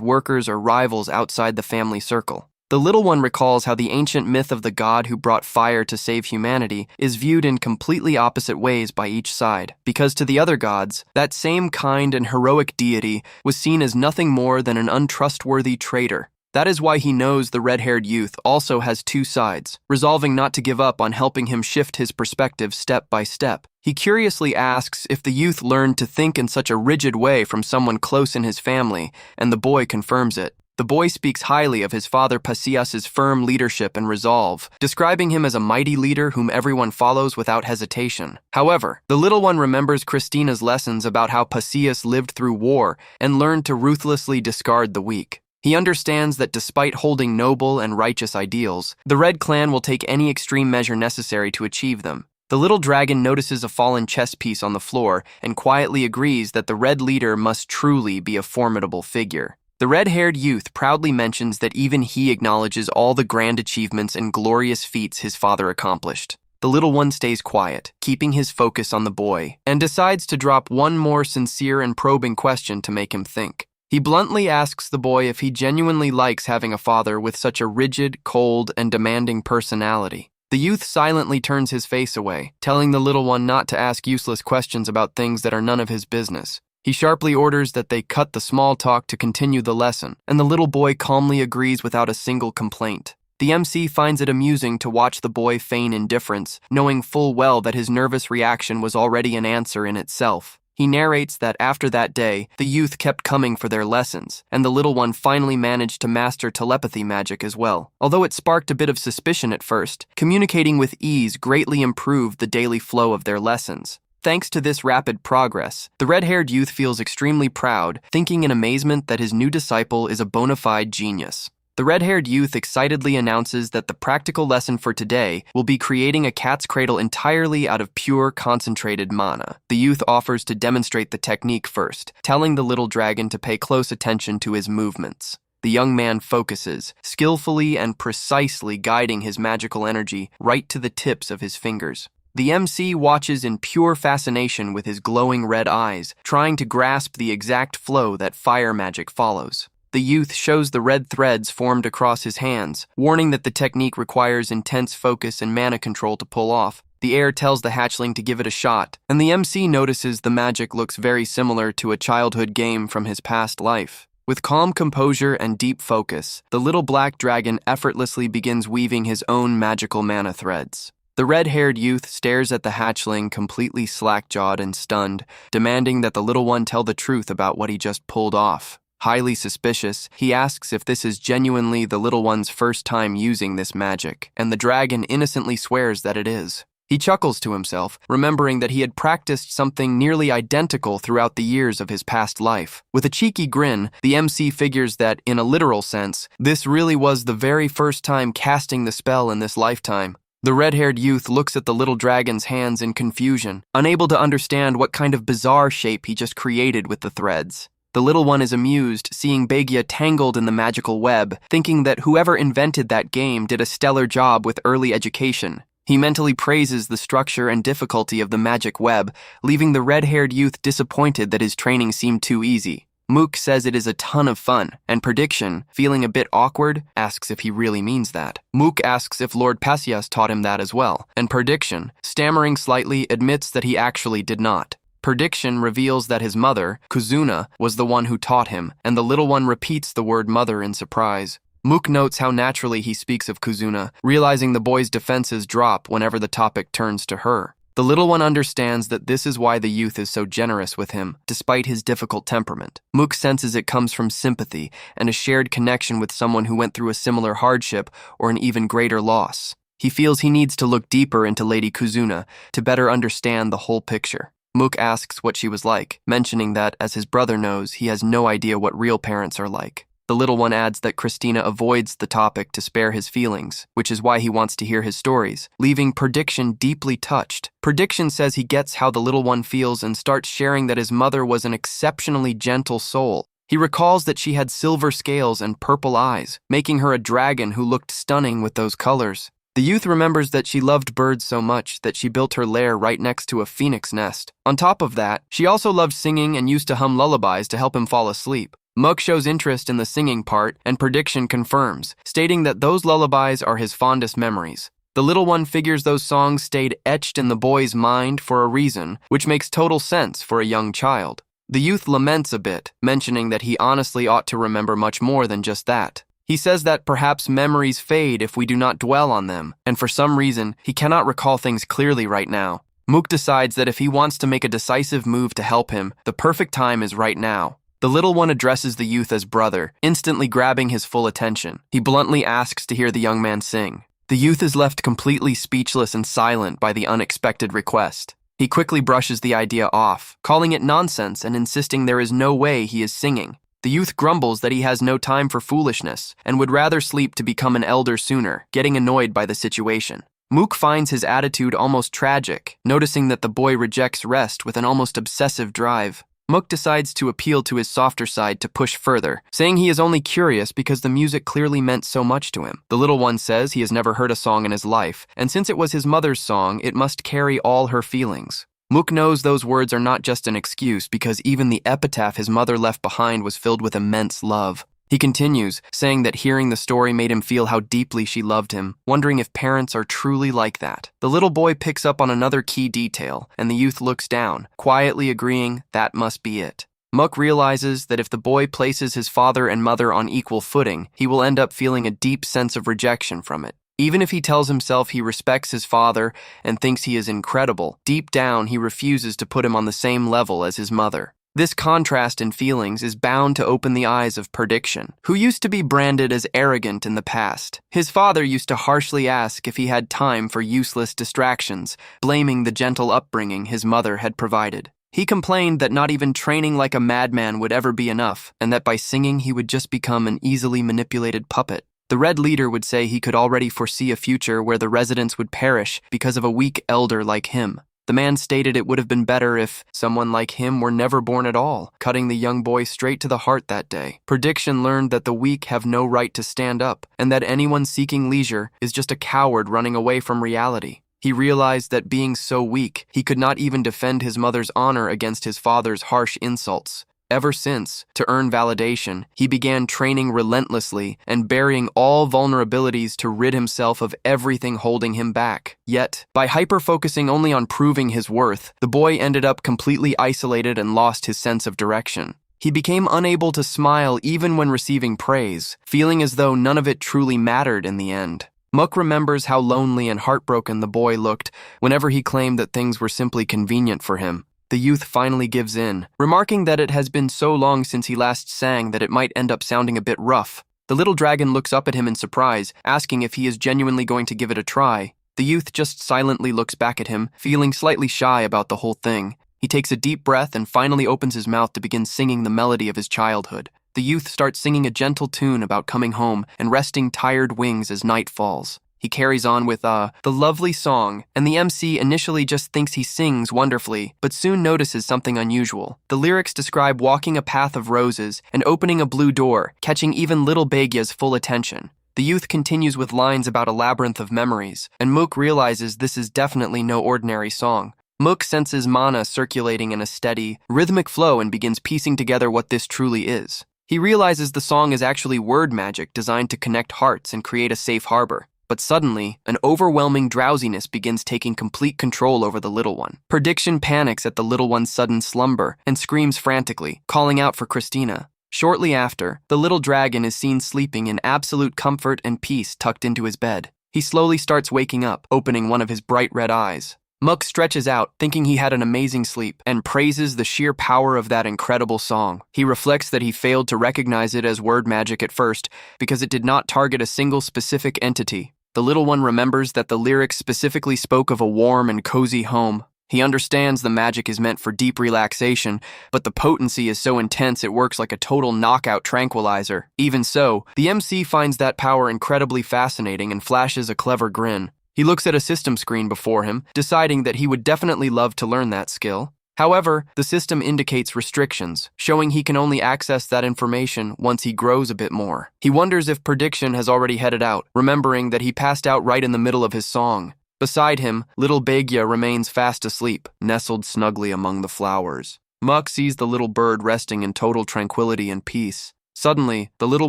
workers or rivals outside the family circle. The little one recalls how the ancient myth of the god who brought fire to save humanity is viewed in completely opposite ways by each side, because to the other gods, that same kind and heroic deity was seen as nothing more than an untrustworthy traitor. That is why he knows the red-haired youth also has two sides, resolving not to give up on helping him shift his perspective step by step. He curiously asks if the youth learned to think in such a rigid way from someone close in his family, and the boy confirms it. The boy speaks highly of his father Pasius's firm leadership and resolve, describing him as a mighty leader whom everyone follows without hesitation. However, the little one remembers Christina's lessons about how Pasius lived through war and learned to ruthlessly discard the weak. He understands that despite holding noble and righteous ideals, the Red Clan will take any extreme measure necessary to achieve them. The little dragon notices a fallen chess piece on the floor and quietly agrees that the Red leader must truly be a formidable figure. The red-haired youth proudly mentions that even he acknowledges all the grand achievements and glorious feats his father accomplished. The little one stays quiet, keeping his focus on the boy, and decides to drop one more sincere and probing question to make him think. He bluntly asks the boy if he genuinely likes having a father with such a rigid, cold, and demanding personality. The youth silently turns his face away, telling the little one not to ask useless questions about things that are none of his business. He sharply orders that they cut the small talk to continue the lesson, and the little boy calmly agrees without a single complaint. The MC finds it amusing to watch the boy feign indifference, knowing full well that his nervous reaction was already an answer in itself. He narrates that after that day, the youth kept coming for their lessons, and the little one finally managed to master telepathy magic as well. Although it sparked a bit of suspicion at first, communicating with ease greatly improved the daily flow of their lessons. Thanks to this rapid progress, the red-haired youth feels extremely proud, thinking in amazement that his new disciple is a bona fide genius. The red-haired youth excitedly announces that the practical lesson for today will be creating a cat's cradle entirely out of pure, concentrated mana. The youth offers to demonstrate the technique first, telling the little dragon to pay close attention to his movements. The young man focuses, skillfully and precisely guiding his magical energy right to the tips of his fingers. The MC watches in pure fascination with his glowing red eyes, trying to grasp the exact flow that fire magic follows. The youth shows the red threads formed across his hands, warning that the technique requires intense focus and mana control to pull off. The heir tells the hatchling to give it a shot, and the MC notices the magic looks very similar to a childhood game from his past life. With calm composure and deep focus, the little black dragon effortlessly begins weaving his own magical mana threads. The red-haired youth stares at the hatchling completely slack-jawed and stunned, demanding that the little one tell the truth about what he just pulled off. Highly suspicious, he asks if this is genuinely the little one's first time using this magic, and the dragon innocently swears that it is. He chuckles to himself, remembering that he had practiced something nearly identical throughout the years of his past life. With a cheeky grin, the MC figures that, in a literal sense, this really was the very first time casting the spell in this lifetime. The red-haired youth looks at the little dragon's hands in confusion, unable to understand what kind of bizarre shape he just created with the threads. The little one is amused, seeing Begia tangled in the magical web, thinking that whoever invented that game did a stellar job with early education. He mentally praises the structure and difficulty of the magic web, leaving the red-haired youth disappointed that his training seemed too easy. Mook says it is a ton of fun, and Prediction, feeling a bit awkward, asks if he really means that. Mook asks if Lord Pasias taught him that as well, and Prediction, stammering slightly, admits that he actually did not. Prediction reveals that his mother, Kuzuna, was the one who taught him, and the little one repeats the word mother in surprise. Mook notes how naturally he speaks of Kuzuna, realizing the boy's defenses drop whenever the topic turns to her. The little one understands that this is why the youth is so generous with him, despite his difficult temperament. Mook senses it comes from sympathy and a shared connection with someone who went through a similar hardship or an even greater loss. He feels he needs to look deeper into Lady Kuzuna to better understand the whole picture. Mook asks what she was like, mentioning that, as his brother knows, he has no idea what real parents are like. The little one adds that Christina avoids the topic to spare his feelings, which is why he wants to hear his stories, leaving Prediction deeply touched. Prediction says he gets how the little one feels and starts sharing that his mother was an exceptionally gentle soul. He recalls that she had silver scales and purple eyes, making her a dragon who looked stunning with those colors. The youth remembers that she loved birds so much that she built her lair right next to a phoenix nest. On top of that, she also loved singing and used to hum lullabies to help him fall asleep. Mook shows interest in the singing part, and Prediction confirms, stating that those lullabies are his fondest memories. The little one figures those songs stayed etched in the boy's mind for a reason, which makes total sense for a young child. The youth laments a bit, mentioning that he honestly ought to remember much more than just that. He says that perhaps memories fade if we do not dwell on them, and for some reason, he cannot recall things clearly right now. Mook decides that if he wants to make a decisive move to help him, the perfect time is right now. The little one addresses the youth as brother, instantly grabbing his full attention. He bluntly asks to hear the young man sing. The youth is left completely speechless and silent by the unexpected request. He quickly brushes the idea off, calling it nonsense and insisting there is no way he is singing. The youth grumbles that he has no time for foolishness and would rather sleep to become an elder sooner, getting annoyed by the situation. Mook finds his attitude almost tragic, noticing that the boy rejects rest with an almost obsessive drive. Mook decides to appeal to his softer side to push further, saying he is only curious because the music clearly meant so much to him. The little one says he has never heard a song in his life, and since it was his mother's song, it must carry all her feelings. Mook knows those words are not just an excuse because even the epitaph his mother left behind was filled with immense love. He continues, saying that hearing the story made him feel how deeply she loved him, wondering if parents are truly like that. The little boy picks up on another key detail, and the youth looks down, quietly agreeing that must be it. Mook realizes that if the boy places his father and mother on equal footing, he will end up feeling a deep sense of rejection from it. Even if he tells himself he respects his father and thinks he is incredible, deep down he refuses to put him on the same level as his mother. This contrast in feelings is bound to open the eyes of Prediction, who used to be branded as arrogant in the past. His father used to harshly ask if he had time for useless distractions, blaming the gentle upbringing his mother had provided. He complained that not even training like a madman would ever be enough, and that by singing he would just become an easily manipulated puppet. The Red Leader would say he could already foresee a future where the residents would perish because of a weak elder like him. The man stated it would have been better if someone like him were never born at all, cutting the young boy straight to the heart that day. Prediction learned that the weak have no right to stand up, and that anyone seeking leisure is just a coward running away from reality. He realized that being so weak, he could not even defend his mother's honor against his father's harsh insults. Ever since, to earn validation, he began training relentlessly and burying all vulnerabilities to rid himself of everything holding him back. Yet, by hyper-focusing only on proving his worth, the boy ended up completely isolated and lost his sense of direction. He became unable to smile even when receiving praise, feeling as though none of it truly mattered in the end. Mook remembers how lonely and heartbroken the boy looked whenever he claimed that things were simply convenient for him. The youth finally gives in, remarking that it has been so long since he last sang that it might end up sounding a bit rough. The little dragon looks up at him in surprise, asking if he is genuinely going to give it a try. The youth just silently looks back at him, feeling slightly shy about the whole thing. He takes a deep breath and finally opens his mouth to begin singing the melody of his childhood. The youth starts singing a gentle tune about coming home and resting tired wings as night falls. He carries on with the lovely song, and the MC initially just thinks he sings wonderfully, but soon notices something unusual. The lyrics describe walking a path of roses and opening a blue door, catching even little Begya's full attention. The youth continues with lines about a labyrinth of memories, and Mook realizes this is definitely no ordinary song. Mook senses mana circulating in a steady, rhythmic flow and begins piecing together what this truly is. He realizes the song is actually word magic designed to connect hearts and create a safe harbor. But suddenly, an overwhelming drowsiness begins taking complete control over the little one. Prediction panics at the little one's sudden slumber and screams frantically, calling out for Christina. Shortly after, the little dragon is seen sleeping in absolute comfort and peace tucked into his bed. He slowly starts waking up, opening one of his bright red eyes. Mook stretches out, thinking he had an amazing sleep, and praises the sheer power of that incredible song. He reflects that he failed to recognize it as word magic at first because it did not target a single specific entity. The little one remembers that the lyrics specifically spoke of a warm and cozy home. He understands the magic is meant for deep relaxation, but the potency is so intense it works like a total knockout tranquilizer. Even so, the MC finds that power incredibly fascinating and flashes a clever grin. He looks at a system screen before him, deciding that he would definitely love to learn that skill. However, the system indicates restrictions, showing he can only access that information once he grows a bit more. He wonders if Prediction has already headed out, remembering that he passed out right in the middle of his song. Beside him, little Begya remains fast asleep, nestled snugly among the flowers. Mook sees the little bird resting in total tranquility and peace. Suddenly, the little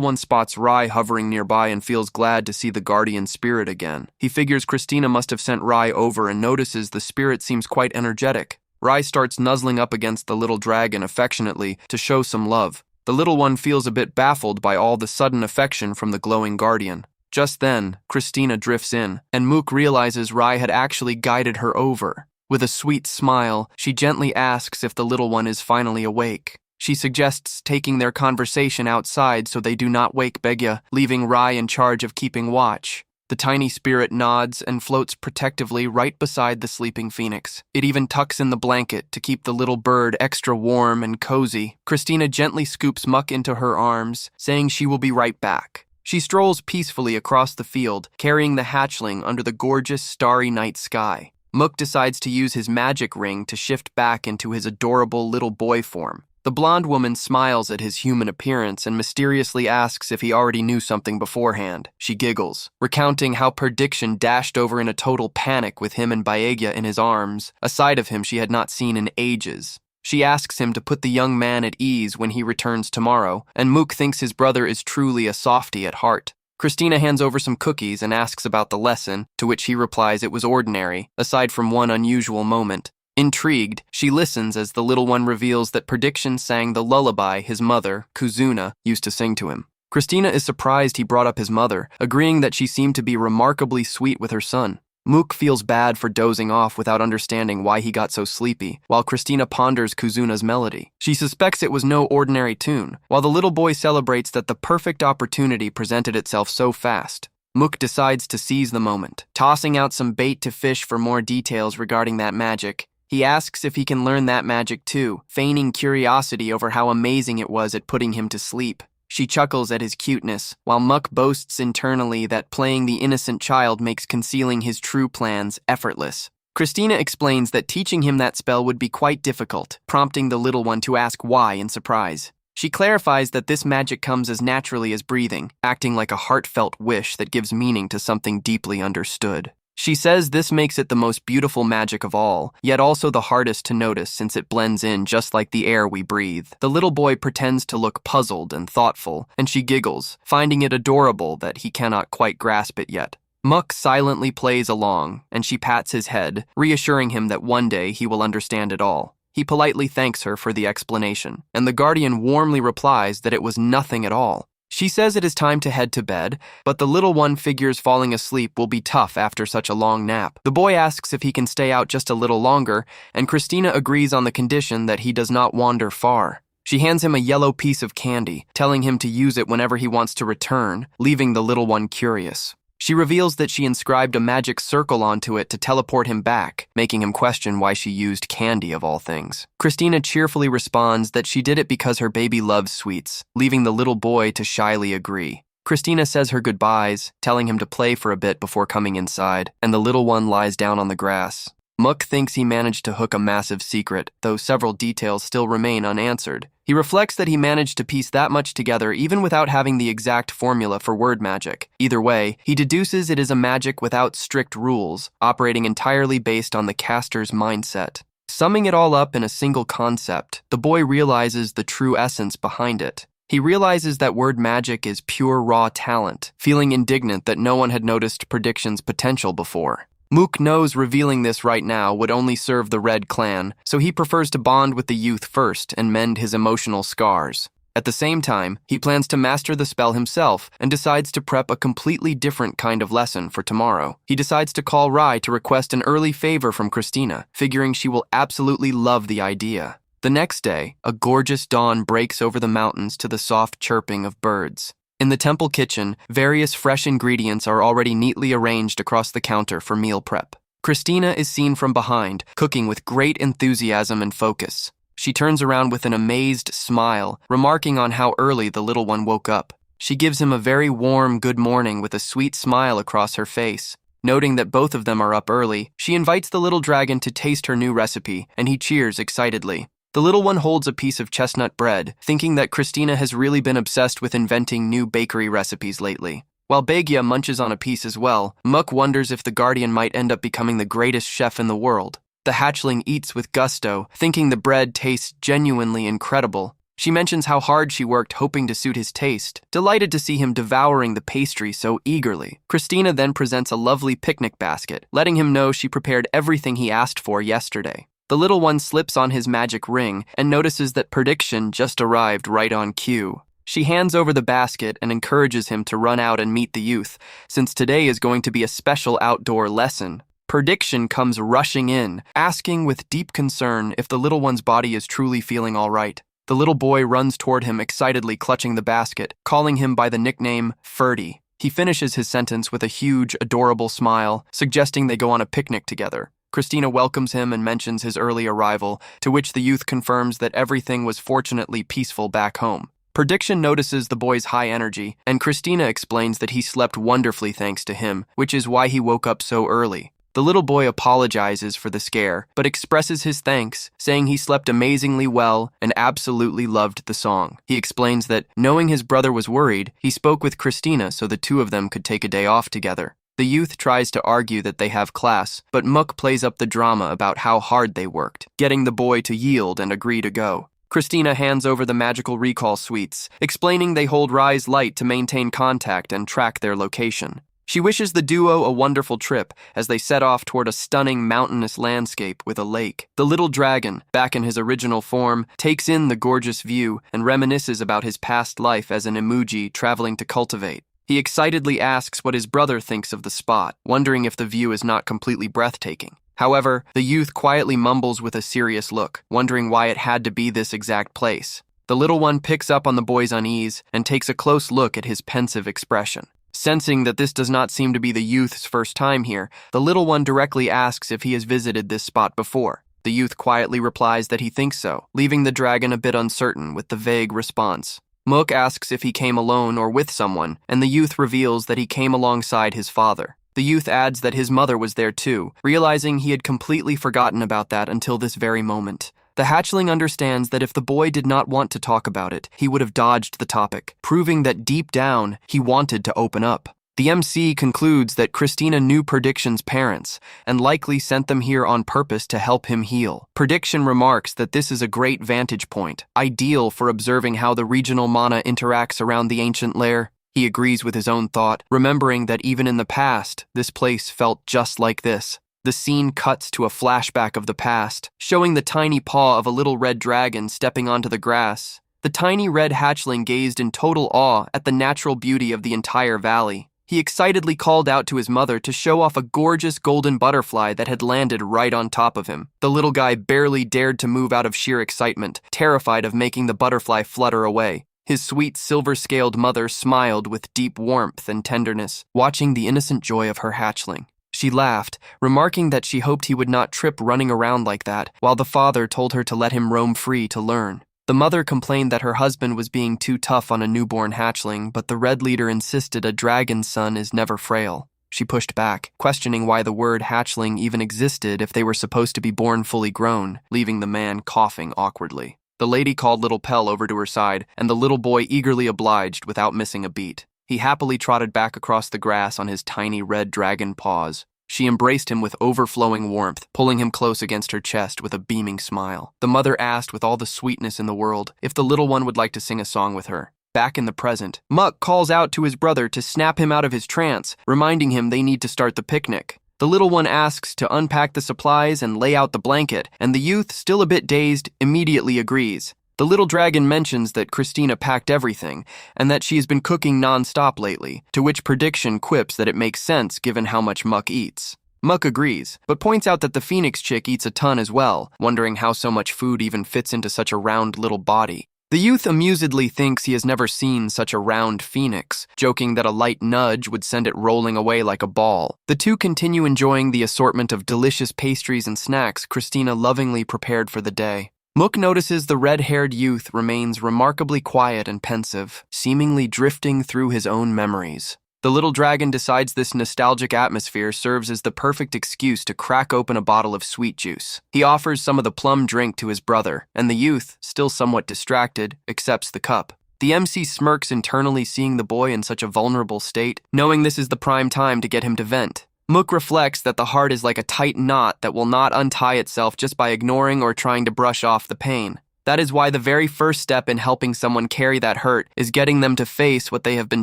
one spots Rai hovering nearby and feels glad to see the guardian spirit again. He figures Christina must have sent Rai over and notices the spirit seems quite energetic. Rai starts nuzzling up against the little dragon affectionately to show some love. The little one feels a bit baffled by all the sudden affection from the glowing guardian. Just then, Christina drifts in, and Mook realizes Rai had actually guided her over. With a sweet smile, she gently asks if the little one is finally awake. She suggests taking their conversation outside so they do not wake Begya, leaving Rai in charge of keeping watch. The tiny spirit nods and floats protectively right beside the sleeping phoenix. It even tucks in the blanket to keep the little bird extra warm and cozy. Christina gently scoops Mook into her arms, saying she will be right back. She strolls peacefully across the field, carrying the hatchling under the gorgeous starry night sky. Mook decides to use his magic ring to shift back into his adorable little boy form. The blonde woman smiles at his human appearance and mysteriously asks if he already knew something beforehand. She giggles, recounting how Prediction dashed over in a total panic with him and Baegya in his arms, a side of him she had not seen in ages. She asks him to put the young man at ease when he returns tomorrow, and Mook thinks his brother is truly a softie at heart. Christina hands over some cookies and asks about the lesson, to which he replies it was ordinary, aside from one unusual moment. Intrigued, she listens as the little one reveals that Prediction sang the lullaby his mother, Kuzuna, used to sing to him. Christina is surprised he brought up his mother, agreeing that she seemed to be remarkably sweet with her son. Mook feels bad for dozing off without understanding why he got so sleepy, while Christina ponders Kuzuna's melody. She suspects it was no ordinary tune, while the little boy celebrates that the perfect opportunity presented itself so fast. Mook decides to seize the moment, tossing out some bait to fish for more details regarding that magic. He asks if he can learn that magic too, feigning curiosity over how amazing it was at putting him to sleep. She chuckles at his cuteness, while Mook boasts internally that playing the innocent child makes concealing his true plans effortless. Christina explains that teaching him that spell would be quite difficult, prompting the little one to ask why in surprise. She clarifies that this magic comes as naturally as breathing, acting like a heartfelt wish that gives meaning to something deeply understood. She says this makes it the most beautiful magic of all, yet also the hardest to notice since it blends in just like the air we breathe. The little boy pretends to look puzzled and thoughtful, and she giggles, finding it adorable that he cannot quite grasp it yet. Mook silently plays along, and she pats his head, reassuring him that one day he will understand it all. He politely thanks her for the explanation, and the guardian warmly replies that it was nothing at all. She says it is time to head to bed, but the little one figures falling asleep will be tough after such a long nap. The boy asks if he can stay out just a little longer, and Christina agrees on the condition that he does not wander far. She hands him a yellow piece of candy, telling him to use it whenever he wants to return, leaving the little one curious. She reveals that she inscribed a magic circle onto it to teleport him back, making him question why she used candy of all things. Christina cheerfully responds that she did it because her baby loves sweets, leaving the little boy to shyly agree. Christina says her goodbyes, telling him to play for a bit before coming inside, and the little one lies down on the grass. Mook thinks he managed to hook a massive secret, though several details still remain unanswered. He reflects that he managed to piece that much together even without having the exact formula for word magic. Either way, he deduces it is a magic without strict rules, operating entirely based on the caster's mindset. Summing it all up in a single concept, the boy realizes the true essence behind it. He realizes that word magic is pure raw talent, feeling indignant that no one had noticed Prediction's potential before. Mook knows revealing this right now would only serve the Red Clan, so he prefers to bond with the youth first and mend his emotional scars. At the same time, he plans to master the spell himself and decides to prep a completely different kind of lesson for tomorrow. He decides to call Rai to request an early favor from Christina, figuring she will absolutely love the idea. The next day, a gorgeous dawn breaks over the mountains to the soft chirping of birds. In the temple kitchen, various fresh ingredients are already neatly arranged across the counter for meal prep. Christina is seen from behind, cooking with great enthusiasm and focus. She turns around with an amazed smile, remarking on how early the little one woke up. She gives him a very warm good morning with a sweet smile across her face. Noting that both of them are up early, she invites the little dragon to taste her new recipe, and he cheers excitedly. The little one holds a piece of chestnut bread, thinking that Christina has really been obsessed with inventing new bakery recipes lately. While Begya munches on a piece as well, Mook wonders if the guardian might end up becoming the greatest chef in the world. The hatchling eats with gusto, thinking the bread tastes genuinely incredible. She mentions how hard she worked hoping to suit his taste, delighted to see him devouring the pastry so eagerly. Christina then presents a lovely picnic basket, letting him know she prepared everything he asked for yesterday. The little one slips on his magic ring and notices that Prediction just arrived right on cue. She hands over the basket and encourages him to run out and meet the youth, since today is going to be a special outdoor lesson. Prediction comes rushing in, asking with deep concern if the little one's body is truly feeling all right. The little boy runs toward him excitedly clutching the basket, calling him by the nickname Ferdy. He finishes his sentence with a huge, adorable smile, suggesting they go on a picnic together. Christina welcomes him and mentions his early arrival, to which the youth confirms that everything was fortunately peaceful back home. Prediction notices the boy's high energy, and Christina explains that he slept wonderfully thanks to him, which is why he woke up so early. The little boy apologizes for the scare, but expresses his thanks, saying he slept amazingly well and absolutely loved the song. He explains that, knowing his brother was worried, he spoke with Christina so the two of them could take a day off together. The youth tries to argue that they have class, but Mook plays up the drama about how hard they worked, getting the boy to yield and agree to go. Christina hands over the magical recall sweets, explaining they hold Rai's light to maintain contact and track their location. She wishes the duo a wonderful trip as they set off toward a stunning mountainous landscape with a lake. The little dragon, back in his original form, takes in the gorgeous view and reminisces about his past life as an emoji traveling to cultivate. He excitedly asks what his brother thinks of the spot, wondering if the view is not completely breathtaking. However, the youth quietly mumbles with a serious look, wondering why it had to be this exact place. The little one picks up on the boy's unease and takes a close look at his pensive expression. Sensing that this does not seem to be the youth's first time here, the little one directly asks if he has visited this spot before. The youth quietly replies that he thinks so, leaving the dragon a bit uncertain with the vague response. Mook asks if he came alone or with someone, and the youth reveals that he came alongside his father. The youth adds that his mother was there too, realizing he had completely forgotten about that until this very moment. The hatchling understands that if the boy did not want to talk about it, he would have dodged the topic, proving that deep down, he wanted to open up. The MC concludes that Christina knew Prediction's parents and likely sent them here on purpose to help him heal. Prediction remarks that this is a great vantage point, ideal for observing how the regional mana interacts around the ancient lair. He agrees with his own thought, remembering that even in the past, this place felt just like this. The scene cuts to a flashback of the past, showing the tiny paw of a little red dragon stepping onto the grass. The tiny red hatchling gazed in total awe at the natural beauty of the entire valley. He excitedly called out to his mother to show off a gorgeous golden butterfly that had landed right on top of him. The little guy barely dared to move out of sheer excitement, terrified of making the butterfly flutter away. His sweet silver-scaled mother smiled with deep warmth and tenderness, watching the innocent joy of her hatchling. She laughed, remarking that she hoped he would not trip running around like that, while the father told her to let him roam free to learn. The mother complained that her husband was being too tough on a newborn hatchling, but the red leader insisted a dragon's son is never frail. She pushed back, questioning why the word hatchling even existed if they were supposed to be born fully grown, leaving the man coughing awkwardly. The lady called little Pell over to her side, and the little boy eagerly obliged without missing a beat. He happily trotted back across the grass on his tiny red dragon paws. She embraced him with overflowing warmth, pulling him close against her chest with a beaming smile. The mother asked with all the sweetness in the world if the little one would like to sing a song with her. Back in the present, Muck calls out to his brother to snap him out of his trance, reminding him they need to start the picnic. The little one asks to unpack the supplies and lay out the blanket, and the youth, still a bit dazed, immediately agrees. The little dragon mentions that Christina packed everything, and that she has been cooking non-stop lately, to which Prediction quips that it makes sense given how much Muck eats. Muck agrees, but points out that the Phoenix chick eats a ton as well, wondering how so much food even fits into such a round little body. The youth amusedly thinks he has never seen such a round phoenix, joking that a light nudge would send it rolling away like a ball. The two continue enjoying the assortment of delicious pastries and snacks Christina lovingly prepared for the day. Mook notices the red-haired youth remains remarkably quiet and pensive, seemingly drifting through his own memories. The little dragon decides this nostalgic atmosphere serves as the perfect excuse to crack open a bottle of sweet juice. He offers some of the plum drink to his brother, and the youth, still somewhat distracted, accepts the cup. The MC smirks internally seeing the boy in such a vulnerable state, knowing this is the prime time to get him to vent. Mook reflects that the heart is like a tight knot that will not untie itself just by ignoring or trying to brush off the pain. That is why the very first step in helping someone carry that hurt is getting them to face what they have been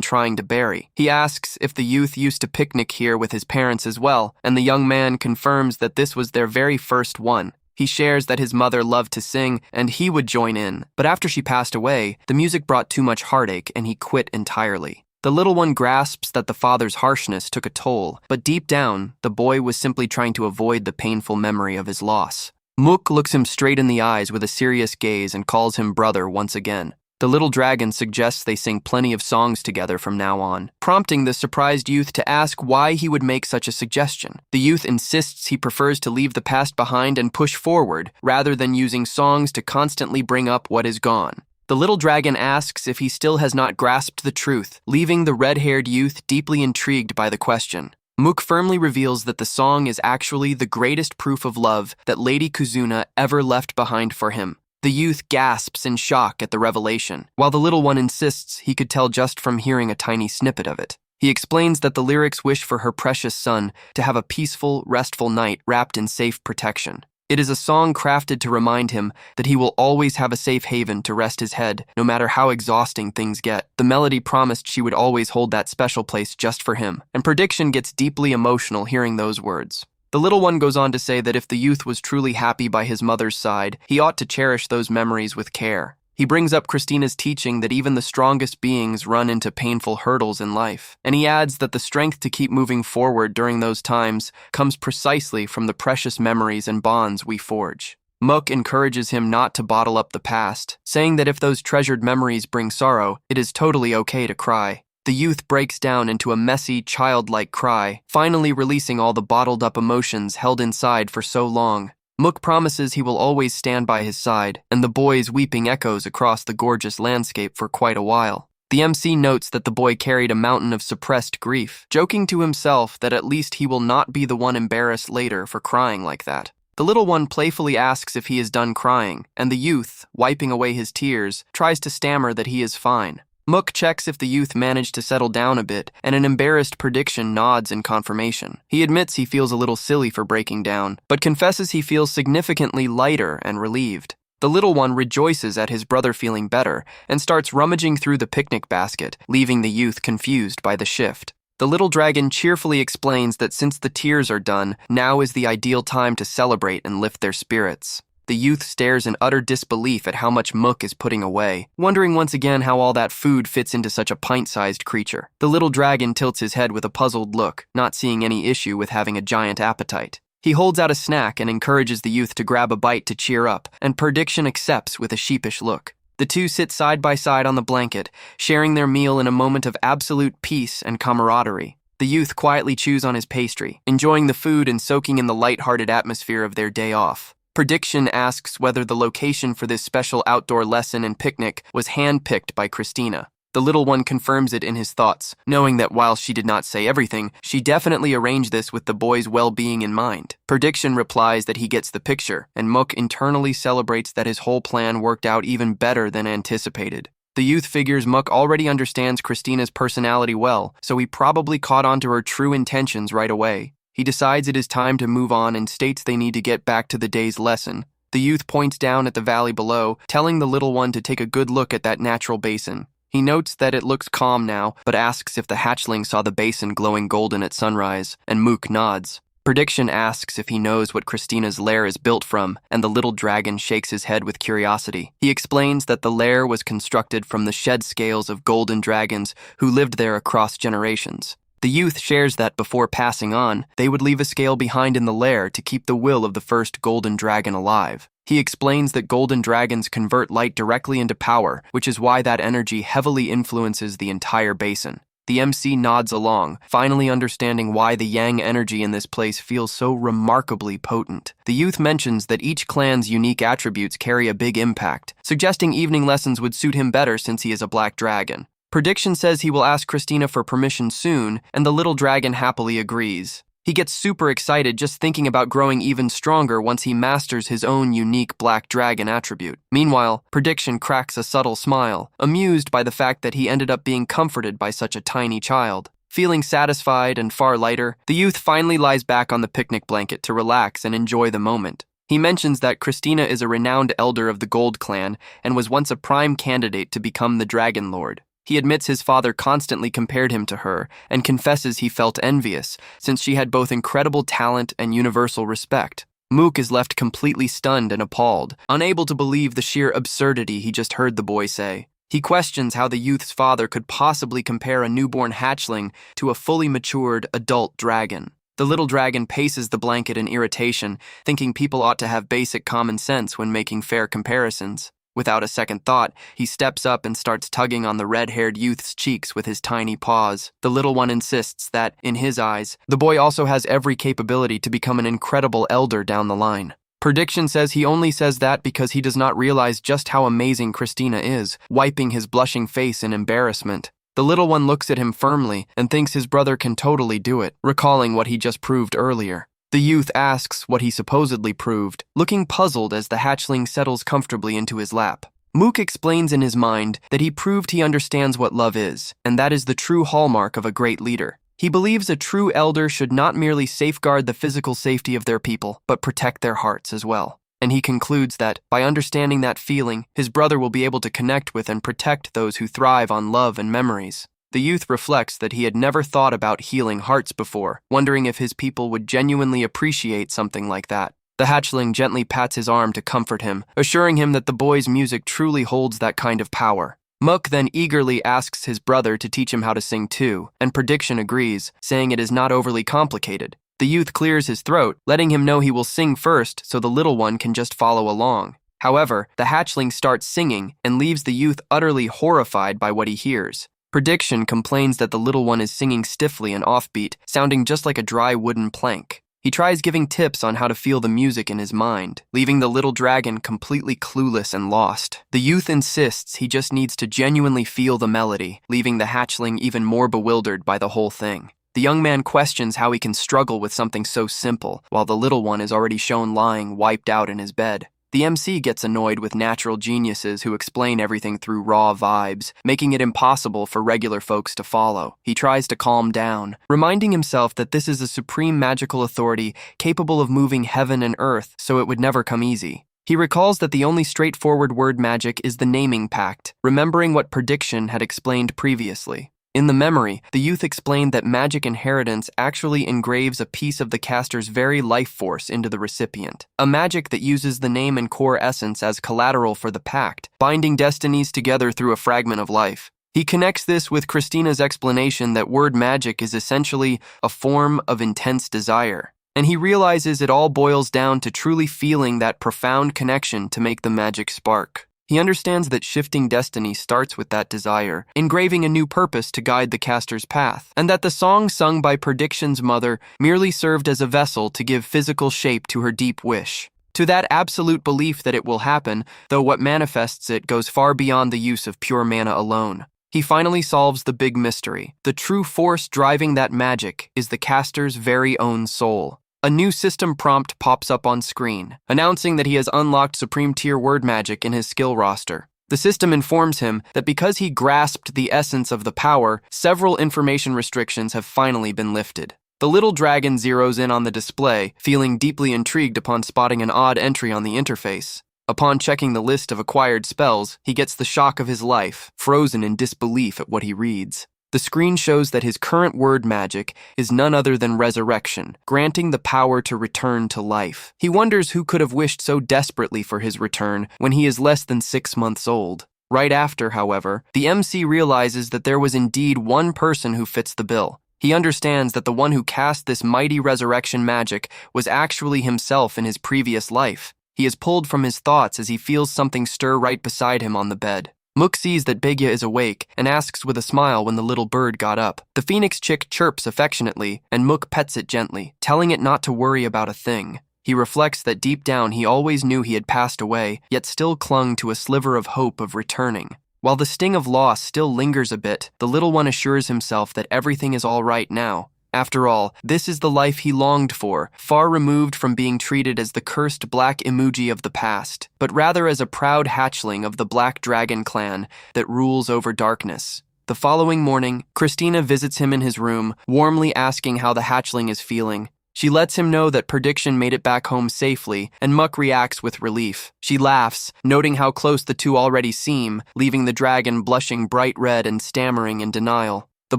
trying to bury. He asks if the youth used to picnic here with his parents as well, and the young man confirms that this was their very first one. He shares that his mother loved to sing, and he would join in, but after she passed away, the music brought too much heartache and he quit entirely. The little one grasps that the father's harshness took a toll, but deep down, the boy was simply trying to avoid the painful memory of his loss. Mook looks him straight in the eyes with a serious gaze and calls him brother once again. The little dragon suggests they sing plenty of songs together from now on, prompting the surprised youth to ask why he would make such a suggestion. The youth insists he prefers to leave the past behind and push forward, rather than using songs to constantly bring up what is gone. The little dragon asks if he still has not grasped the truth, leaving the red-haired youth deeply intrigued by the question. Mook firmly reveals that the song is actually the greatest proof of love that Lady Kuzuna ever left behind for him. The youth gasps in shock at the revelation, while the little one insists he could tell just from hearing a tiny snippet of it. He explains that the lyrics wish for her precious son to have a peaceful, restful night wrapped in safe protection. It is a song crafted to remind him that he will always have a safe haven to rest his head, no matter how exhausting things get. The melody promised she would always hold that special place just for him, and Prediction gets deeply emotional hearing those words. The little one goes on to say that if the youth was truly happy by his mother's side, he ought to cherish those memories with care. He brings up Christina's teaching that even the strongest beings run into painful hurdles in life, and he adds that the strength to keep moving forward during those times comes precisely from the precious memories and bonds we forge. Mook encourages him not to bottle up the past, saying that if those treasured memories bring sorrow, it is totally okay to cry. The youth breaks down into a messy, childlike cry, finally releasing all the bottled-up emotions held inside for so long. Mook promises he will always stand by his side, and the boy's weeping echoes across the gorgeous landscape for quite a while. The MC notes that the boy carried a mountain of suppressed grief, joking to himself that at least he will not be the one embarrassed later for crying like that. The little one playfully asks if he is done crying, and the youth, wiping away his tears, tries to stammer that he is fine. Mook checks if the youth managed to settle down a bit, and an embarrassed Prediction nods in confirmation. He admits he feels a little silly for breaking down, but confesses he feels significantly lighter and relieved. The little one rejoices at his brother feeling better, and starts rummaging through the picnic basket, leaving the youth confused by the shift. The little dragon cheerfully explains that since the tears are done, now is the ideal time to celebrate and lift their spirits. The youth stares in utter disbelief at how much Mook is putting away, wondering once again how all that food fits into such a pint-sized creature. The little dragon tilts his head with a puzzled look, not seeing any issue with having a giant appetite. He holds out a snack and encourages the youth to grab a bite to cheer up, and Prediction accepts with a sheepish look. The two sit side by side on the blanket, sharing their meal in a moment of absolute peace and camaraderie. The youth quietly chews on his pastry, enjoying the food and soaking in the light-hearted atmosphere of their day off. Prediction asks whether the location for this special outdoor lesson and picnic was hand-picked by Christina. The little one confirms it in his thoughts, knowing that while she did not say everything, she definitely arranged this with the boy's well-being in mind. Prediction replies that he gets the picture, and Mook internally celebrates that his whole plan worked out even better than anticipated. The youth figures Mook already understands Christina's personality well, so he probably caught on to her true intentions right away. He decides it is time to move on and states they need to get back to the day's lesson. The youth points down at the valley below, telling the little one to take a good look at that natural basin. He notes that it looks calm now, but asks if the hatchling saw the basin glowing golden at sunrise, and Mook nods. Prediction asks if he knows what Christina's lair is built from, and the little dragon shakes his head with curiosity. He explains that the lair was constructed from the shed scales of golden dragons who lived there across generations. The youth shares that before passing on, they would leave a scale behind in the lair to keep the will of the first golden dragon alive. He explains that golden dragons convert light directly into power, which is why that energy heavily influences the entire basin. The MC nods along, finally understanding why the yang energy in this place feels so remarkably potent. The youth mentions that each clan's unique attributes carry a big impact, suggesting evening lessons would suit him better since he is a black dragon. Prediction says he will ask Christina for permission soon, and the little dragon happily agrees. He gets super excited just thinking about growing even stronger once he masters his own unique black dragon attribute. Meanwhile, Prediction cracks a subtle smile, amused by the fact that he ended up being comforted by such a tiny child. Feeling satisfied and far lighter, the youth finally lies back on the picnic blanket to relax and enjoy the moment. He mentions that Christina is a renowned elder of the Gold Clan and was once a prime candidate to become the Dragon Lord. He admits his father constantly compared him to her and confesses he felt envious since she had both incredible talent and universal respect. Mook is left completely stunned and appalled, unable to believe the sheer absurdity he just heard the boy say. He questions how the youth's father could possibly compare a newborn hatchling to a fully matured adult dragon. The little dragon paces the blanket in irritation, thinking people ought to have basic common sense when making fair comparisons. Without a second thought, he steps up and starts tugging on the red-haired youth's cheeks with his tiny paws. The little one insists that, in his eyes, the boy also has every capability to become an incredible elder down the line. Prediction says he only says that because he does not realize just how amazing Christina is, wiping his blushing face in embarrassment. The little one looks at him firmly and thinks his brother can totally do it, recalling what he just proved earlier. The youth asks what he supposedly proved, looking puzzled as the hatchling settles comfortably into his lap. Mook explains in his mind that he proved he understands what love is, and that is the true hallmark of a great leader. He believes a true elder should not merely safeguard the physical safety of their people, but protect their hearts as well. And he concludes that, by understanding that feeling, his brother will be able to connect with and protect those who thrive on love and memories. The youth reflects that he had never thought about healing hearts before, wondering if his people would genuinely appreciate something like that. The hatchling gently pats his arm to comfort him, assuring him that the boy's music truly holds that kind of power. Mook then eagerly asks his brother to teach him how to sing too, and Prediction agrees, saying it is not overly complicated. The youth clears his throat, letting him know he will sing first so the little one can just follow along. However, the hatchling starts singing and leaves the youth utterly horrified by what he hears. Prediction complains that the little one is singing stiffly and offbeat, sounding just like a dry wooden plank. He tries giving tips on how to feel the music in his mind, leaving the little dragon completely clueless and lost. The youth insists he just needs to genuinely feel the melody, leaving the hatchling even more bewildered by the whole thing. The young man questions how he can struggle with something so simple, while the little one is already shown lying wiped out in his bed. The MC gets annoyed with natural geniuses who explain everything through raw vibes, making it impossible for regular folks to follow. He tries to calm down, reminding himself that this is a supreme magical authority capable of moving heaven and earth, so it would never come easy. He recalls that the only straightforward word magic is the naming pact, remembering what Prediction had explained previously. In the memory, the youth explained that magic inheritance actually engraves a piece of the caster's very life force into the recipient, a magic that uses the name and core essence as collateral for the pact, binding destinies together through a fragment of life. He connects this with Christina's explanation that word magic is essentially a form of intense desire, and he realizes it all boils down to truly feeling that profound connection to make the magic spark. He understands that shifting destiny starts with that desire, engraving a new purpose to guide the caster's path, and that the song sung by Prediction's mother merely served as a vessel to give physical shape to her deep wish. To that absolute belief that it will happen, though what manifests it goes far beyond the use of pure mana alone. He finally solves the big mystery. The true force driving that magic is the caster's very own soul. A new system prompt pops up on screen, announcing that he has unlocked Supreme Tier word magic in his skill roster. The system informs him that because he grasped the essence of the power, several information restrictions have finally been lifted. The little dragon zeroes in on the display, feeling deeply intrigued upon spotting an odd entry on the interface. Upon checking the list of acquired spells, he gets the shock of his life, frozen in disbelief at what he reads. The screen shows that his current word magic is none other than resurrection, granting the power to return to life. He wonders who could have wished so desperately for his return when he is less than 6 months old. Right after, however, the MC realizes that there was indeed one person who fits the bill. He understands that the one who cast this mighty resurrection magic was actually himself in his previous life. He is pulled from his thoughts as he feels something stir right beside him on the bed. Mook sees that Bigya is awake and asks with a smile when the little bird got up. The phoenix chick chirps affectionately, and Mook pets it gently, telling it not to worry about a thing. He reflects that deep down he always knew he had passed away, yet still clung to a sliver of hope of returning. While the sting of loss still lingers a bit, the little one assures himself that everything is all right now. After all, this is the life he longed for, far removed from being treated as the cursed black emoji of the past, but rather as a proud hatchling of the Black Dragon clan that rules over darkness. The following morning, Christina visits him in his room, warmly asking how the hatchling is feeling. She lets him know that Prediction made it back home safely, and Muck reacts with relief. She laughs, noting how close the two already seem, leaving the dragon blushing bright red and stammering in denial. The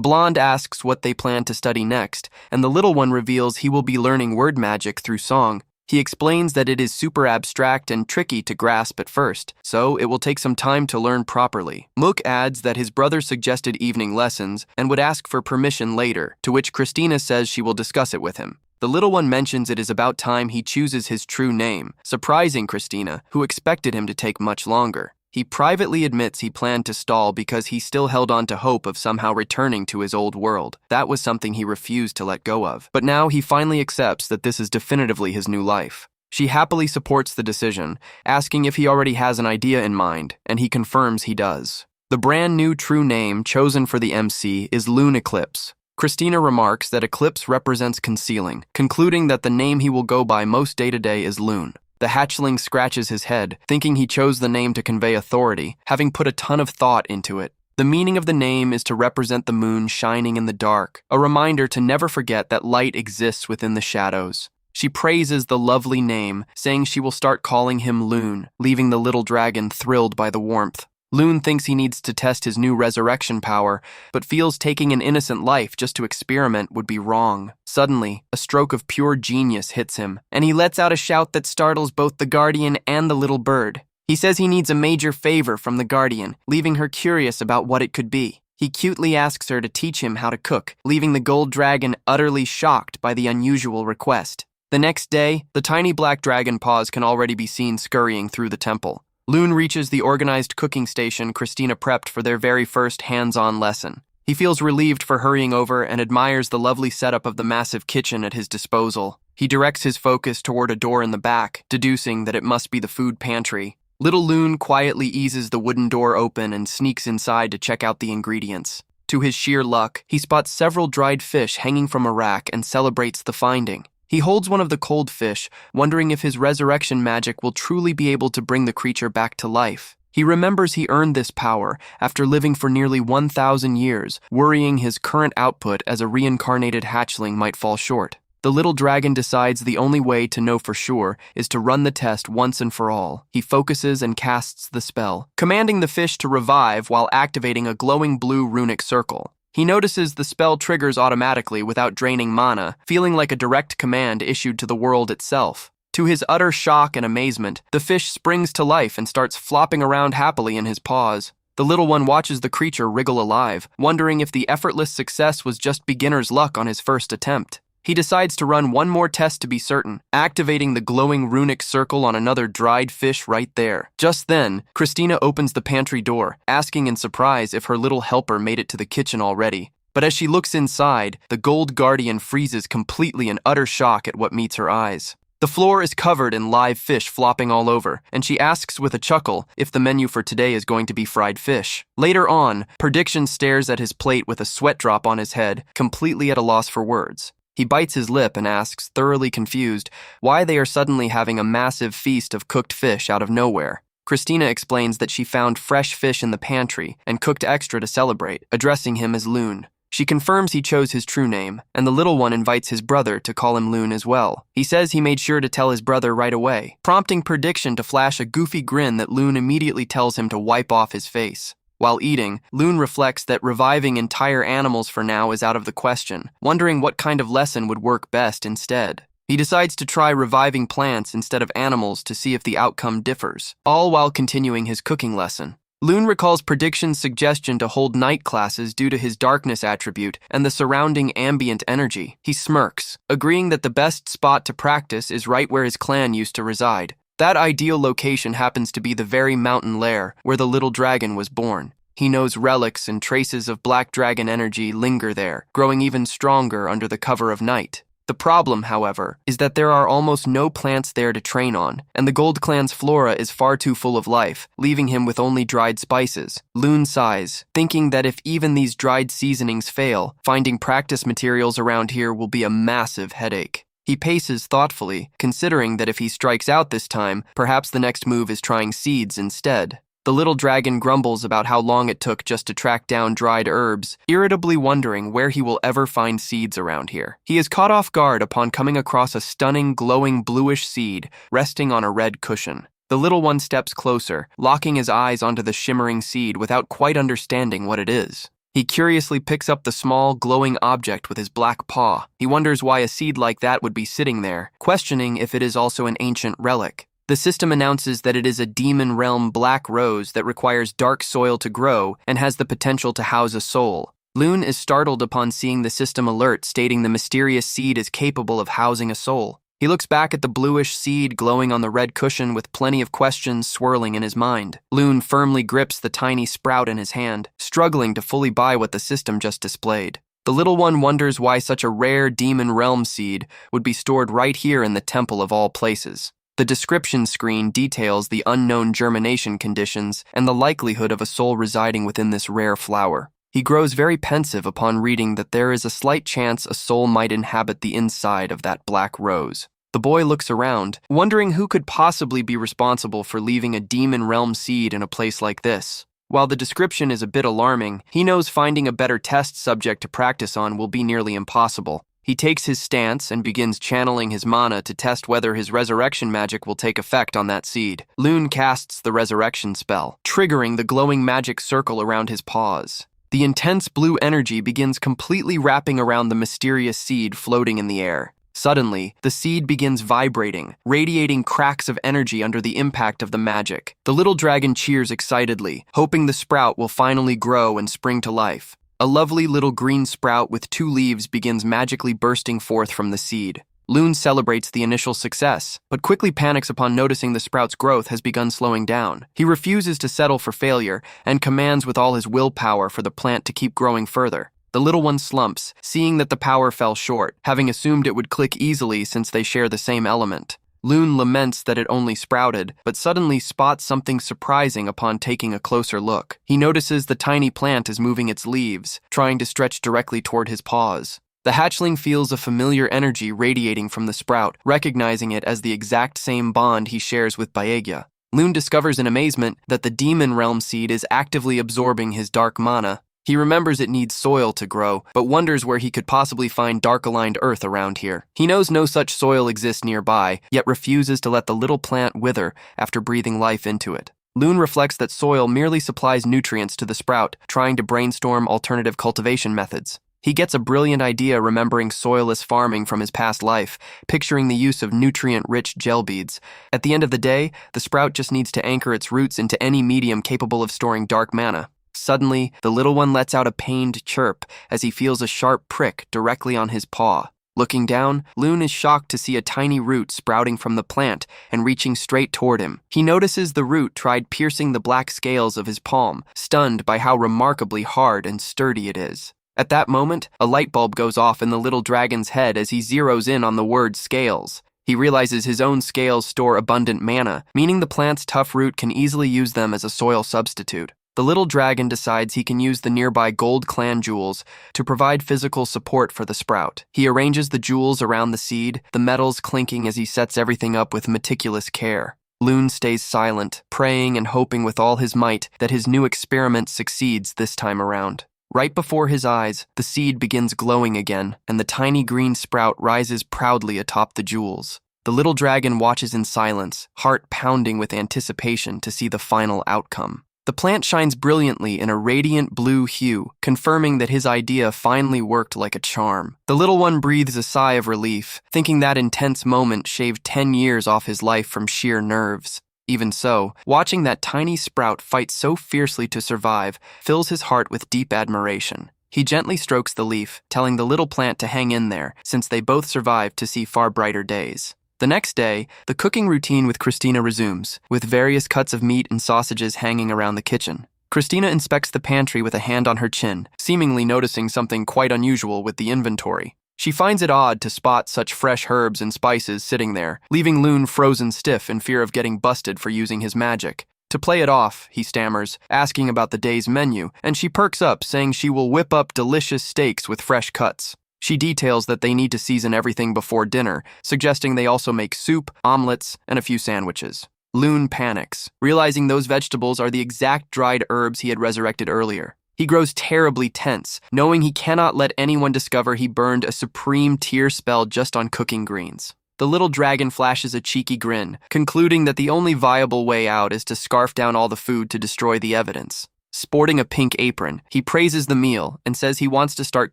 blonde asks what they plan to study next, and the little one reveals he will be learning word magic through song. He explains that it is super abstract and tricky to grasp at first, so it will take some time to learn properly. Mook adds that his brother suggested evening lessons and would ask for permission later, to which Christina says she will discuss it with him. The little one mentions it is about time he chooses his true name, surprising Christina, who expected him to take much longer. He privately admits he planned to stall because he still held on to hope of somehow returning to his old world. That was something he refused to let go of. But now he finally accepts that this is definitively his new life. She happily supports the decision, asking if he already has an idea in mind, and he confirms he does. The brand new true name chosen for the MC is Lune Eclipse. Christina remarks that Eclipse represents concealing, concluding that the name he will go by most day-to-day is Lune. The hatchling scratches his head, thinking he chose the name to convey authority, having put a ton of thought into it. The meaning of the name is to represent the moon shining in the dark, a reminder to never forget that light exists within the shadows. She praises the lovely name, saying she will start calling him Lune, leaving the little dragon thrilled by the warmth. Lune thinks he needs to test his new resurrection power, but feels taking an innocent life just to experiment would be wrong. Suddenly, a stroke of pure genius hits him, and he lets out a shout that startles both the Guardian and the little bird. He says he needs a major favor from the Guardian, leaving her curious about what it could be. He cutely asks her to teach him how to cook, leaving the gold dragon utterly shocked by the unusual request. The next day, the tiny black dragon paws can already be seen scurrying through the temple. Lune reaches the organized cooking station Christina prepped for their very first hands-on lesson. He feels relieved for hurrying over and admires the lovely setup of the massive kitchen at his disposal. He directs his focus toward a door in the back, deducing that it must be the food pantry. Little Lune quietly eases the wooden door open and sneaks inside to check out the ingredients. To his sheer luck, he spots several dried fish hanging from a rack and celebrates the finding. He holds one of the cold fish, wondering if his resurrection magic will truly be able to bring the creature back to life. He remembers he earned this power after living for nearly 1,000 years, worrying his current output as a reincarnated hatchling might fall short. The little dragon decides the only way to know for sure is to run the test once and for all. He focuses and casts the spell, commanding the fish to revive while activating a glowing blue runic circle. He notices the spell triggers automatically without draining mana, feeling like a direct command issued to the world itself. To his utter shock and amazement, the fish springs to life and starts flopping around happily in his paws. The little one watches the creature wriggle alive, wondering if the effortless success was just beginner's luck on his first attempt. He decides to run one more test to be certain, activating the glowing runic circle on another dried fish right there. Just then, Christina opens the pantry door, asking in surprise if her little helper made it to the kitchen already. But as she looks inside, the gold guardian freezes completely in utter shock at what meets her eyes. The floor is covered in live fish flopping all over, and she asks with a chuckle if the menu for today is going to be fried fish. Later on, Prediction stares at his plate with a sweat drop on his head, completely at a loss for words. He bites his lip and asks, thoroughly confused, why they are suddenly having a massive feast of cooked fish out of nowhere. Christina explains that she found fresh fish in the pantry and cooked extra to celebrate, addressing him as Loon. She confirms he chose his true name, and the little one invites his brother to call him Loon as well. He says he made sure to tell his brother right away, prompting Prediction to flash a goofy grin that Loon immediately tells him to wipe off his face. While eating, Loon reflects that reviving entire animals for now is out of the question, wondering what kind of lesson would work best instead. He decides to try reviving plants instead of animals to see if the outcome differs, all while continuing his cooking lesson. Loon recalls Prediction's suggestion to hold night classes due to his darkness attribute and the surrounding ambient energy. He smirks, agreeing that the best spot to practice is right where his clan used to reside. That ideal location happens to be the very mountain lair where the little dragon was born. He knows relics and traces of black dragon energy linger there, growing even stronger under the cover of night. The problem, however, is that there are almost no plants there to train on, and the Gold Clan's flora is far too full of life, leaving him with only dried spices. Loon sighs, thinking that if even these dried seasonings fail, finding practice materials around here will be a massive headache. He paces thoughtfully, considering that if he strikes out this time, perhaps the next move is trying seeds instead. The little dragon grumbles about how long it took just to track down dried herbs, irritably wondering where he will ever find seeds around here. He is caught off guard upon coming across a stunning, glowing bluish seed resting on a red cushion. The little one steps closer, locking his eyes onto the shimmering seed without quite understanding what it is. He curiously picks up the small, glowing object with his black paw. He wonders why a seed like that would be sitting there, questioning if it is also an ancient relic. The system announces that it is a demon realm black rose that requires dark soil to grow and has the potential to house a soul. Loon is startled upon seeing the system alert stating the mysterious seed is capable of housing a soul. He looks back at the bluish seed glowing on the red cushion with plenty of questions swirling in his mind. Loon firmly grips the tiny sprout in his hand, struggling to fully buy what the system just displayed. The little one wonders why such a rare demon realm seed would be stored right here in the temple of all places. The description screen details the unknown germination conditions and the likelihood of a soul residing within this rare flower. He grows very pensive upon reading that there is a slight chance a soul might inhabit the inside of that black rose. The boy looks around, wondering who could possibly be responsible for leaving a demon realm seed in a place like this. While the description is a bit alarming, he knows finding a better test subject to practice on will be nearly impossible. He takes his stance and begins channeling his mana to test whether his resurrection magic will take effect on that seed. Loon casts the resurrection spell, triggering the glowing magic circle around his paws. The intense blue energy begins completely wrapping around the mysterious seed floating in the air. Suddenly, the seed begins vibrating, radiating cracks of energy under the impact of the magic. The little dragon cheers excitedly, hoping the sprout will finally grow and spring to life. A lovely little green sprout with 2 leaves begins magically bursting forth from the seed. Loon celebrates the initial success, but quickly panics upon noticing the sprout's growth has begun slowing down. He refuses to settle for failure and commands with all his willpower for the plant to keep growing further. The little one slumps, seeing that the power fell short, having assumed it would click easily since they share the same element. Loon laments that it only sprouted, but suddenly spots something surprising upon taking a closer look. He notices the tiny plant is moving its leaves, trying to stretch directly toward his paws. The hatchling feels a familiar energy radiating from the sprout, recognizing it as the exact same bond he shares with Baegya. Loon discovers in amazement that the demon realm seed is actively absorbing his dark mana. He remembers it needs soil to grow, but wonders where he could possibly find dark-aligned earth around here. He knows no such soil exists nearby, yet refuses to let the little plant wither after breathing life into it. Loon reflects that soil merely supplies nutrients to the sprout, trying to brainstorm alternative cultivation methods. He gets a brilliant idea remembering soilless farming from his past life, picturing the use of nutrient-rich gel beads. At the end of the day, the sprout just needs to anchor its roots into any medium capable of storing dark mana. Suddenly, the little one lets out a pained chirp as he feels a sharp prick directly on his paw. Looking down, Loon is shocked to see a tiny root sprouting from the plant and reaching straight toward him. He notices the root tried piercing the black scales of his palm, stunned by how remarkably hard and sturdy it is. At that moment, a light bulb goes off in the little dragon's head as he zeroes in on the word scales. He realizes his own scales store abundant mana, meaning the plant's tough root can easily use them as a soil substitute. The little dragon decides he can use the nearby gold clan jewels to provide physical support for the sprout. He arranges the jewels around the seed, the metals clinking as he sets everything up with meticulous care. Loon stays silent, praying and hoping with all his might that his new experiment succeeds this time around. Right before his eyes, the seed begins glowing again, and the tiny green sprout rises proudly atop the jewels. The little dragon watches in silence, heart pounding with anticipation to see the final outcome. The plant shines brilliantly in a radiant blue hue, confirming that his idea finally worked like a charm. The little one breathes a sigh of relief, thinking that intense moment shaved 10 years off his life from sheer nerves. Even so, watching that tiny sprout fight so fiercely to survive fills his heart with deep admiration. He gently strokes the leaf, telling the little plant to hang in there, since they both survived to see far brighter days. The next day, the cooking routine with Christina resumes, with various cuts of meat and sausages hanging around the kitchen. Christina inspects the pantry with a hand on her chin, seemingly noticing something quite unusual with the inventory. She finds it odd to spot such fresh herbs and spices sitting there, leaving Loon frozen stiff in fear of getting busted for using his magic. To play it off, he stammers, asking about the day's menu, and she perks up, saying she will whip up delicious steaks with fresh cuts. She details that they need to season everything before dinner, suggesting they also make soup, omelets, and a few sandwiches. Loon panics, realizing those vegetables are the exact dried herbs he had resurrected earlier. He grows terribly tense, knowing he cannot let anyone discover he burned a supreme tear spell just on cooking greens. The little dragon flashes a cheeky grin, concluding that the only viable way out is to scarf down all the food to destroy the evidence. Sporting a pink apron, he praises the meal and says he wants to start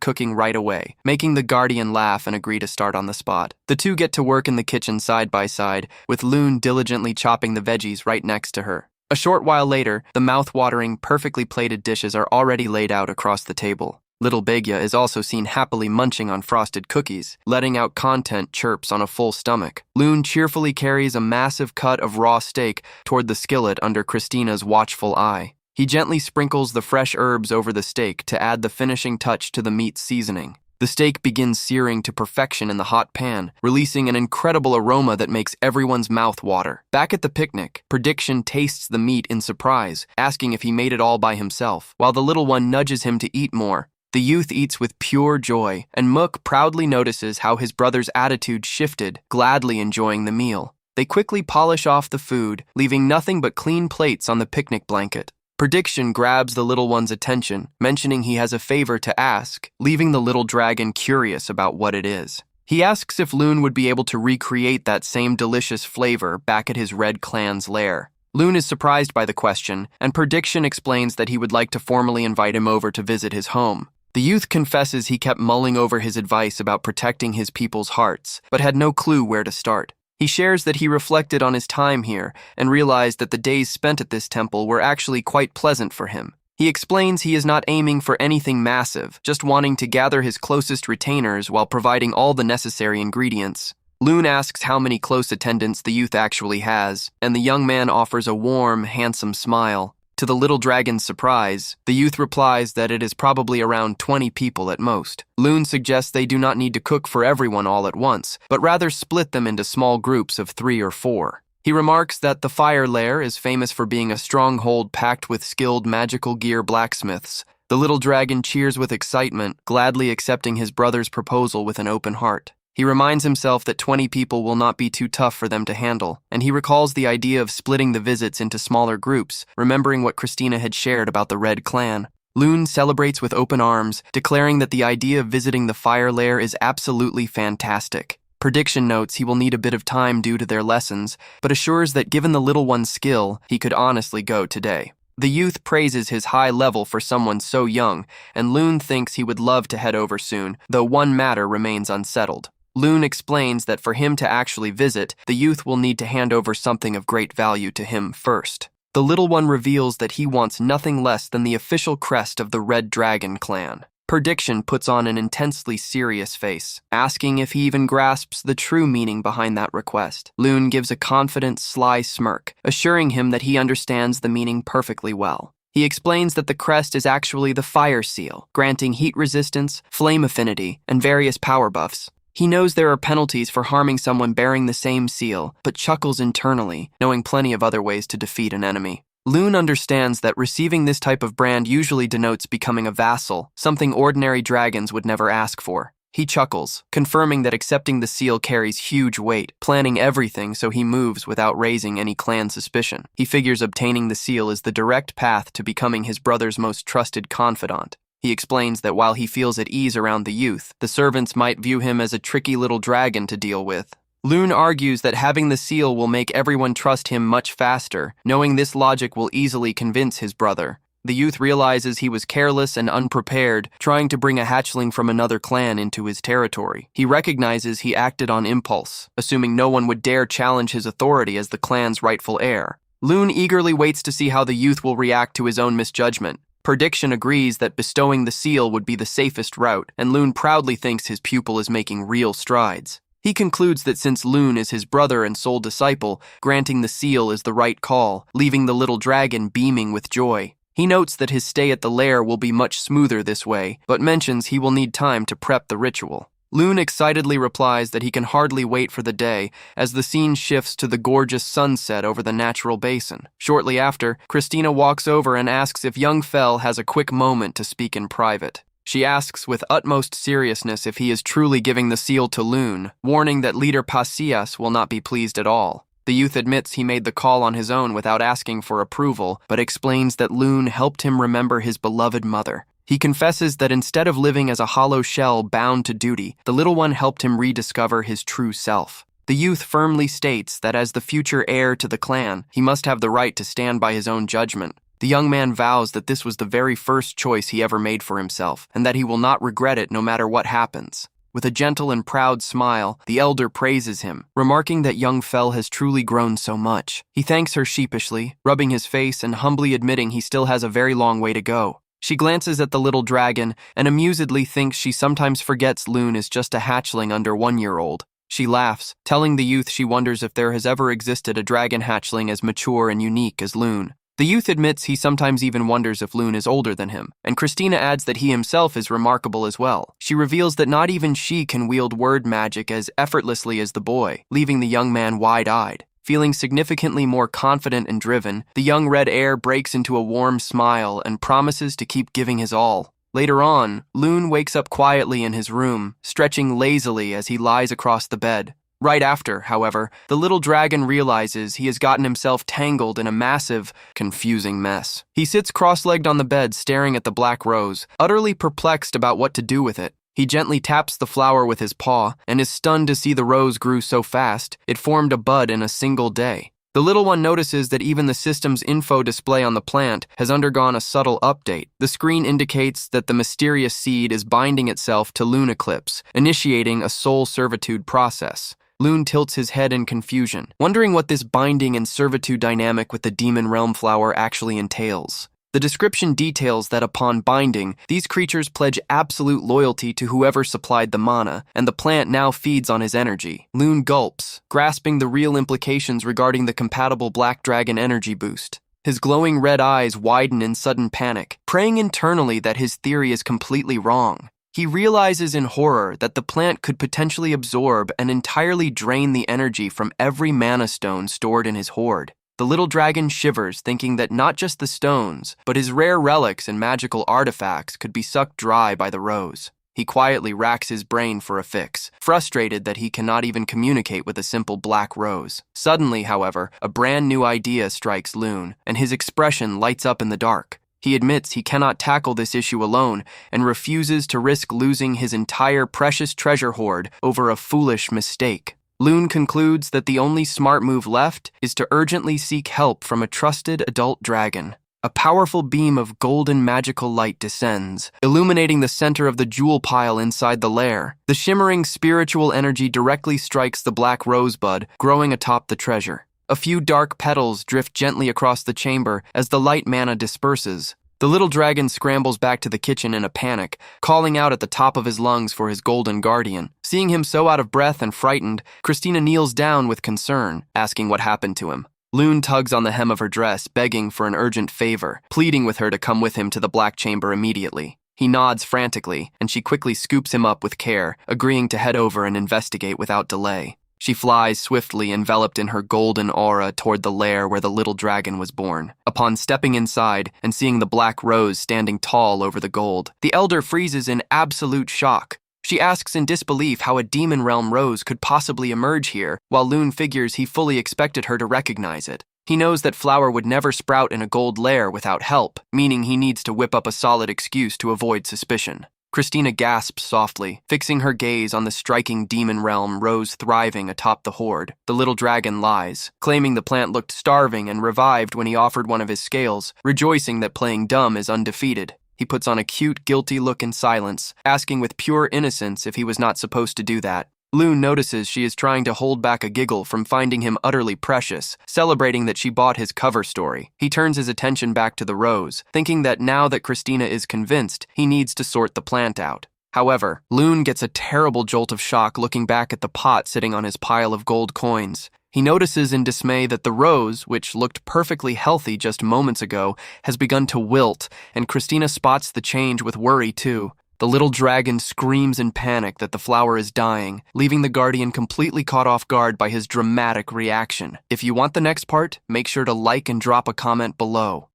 cooking right away, making the guardian laugh and agree to start on the spot. The two get to work in the kitchen side by side, with Loon diligently chopping the veggies right next to her. A short while later, the mouth-watering, perfectly plated dishes are already laid out across the table. Little Begya is also seen happily munching on frosted cookies, letting out content chirps on a full stomach. Loon cheerfully carries a massive cut of raw steak toward the skillet under Christina's watchful eye. He gently sprinkles the fresh herbs over the steak to add the finishing touch to the meat's seasoning. The steak begins searing to perfection in the hot pan, releasing an incredible aroma that makes everyone's mouth water. Back at the picnic, Prediction tastes the meat in surprise, asking if he made it all by himself, while the little one nudges him to eat more. The youth eats with pure joy, and Mook proudly notices how his brother's attitude shifted, gladly enjoying the meal. They quickly polish off the food, leaving nothing but clean plates on the picnic blanket. Prediction grabs the little one's attention, mentioning he has a favor to ask, leaving the little dragon curious about what it is. He asks if Loon would be able to recreate that same delicious flavor back at his Red Clan's lair. Loon is surprised by the question, and Prediction explains that he would like to formally invite him over to visit his home. The youth confesses he kept mulling over his advice about protecting his people's hearts, but had no clue where to start. He shares that he reflected on his time here and realized that the days spent at this temple were actually quite pleasant for him. He explains he is not aiming for anything massive, just wanting to gather his closest retainers while providing all the necessary ingredients. Loon asks how many close attendants the youth actually has, and the young man offers a warm, handsome smile. To the little dragon's surprise, the youth replies that it is probably around 20 people at most. Loon suggests they do not need to cook for everyone all at once, but rather split them into small groups of 3 or 4. He remarks that the Fire Lair is famous for being a stronghold packed with skilled magical gear blacksmiths. The little dragon cheers with excitement, gladly accepting his brother's proposal with an open heart. He reminds himself that 20 people will not be too tough for them to handle, and he recalls the idea of splitting the visits into smaller groups, remembering what Christina had shared about the Red Clan. Loon celebrates with open arms, declaring that the idea of visiting the Fire Lair is absolutely fantastic. Prediction notes he will need a bit of time due to their lessons, but assures that given the little one's skill, he could honestly go today. The youth praises his high level for someone so young, and Loon thinks he would love to head over soon, though one matter remains unsettled. Loon explains that for him to actually visit, the youth will need to hand over something of great value to him first. The little one reveals that he wants nothing less than the official crest of the Red Dragon clan. Prediction puts on an intensely serious face, asking if he even grasps the true meaning behind that request. Loon gives a confident, sly smirk, assuring him that he understands the meaning perfectly well. He explains that the crest is actually the fire seal, granting heat resistance, flame affinity, and various power buffs. He knows there are penalties for harming someone bearing the same seal, but chuckles internally, knowing plenty of other ways to defeat an enemy. Loon understands that receiving this type of brand usually denotes becoming a vassal, something ordinary dragons would never ask for. He chuckles, confirming that accepting the seal carries huge weight, planning everything so he moves without raising any clan suspicion. He figures obtaining the seal is the direct path to becoming his brother's most trusted confidant. He explains that while he feels at ease around the youth, the servants might view him as a tricky little dragon to deal with. Loon argues that having the seal will make everyone trust him much faster, knowing this logic will easily convince his brother. The youth realizes he was careless and unprepared, trying to bring a hatchling from another clan into his territory. He recognizes he acted on impulse, assuming no one would dare challenge his authority as the clan's rightful heir. Loon eagerly waits to see how the youth will react to his own misjudgment. Prediction agrees that bestowing the seal would be the safest route, and Loon proudly thinks his pupil is making real strides. He concludes that since Loon is his brother and sole disciple, granting the seal is the right call, leaving the little dragon beaming with joy. He notes that his stay at the lair will be much smoother this way, but mentions he will need time to prep the ritual. Loon excitedly replies that he can hardly wait for the day, as the scene shifts to the gorgeous sunset over the natural basin. Shortly after, Christina walks over and asks if young Fell has a quick moment to speak in private. She asks with utmost seriousness if he is truly giving the seal to Loon, warning that leader Pasillas will not be pleased at all. The youth admits he made the call on his own without asking for approval, but explains that Loon helped him remember his beloved mother. He confesses that instead of living as a hollow shell bound to duty, the little one helped him rediscover his true self. The youth firmly states that as the future heir to the clan, he must have the right to stand by his own judgment. The young man vows that this was the very first choice he ever made for himself, and that he will not regret it no matter what happens. With a gentle and proud smile, the elder praises him, remarking that young Fell has truly grown so much. He thanks her sheepishly, rubbing his face and humbly admitting he still has a very long way to go. She glances at the little dragon and amusedly thinks she sometimes forgets Loon is just a hatchling under 1-year-old. She laughs, telling the youth she wonders if there has ever existed a dragon hatchling as mature and unique as Loon. The youth admits he sometimes even wonders if Loon is older than him, and Christina adds that he himself is remarkable as well. She reveals that not even she can wield word magic as effortlessly as the boy, leaving the young man wide-eyed. Feeling significantly more confident and driven, the young red heir breaks into a warm smile and promises to keep giving his all. Later on, Loon wakes up quietly in his room, stretching lazily as he lies across the bed. Right after, however, the little dragon realizes he has gotten himself tangled in a massive, confusing mess. He sits cross-legged on the bed staring at the black rose, utterly perplexed about what to do with it. He gently taps the flower with his paw and is stunned to see the rose grew so fast, it formed a bud in a single day. The little one notices that even the system's info display on the plant has undergone a subtle update. The screen indicates that the mysterious seed is binding itself to Lunaclips, initiating a soul servitude process. Loon tilts his head in confusion, wondering what this binding and servitude dynamic with the demon realm flower actually entails. The description details that upon binding, these creatures pledge absolute loyalty to whoever supplied the mana, and the plant now feeds on his energy. Loon gulps, grasping the real implications regarding the compatible black dragon energy boost. His glowing red eyes widen in sudden panic, praying internally that his theory is completely wrong. He realizes in horror that the plant could potentially absorb and entirely drain the energy from every mana stone stored in his hoard. The little dragon shivers, thinking that not just the stones, but his rare relics and magical artifacts could be sucked dry by the rose. He quietly racks his brain for a fix, frustrated that he cannot even communicate with a simple black rose. Suddenly, however, a brand new idea strikes Loon, and his expression lights up in the dark. He admits he cannot tackle this issue alone and refuses to risk losing his entire precious treasure hoard over a foolish mistake. Loon concludes that the only smart move left is to urgently seek help from a trusted adult dragon. A powerful beam of golden magical light descends, illuminating the center of the jewel pile inside the lair. The shimmering spiritual energy directly strikes the black rosebud growing atop the treasure. A few dark petals drift gently across the chamber as the light mana disperses. The little dragon scrambles back to the kitchen in a panic, calling out at the top of his lungs for his golden guardian. Seeing him so out of breath and frightened, Christina kneels down with concern, asking what happened to him. Loon tugs on the hem of her dress, begging for an urgent favor, pleading with her to come with him to the black chamber immediately. He nods frantically, and she quickly scoops him up with care, agreeing to head over and investigate without delay. She flies swiftly, enveloped in her golden aura, toward the lair where the little dragon was born. Upon stepping inside and seeing the black rose standing tall over the gold, the elder freezes in absolute shock. She asks in disbelief how a demon realm rose could possibly emerge here, while Loon figures he fully expected her to recognize it. He knows that flower would never sprout in a gold lair without help, meaning he needs to whip up a solid excuse to avoid suspicion. Christina gasps softly, fixing her gaze on the striking demon realm rose thriving atop the hoard. The little dragon lies, claiming the plant looked starving and revived when he offered one of his scales, rejoicing that playing dumb is undefeated. He puts on a cute, guilty look in silence, asking with pure innocence if he was not supposed to do that. Loon notices she is trying to hold back a giggle from finding him utterly precious, celebrating that she bought his cover story. He turns his attention back to the rose, thinking that now that Christina is convinced, he needs to sort the plant out. However, Loon gets a terrible jolt of shock looking back at the pot sitting on his pile of gold coins. He notices in dismay that the rose, which looked perfectly healthy just moments ago, has begun to wilt, and Christina spots the change with worry too. The little dragon screams in panic that the flower is dying, leaving the guardian completely caught off guard by his dramatic reaction. If you want the next part, make sure to like and drop a comment below.